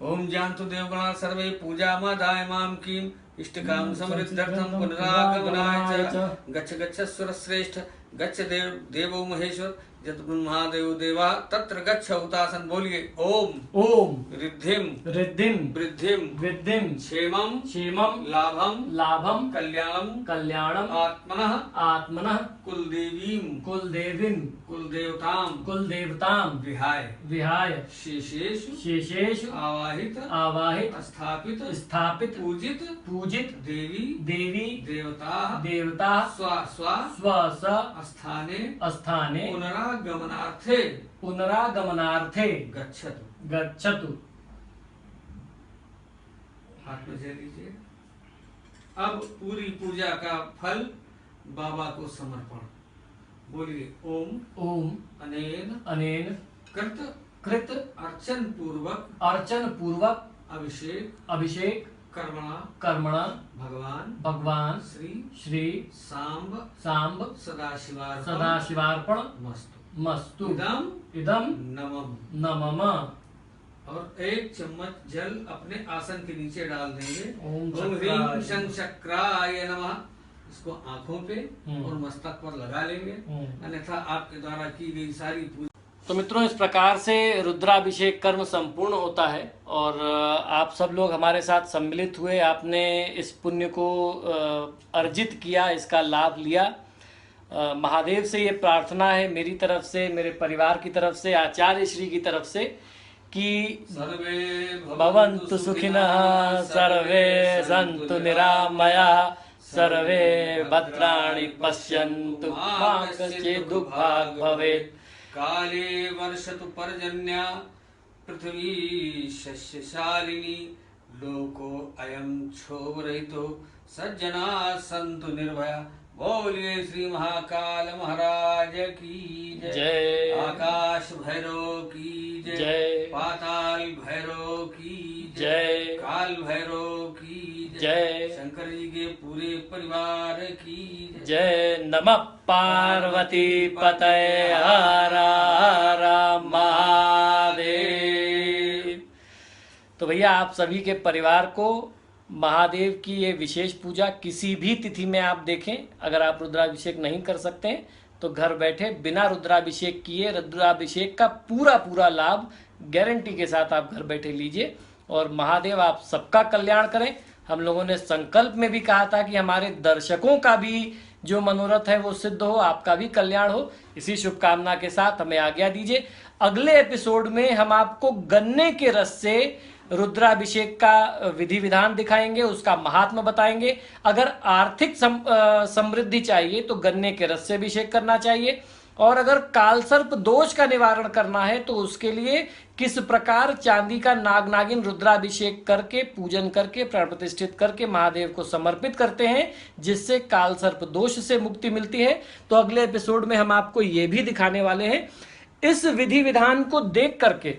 ओम जानतु देवगणा सर्वे पूजा मादाय माम कीम इष्टकाम समृद्धर्थम पुनरागमनाय च गच्छ गच्छ सुर श्रेष्ठ गच्छ देवो महेश्वर यत ब्रह्मादेव देवा तत्र गच्छ उतासन। बोलिए ओम ओम रिद्धिम रिद्धिम वृद्धिम विद्धिम क्षेमम क्षेमम लाभम लाभम कल्याणम कल्याणम आत्मनः आत्मनः कुलदेवीम कुलदेवीम कुलदेवताम कुलदेवताम विहाय विहाय शेषेश शेषेश आवाहित आवाहित स्थापित स्थापित पूजित पूजित देवी देवी देवता देवता स्वा स्वा स्व स स्थाने स्थाने पुनरागमनार्थे पुनरागमनार्थे गच्छतु। गच्छतु। हाथ में ले लीजिए। अब पूरी पूजा का फल बाबा को समर्पण। बोलिए ओम ओम अनेन अनेन कृत कृत अर्चन पूर्वक अर्चन पूर्वक अभिषेक अभिषेक कर्मणा कर्मणा भगवान भगवान श्री श्री सांब सांब सदाशिवार्पण सदाशिवार्पण मस्तु मस्तु इदम इदम नमम। नमः। और एक चम्मच जल अपने आसन के नीचे डाल देंगे। ओम ओम शक्राय ह्रीं शं शक्राय नमः। इसको आंखों पे हम्म। और मस्तक पर लगा लेंगे। अन्यथा आपके द्वारा की गई सारी पूजा। तो मित्रों, इस प्रकार से रुद्राभिषेक कर्म संपूर्ण होता है और आप सब लोग हमारे साथ सम्मिलित हुए, आपने इस पुण्य को अर्जित किया, इसका लाभ लिया। महादेव से ये प्रार्थना है मेरी तरफ से, मेरे परिवार की तरफ से, आचार्य श्री की तरफ से कि सर्वे भवन्तु सुखिनः, सर्वे सन्तु निरामयाः, सर्वे भद्राणि पश्यन्तु मा कश्चित् दुःखभाग् भवेत्। काले वर्षतु पर्जन्या पृथ्वी शस्यशालिनी लोको अयं क्षोभरहितो सज्जना सन्तु निर्भया। बोलिए श्री महाकाल महाराज की जय। आकाश भैरव की जय। पाताल भैरव की जय। काल भैरव की जय। शंकर जी के पूरे परिवार की जय। नमः पार्वती पतये हर हर महादेव। तो भैया, आप सभी के परिवार को महादेव की ये विशेष पूजा किसी भी तिथि में आप देखें। अगर आप रुद्राभिषेक नहीं कर सकते हैं तो घर बैठे बिना रुद्राभिषेक किए रुद्राभिषेक का पूरा लाभ गारंटी के साथ आप घर बैठे लीजिए और महादेव आप सबका कल्याण करें। हम लोगों ने संकल्प में भी कहा था कि हमारे दर्शकों का भी जो मनोरथ है वो सिद्ध हो, आपका भी कल्याण हो। इसी शुभकामना के साथ हमें आज्ञा दीजिए। अगले एपिसोड में हम आपको गन्ने के रस से रुद्राभिषेक का विधि विधान दिखाएंगे, उसका महात्मा बताएंगे। अगर आर्थिक समृद्धि चाहिए तो गन्ने के रस से अभिषेक करना चाहिए और अगर कालसर्प दोष का निवारण करना है तो उसके लिए किस प्रकार चांदी का नाग नागिन रुद्राभिषेक करके पूजन करके प्राण प्रतिष्ठित करके महादेव को समर्पित करते हैं जिससे कालसर्प दोष से मुक्ति मिलती है। तो अगले एपिसोड में हम आपको ये भी दिखाने वाले हैं। इस विधि विधान को देख करके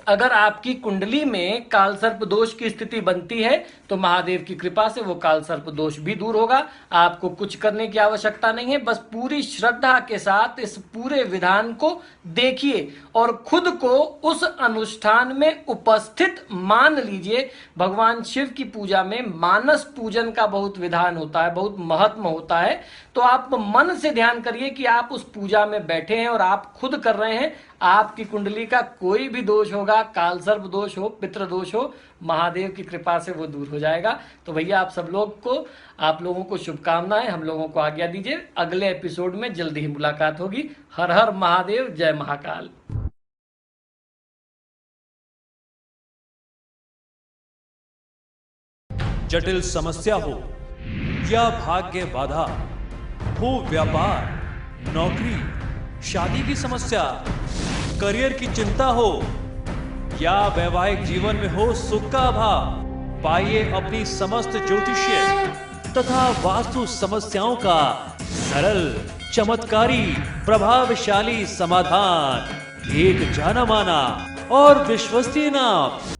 अगर आपकी कुंडली में कालसर्प दोष की स्थिति बनती है तो महादेव की कृपा से वो कालसर्प दोष भी दूर होगा। आपको कुछ करने की आवश्यकता नहीं है, बस पूरी श्रद्धा के साथ इस पूरे विधान को देखिए और खुद को उस अनुष्ठान में उपस्थित मान लीजिए। भगवान शिव की पूजा में मानस पूजन का बहुत विधान होता है, बहुत महत्व होता है। तो आप मन से ध्यान करिए कि आप उस पूजा में बैठे हैं और आप खुद कर रहे हैं। आपकी कुंडली का कोई भी दोष होगा, कालसर्प दोष हो, पितृ दोष हो, महादेव की कृपा से वो दूर हो जाएगा। तो भैया आप लोगों को शुभकामनाएं। हम लोगों को आज्ञा दीजिए। अगले एपिसोड में जल्दी ही मुलाकात होगी। हर हर महादेव, जय महाकाल। जटिल समस्या हो या भाग्य बाधा हो, व्यापार नौकरी, शादी की समस्या, करियर की चिंता हो या वैवाहिक जीवन में हो सुख का अभाव, पाइए अपनी समस्त ज्योतिषीय तथा वास्तु समस्याओं का सरल, चमत्कारी, प्रभावशाली समाधान। एक जाना माना और विश्वसनीय नाम